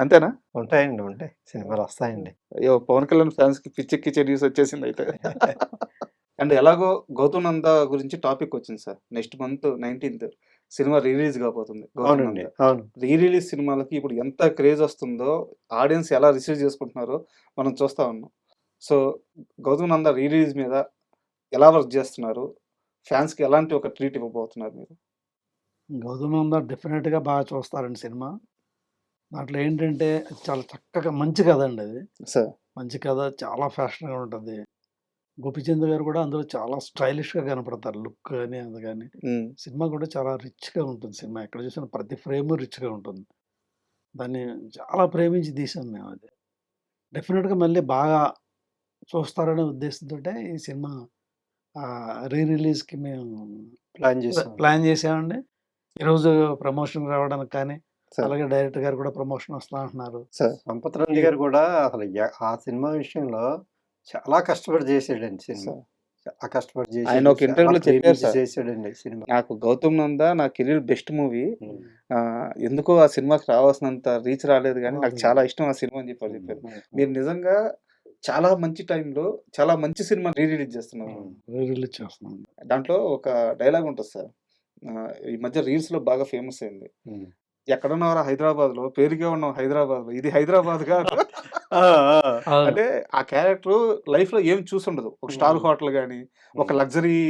అంతేనా? ఉంటాయి సినిమాలు వస్తాయండి. అయ్యో! పవన్ కళ్యాణ్ ఫ్యాన్స్‌కి పిచ్చెక్కిచ్చే న్యూస్ వచ్చేసింది అయితే. అండ్ ఎలాగో 'గౌతమ్ నంద' గురించి టాపిక్ వచ్చింది సార్. నెక్స్ట్ మంత్ 19థ్ సినిమా రిలీజ్ కాబోతుంది 'గౌతమ్ అవునండి. నంద'. అవును. రిలీజ్ సినిమాలకి ఇప్పుడు ఎంత క్రేజ్ వస్తుందో, ఆడియన్స్ ఎలా రిసీవ్ చేసుకుంటున్నారో మనం చూస్తా ఉన్నాం. సో 'గౌతమ్ నంద' రిలీజ్ మీద ఎలా వర్క్ చేస్తున్నారు? ఫ్యాన్స్‌కి ఎలాంటి ఒక ట్రీట్ ఇవ్వబోతున్నారు మీరు? గౌతమ్ నంద డెఫినెట్గా బాగా చూస్తారండి సినిమా. దాంట్లో ఏంటంటే చాలా చక్కగా మంచి కథ అండి అది. సార్. మంచి కథ, చాలా ఫ్యాషన్గా ఉంటుంది. గోపీచంద్ గారు కూడా అందులో చాలా స్టైలిష్గా కనపడతారు, లుక్ కానీ అది కానీ. సినిమా కూడా చాలా రిచ్గా ఉంటుంది. సినిమా ఎక్కడ చూసినా ప్రతి ఫ్రేమ్ రిచ్గా ఉంటుంది. దాన్ని చాలా ప్రేమించి తీసాం మేము. అది డెఫినెట్గా మళ్ళీ బాగా చూస్తారనే ఉద్దేశంతో ఈ సినిమా రిలీజ్కి మేము ప్లాన్ చేసామండి. ఈరోజు ప్రమోషన్ రావడానికి కానీ, అలాగే డైరెక్టర్ గారు కూడా ప్రమోషన్ వస్తా అంటున్నారు. సంపత్ నంది గారు కూడా అసలు ఆ సినిమా విషయంలో చాలా కష్టపడి చేసాడండి సినిమా. చాలా కష్టపడి చేసి ఆయన ఒక ఇంటర్వ్యూలో చెప్పారు సార్, చేసాడండి సినిమా. నాకు 'గౌతమ్ నంద' నా కెరీర్ బెస్ట్ మూవీ. ఎందుకో ఆ సినిమాకి రావాల్సినంత రీచ్ రాలేదు కానీ నాకు చాలా ఇష్టం ఆ సినిమా అని చెప్పారు. మీరు నిజంగా చాలా మంచి టైంలో చాలా మంచి సినిమా రిలీజ్ చేస్తున్నారు. రిలీజ్ చేస్తున్నాం. దాంట్లో ఒక డైలాగ్ ఉంటుంది సార్, ఈ మధ్య రీల్స్ లో బాగా ఫేమస్ అయింది. ఎక్కడున్నారా హైదరాబాద్ లో, పేరుకే ఉన్నాం హైదరాబాద్ లో, ఇది హైదరాబాద్ కాదు. అంటే ఆ క్యారెక్టర్ లైఫ్ లో ఏం చూసుండదు. ఒక స్టార్ హోటల్ గానీ, ఒక లగ్జరీ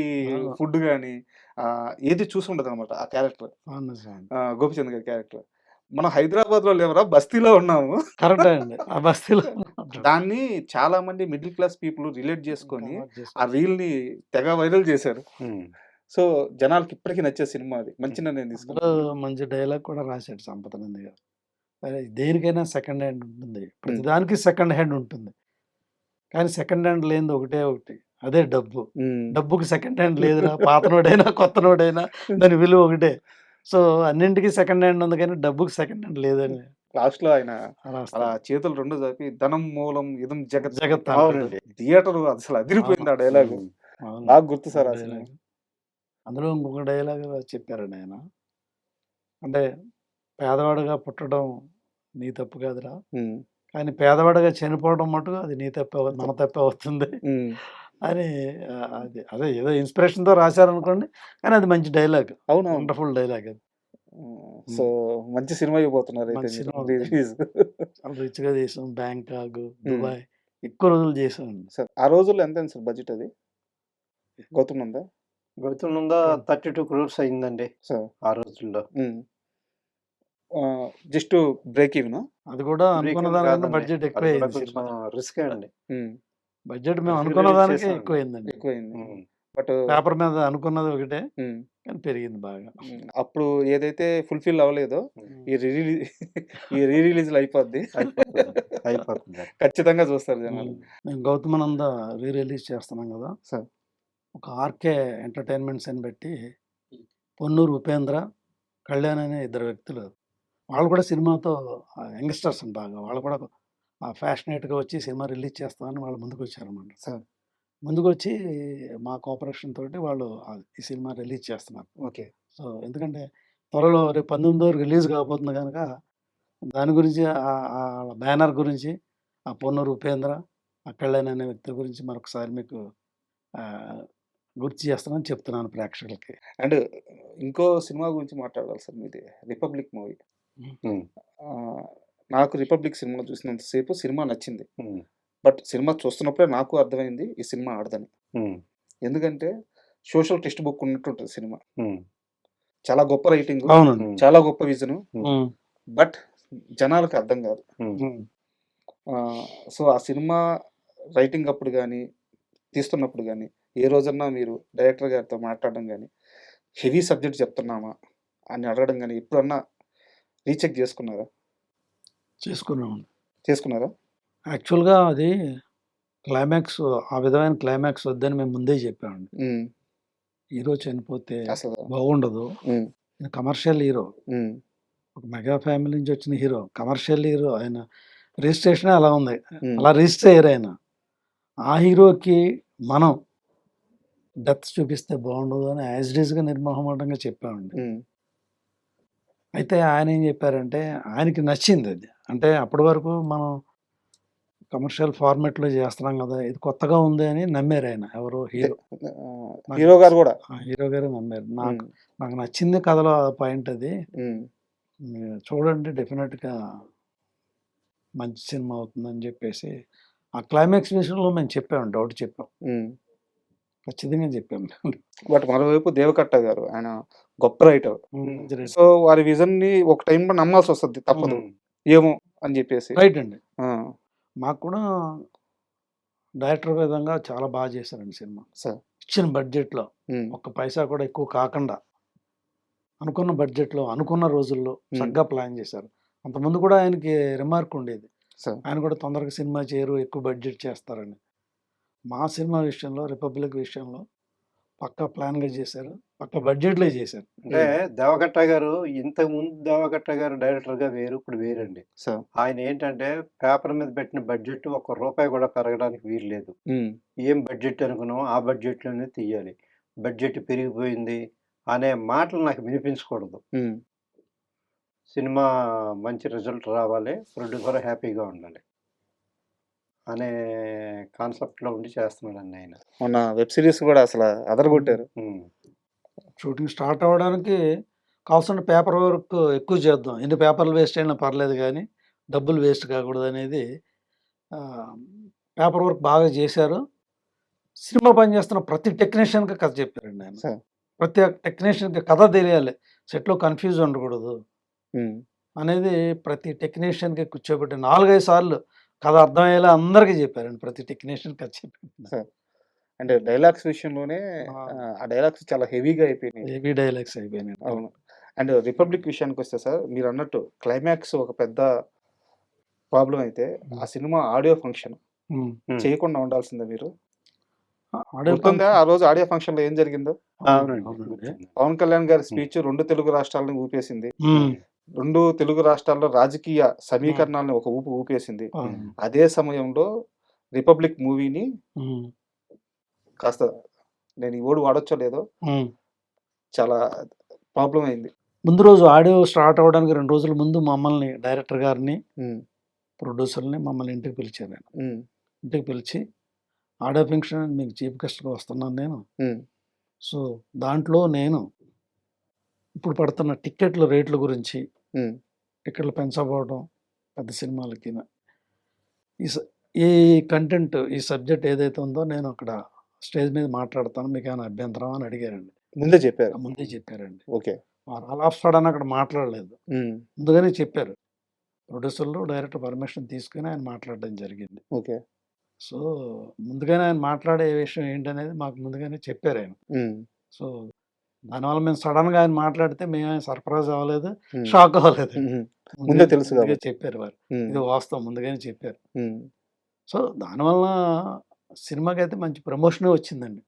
ఫుడ్ గానీ ఏది చూసుండదు అనమాట ఆ క్యారెక్టర్. గోపిచంద్ గారి క్యారెక్టర్. మనం హైదరాబాద్ లో లేవరా, బస్తీలో ఉన్నాము. కరెక్ట్ అండి, ఆ బస్తీలో. దాన్ని చాలా మంది మిడిల్ క్లాస్ పీపుల్ రిలేట్ చేసుకొని ఆ రీల్ ని తెగ వైరల్ చేశారు. సో జనాలకి ఇప్పటికీ నచ్చే సినిమా అది. మంచి నిర్ణయం తీసుకున్నారు. మంచి డైలాగ్ కూడా రాశాడు సంపత్ నంది గారు. దేనికైనా సెకండ్ హ్యాండ్ ఉంటుంది, ప్రతిదానికి సెకండ్ హ్యాండ్ ఉంటుంది. కానీ సెకండ్ హ్యాండ్ లేనిది ఒకటే ఒకటి, అదే డబ్బు. డబ్బుకి సెకండ్ హ్యాండ్ లేదురా, పాత నోడైనా కొత్త నోడైనా దాని విలువ ఒకటే. సో అన్నింటికి సెకండ్ హ్యాండ్ ఉంది కానీ డబ్బుకి సెకండ్ హ్యాండ్ లేదని లాస్ట్ లో ఆయన అలా చేతులు రెండు చాపి ధనం మూలం ఇదం జగత్ జగత్ థియేటర్ అసలు అదిరిపోయింది ఆ డైలాగ్. నాకు గుర్తు సార్ ఆ సినిమా. అందులో ఇంకొక డైలాగ్ చెప్పారండి ఆయన, అంటే పేదవాడుగా పుట్టడం నీ తప్పు కాదురా, కానీ పేదవాడుగా చనిపోవడం మటుకు అది నీ తప్పే, మన తప్పే అవుతుంది అని. అదే ఏదో ఇన్స్పిరేషన్తో రాశారనుకోండి, కానీ అది మంచి డైలాగ్. అవును, వండర్ఫుల్ డైలాగ్ అది. సో మంచి సినిమా ఇవ్వబోతున్నారు అయితే. చాలా రిచ్గా చేసాం. బ్యాంకాక్, దుబాయ్ ఎక్కువ రోజులు చేసాం సార్. ఆ రోజుల్లో ఎంత సార్ బడ్జెట్ అది? గౌతమ్ నంద 32 crores అయిందండి సార్ ఆ రోజుల్లో. Just break even. అది కూడా అనుకున్న దానికన్నా బడ్జెట్ ఎక్కువ రిస్క్ అండి. బడ్జెట్ మేము అనుకున్న దానికే ఎక్కువైందండి. బట్ పేపర్ మీద అనుకున్నది ఒకటే, కానీ పెరిగింది బాగా. అప్పుడు ఏదైతే ఫుల్ఫిల్ అవ్వలేదో ఈ రిలీజ్ అయిపోద్ది. ఖచ్చితంగా చూస్తారు జనాలు. మేము గౌతమ్ నంద రిలీజ్ చేస్తున్నాం కదా సార్. ఒక ఆర్కే ఎంటర్టైన్మెంట్స్ అని బట్టి పొన్నూరు ఉపేంద్ర, కళ్యాణ్ అనే ఇద్దరు వ్యక్తులు, వాళ్ళు కూడా సినిమాతో యంగ్స్టర్స్ బాగా, వాళ్ళు కూడా ఫ్యాషనేట్గా వచ్చి సినిమా రిలీజ్ చేస్తామని వాళ్ళు ముందుకు వచ్చారన్నమాట సార్. ముందుకు వచ్చి మా కోఆపరేషన్ తోటి వాళ్ళు ఈ సినిమా రిలీజ్ చేస్తున్నారు. ఓకే. సో ఎందుకంటే త్వరలో రేపు 19వ రిలీజ్ కాబోతుంది కనుక దాని గురించి, ఆ బ్యానర్ గురించి, ఆ పొన్నూరు ఉపేంద్ర, ఆ కళ్యాణ్ అనే వ్యక్తి గురించి మరొకసారి మీకు గుర్తు చేస్తానని చెప్తున్నాను ప్రేక్షకులకి. అండ్ ఇంకో సినిమా గురించి మాట్లాడాలి సార్, మీది రిపబ్లిక్ మూవీ. నాకు రిపబ్లిక్ సినిమా చూసినంతసేపు సినిమా నచ్చింది. బట్ సినిమా చూస్తున్నప్పుడే నాకు అర్థమైంది ఈ సినిమా ఆడదని. ఎందుకంటే సోషల్ టెక్స్ట్ బుక్ ఉన్నట్టుంటుంది సినిమా. చాలా గొప్ప రైటింగ్, చాలా గొప్ప విజన్, బట్ జనాలకు అర్థం కాదు. సో ఆ సినిమా రైటింగ్ అప్పుడు కానీ, తీస్తున్నప్పుడు కానీ, ఏ రోజన్నా మీరు డైరెక్టర్ గారితో మాట్లాడడం కానీ, హెవీ సబ్జెక్ట్ చెప్తున్నామా అని అడగడం కానీ ఎప్పుడన్నా రీచెక్ చేసుకున్నారా? చేసుకున్నారా? యాక్చువల్గా అది క్లైమాక్స్, ఆ విధమైన క్లైమాక్స్ వద్దని మేము ముందే చెప్పామండి. హీరో చనిపోతే బాగుండదు. కమర్షియల్ హీరో, ఒక మెగా ఫ్యామిలీ నుంచి వచ్చిన హీరో, కమర్షియల్ హీరో. ఆయన రిజిస్ట్రేషన్ అలా ఉంది, అలా రిజిస్టర్ అయ్యారు ఆయన. ఆ హీరోకి మనం డెప్త్ చూపిస్తే బాగుండదు అని యాజ్ ఇట్ ఈస్‌గా నిర్మోహమాటంగా చెప్పామండి. ఉమ్, అయితే ఆయన ఏం చెప్పారంటే ఆయనకి నచ్చింది అది. అంటే అప్పటి వరకు మనం కమర్షియల్ ఫార్మాట్‌లో చేస్తున్నాం కదా! ఇది కొత్తగా ఉంది అని నమ్మారు ఆయన. ఎవరు హీరో. హీరో గారు కూడా. హీరో గారే నమ్మారు. ఉమ్, నాకు నచ్చింది కథలో ఆ పాయింట్ అది. ఉమ్, మీరు చూడండి డెఫినెట్‌గా మంచి సినిమా అవుతుందని చెప్పేసి ఆ క్లైమాక్స్ విషయంలో మేము చెప్పాము. డౌట్ చెప్పాం. ఉమ్. ఖచ్చితంగా చెప్పాం. బట్ మరోవైపు దేవకట్ట గారు ఆయన గొప్ప రైటర్. సో వారి విజన్ ని ఒక టైంలో నమ్మాల్సి వస్తుంది, తప్పదు ఏమో అని చెప్పేసి. రైట్ అండి. ఆ, మాకు కూడా డైరెక్టర్ విధంగా చాలా బాగా చేశారండి సినిమా. సార్. ఇచ్చిన బడ్జెట్‌లో ఉమ్, ఒక్క పైసా కూడా ఎక్కువ కాకుండా అనుకున్న బడ్జెట్‌లో, అనుకున్న రోజుల్లో చక్కగా ప్లాన్ చేశారు. అంతకుముందు కూడా ఆయనకి రిమార్క్ ఉండేది. సార్. ఆయన కూడా తొందరగా సినిమా చేయరు, ఎక్కువ బడ్జెట్ చేస్తారని. మా సినిమా విషయంలో, రిపబ్లిక్ విషయంలో పక్కా ప్లాన్‌గా చేశారు. పక్కా బడ్జెట్‌లో చేశారు. అంటే దేవకట్ట గారు ఇంతకుముందు దేవకట్ట గారు డైరెక్టర్‌గా వేరు, ఇప్పుడు వేరండి. సార్. ఆయన ఏంటంటే పేపర్ మీద పెట్టిన బడ్జెట్ ఒక్క రూపాయి కూడా పెరగడానికి వీలు లేదు. ఉమ్, ఏం బడ్జెట్ అనుకున్నామో ఆ బడ్జెట్‌లోనే తీయాలి. బడ్జెట్ పెరిగిపోయింది అనే మాటలు నాకు వినిపించకూడదు. ఉమ్. సినిమా మంచి రిజల్ట్ రావాలి, ప్రొడ్యూసర్ హ్యాపీగా ఉండాలి అనే కాన్సెప్ట్‌లో ఉండి చేస్తున్నాడండి ఆయన. మొన్న వెబ్ సిరీస్ కూడా అసలు అదరగొట్టారు. హ్మ్. షూటింగ్ స్టార్ట్ అవ్వడానికి కావాల్సిన పేపర్ వర్క్ ఎక్కువ చేద్దాం. ఎన్ని పేపర్లు వేస్ట్ అయినా పర్లేదు గానీ, డబ్బులు వేస్ట్ కాకూడదనేది పేపర్ వర్క్ బాగా చేశారు. సినిమా పనిచేస్తున్న ప్రతి టెక్నీషియన్‌కి కథ చెప్పారండి ఆయన. సార్. ప్రతి టెక్నీషియన్‌కి కథ తెలియాలి. సెట్‌లో కన్‌ఫ్యూజ్ ఉండకూడదు ఉమ్, అనేది ప్రతి టెక్నీషియన్‌కి కూర్చోబెట్టి 4, 5 సార్లు కథ అర్థమయ్యేలా అందరికీ చెప్పారండి. ప్రతి టెక్నీషియన్ కథ చెప్పారు. సార్. అంటే డైలాగ్స్ విషయంలోనే ఆ డైలాగ్స్ చాలా హెవీగా అయిపోయినాయి. హెవీ డైలాగ్స్ అయిపోయినాయి. అవును. అండ్ రిపబ్లిక్ విషయానికి వస్తే సార్, మీరు అన్నట్టు క్లైమాక్స్ ఒక పెద్ద ప్రాబ్లం అయితే ఆ సినిమా ఆడియో ఫంక్షన్ హ్మ్. చేయకుండా ఉండాల్సిందే మీరు. ఆడియో గుర్తుందా ఆ రోజు ఆడియో ఫంక్షన్ లో ఏం జరిగిందో? అవునండి. అవునండి. గుర్తుంది. పవన్ కళ్యాణ్ గారి స్పీచ్ 2 తెలుగు రాష్ట్రాలను ఊపేసింది. హ్మ్. 2 తెలుగు రాష్ట్రాల్లో రాజకీయ సమీకరణాలను ఒక ఊపు ఊపేసింది. అవును. అదే సమయంలో రిపబ్లిక్ మూవీని హ్మ్. కాస్త, నేను ఈ వర్డ్ వాడొచ్చో లేదో, హ్మ్. చాలా ప్రాబ్లం అయింది. ముందు రోజు ఆడియో స్టార్ట్ అవ్వడానికి 2 రోజుల ముందు మమ్మల్ని డైరెక్టర్ గారిని, ఉమ్, ప్రొడ్యూసర్‌ని మమ్మల్ని ఇంటికి పిలిచారు ఆయన. ఉమ్, ఇంటికి పిలిచి ఆడియో ఫంక్షన్ మీకు చీఫ్ గెస్ట్‌గా వస్తున్నాను నేను. ఉమ్, సో, దాంట్లో నేను ఇప్పుడు పడుతున్న టికెట్ల రేట్ల గురించి, ఉమ్, టికెట్లు పెంచకపోవడం పెద్ద సినిమాలకిన. ఈ స ఈ కంటెంట్, ఈ సబ్జెక్ట్ ఏదైతే ఉందో నేను అక్కడ స్టేజ్ మీద మాట్లాడతాను. మీకేమైనా అభ్యంతరమా అని అడిగారండి. ముందే చెప్పారు. ముందే చెప్పారండి. ఓకే. ఆల్ ఆఫ్ సడన్ అక్కడ మాట్లాడలేదు. ఉమ్, ముందుగానే చెప్పారు. ప్రొడ్యూసర్‌లు, డైరెక్టర్ పర్మిషన్ తీసుకొని ఆయన మాట్లాడడం జరిగింది. ఓకే. సో, ముందుగానే ఆయన మాట్లాడే విషయం ఏంటనేది మాకు ముందుగానే చెప్పారాయన. ఉమ్, సో, దానివల్ల మేము సడెన్‌గా ఆయన మాట్లాడితే మేమేం సర్ప్రైజ్ అవ్వలేదు, ఉమ్, షాక్ అవ్వలేదు. ఉమ్, ముందే తెలుసు ముందుగా కాబట్టి. చెప్పారు వారు. ఉమ్, ఇది వాస్తవం ముందుగానే చెప్పారు. ఉమ్. సో, దానివల్ల సినిమాకైతే మంచి ప్రమోషనే వచ్చిందండి.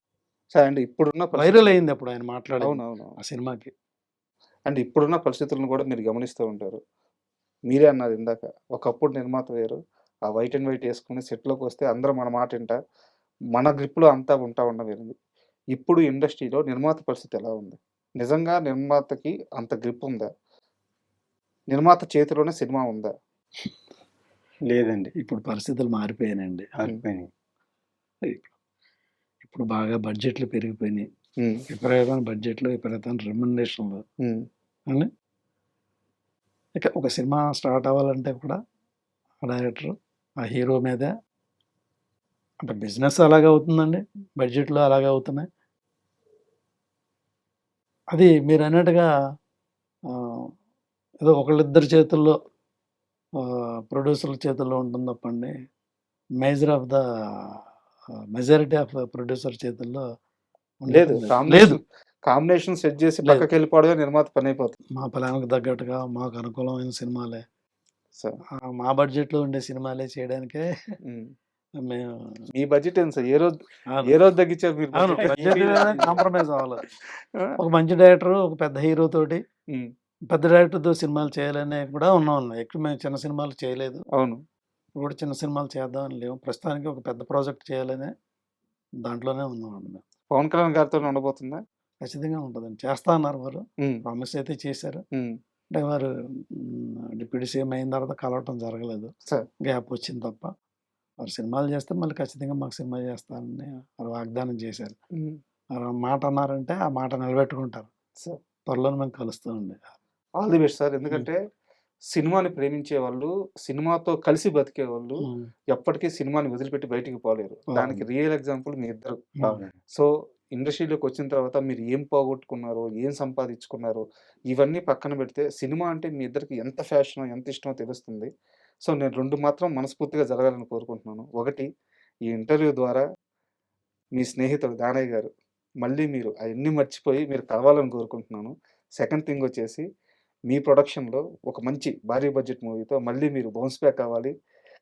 సార్, అండ్ ఇప్పుడున్న వైరల్ అయింది అప్పుడు ఆయన మాట్లాడింది అవునవును. ఆ సినిమాకి. అండ్ ఇప్పుడున్న పరిస్థితులను కూడా మీరు గమనిస్తూ ఉంటారు. మీరే అన్నారు ఇందాక, ఒకప్పుడు నిర్మాత వేరు. ఆ వైట్ అండ్ వైట్ వేసుకొని సెట్లోకి వస్తే అందరూ మన మాట వింటారు, మన గ్రిప్‌లో అంతా ఉండడం వేరుంది. ఇప్పుడు ఇండస్ట్రీలో నిర్మాత పరిస్థితి ఎలా ఉంది? నిజంగా నిర్మాతకి అంత గ్రిప్ ఉందా? నిర్మాత చేతిలోనే సినిమా ఉందా? లేదండి. ఇప్పుడు పరిస్థితులు మారిపోయాయండి. మారిపోయినాయి. ఇప్పుడు బాగా బడ్జెట్లు పెరిగిపోయినాయి. ఉమ్, విపరీతమైన బడ్జెట్లు, విపరీతమైన రెమ్యునరేషన్‌లు. ఉమ్, అండి. ఇక ఒక సినిమా స్టార్ట్ అవ్వాలంటే కూడా ఆ డైరెక్టర్, ఆ హీరో మీదే అంటే బిజినెస్ అలాగే అవుతుందండి. బడ్జెట్‌లు అలాగే అవుతున్నాయి. అది మీరన్నట్టుగా ఆహ్, ఏదో ఒకళ్ళిద్దరి చేతుల్లో ప్రొడ్యూసర్ల చేతుల్లో ఉంటుంది తప్పండి. మెజారిటీ ఆఫ్ ప్రొడ్యూసర్ చేతుల్లో లేదు. ఉండటం లేదు. కాంబినేషన్ సెట్ చేసి లేదు. పక్కకి వెళ్ళిపోవడమే నిర్మాత పని అయిపోతుంది. మా ప్లాన్‌కి తగ్గట్టుగా మాకు అనుకూలమైన సినిమాలే, సార్. మా బడ్జెట్‌లో ఉండే సినిమాలే చేయడానికే ఉమ్. మేము మీ బడ్జెట్ ఎంత సార్? ఏ రోజు అవును. తగ్గించారు మీరు అవును. budget? బడ్జెట్ విధానం కాంప్రమైజ్ అవ్వలేదు. ఒక మంచి డైరెక్టర్, ఒక పెద్ద హీరో తోటి, ఉమ్, పెద్ద డైరెక్టర్‌తో సినిమాలు చేయాలని కూడా ఉన్నాం. ఎక్కువ మేము చిన్న సినిమాలు చేయలేదు. అవును. ఇప్పుడు కూడా చిన్న సినిమాలు చేద్దామని లేవు. ప్రస్తుతానికి ఒక పెద్ద ప్రాజెక్ట్ చేయాలనే దాంట్లోనే ఉన్నామండి మేము. పవన్ కళ్యాణ్ గారితో ఉండబోతుందా? ఖచ్చితంగా ఉంటుందండి. చేస్తా అన్నారు వారు. ఉమ్, ప్రామిస్ అయితే చేశారు. ఉమ్, అంటే వారు డిప్యూటీ సీఎం అయిన తర్వాత కలవటం జరగలేదు. సార్. గ్యాప్ వచ్చింది తప్ప. వారు సినిమాలు చేస్తే మళ్ళీ ఖచ్చితంగా మాకు సినిమా చేస్తానని వారు వాగ్దానం చేశారు. ఉమ్, వారు మాట అన్నారంటే ఆ మాట నిలబెట్టుకుంటారు. సార్. త్వరలోనే మేము కలుస్తామండి. All the best sir. ఎందుకంటే సినిమాని ప్రేమించే వాళ్ళు, సినిమాతో కలిసి బతికే వాళ్ళు ఎప్పటికీ సినిమాని వదిలిపెట్టి బయటికి పోలేరు. దానికి రియల్ ఎగ్జాంపుల్ మీ ఇద్దరు. సో ఇండస్ట్రీలోకి వచ్చిన తర్వాత మీరు ఏం పోగొట్టుకున్నారో, ఏం సంపాదించుకున్నారో ఇవన్నీ పక్కన పెడితే సినిమా అంటే మీ ఇద్దరికి ఎంత ఫ్యాషనో, ఎంత ఇష్టమో తెలుస్తుంది. సో నేను 2 మాత్రం మనస్ఫూర్తిగా జరగాలని కోరుకుంటున్నాను. ఒకటి, ఈ ఇంటర్వ్యూ ద్వారా మీ స్నేహితుడు దానయ్య గారు మళ్ళీ మీరు అవన్నీ మర్చిపోయి మీరు కలవాలని కోరుకుంటున్నాను. సెకండ్ థింగ్ వచ్చేసి మీ ప్రొడక్షన్‌లో ఒక మంచి భారీ బడ్జెట్ మూవీతో మళ్ళీ మీరు బౌన్స్ బ్యాక్ అవ్వాలి,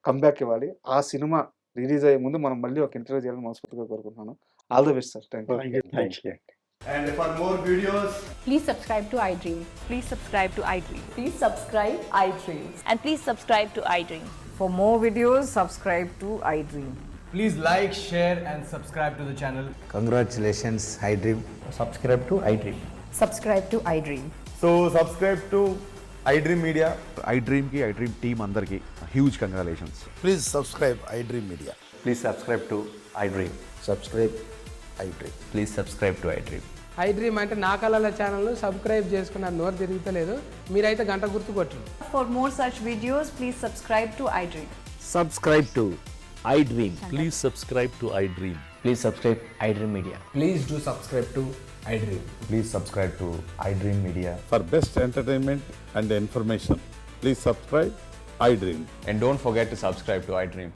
కమ్‌బ్యాక్ ఇవ్వాలి. ఆ సినిమా రిలీజ్ అయ్యే ముందు మనం మళ్ళీ ఒక ఇంటర్వ్యూ చేయాలని మనస్ఫూర్తిగా కోరుకుంటున్నాను. All the best sir. Thank you. Thank you. And for more videos, Please subscribe to iDream. Please subscribe to iDream. Please subscribe iDream. And please subscribe to iDream. For more videos, subscribe to iDream. please like, share, and subscribe to the channel. Congratulations, iDream. Subscribe to iDream. Subscribe to iDream. So subscribe to iDream Media. iDream की iDream team अंदर की huge congratulations. Please subscribe iDream Media. Please subscribe to iDream. Subscribe iDream. Please subscribe to iDream. iDream అంటే నా కళల ఛానల్ను subscribe చేసుకున్నారు. నోరు తిరుగుతలేదు. మీరైతే గంట గుర్తు కొట్టండి. For more such videos, please subscribe to iDream. Subscribe to iDream. Please subscribe to iDream. Please subscribe iDream Media. Please do subscribe to iDream. Please subscribe to iDream Media. For best entertainment and information, please subscribe iDream. And don't forget to subscribe to iDream.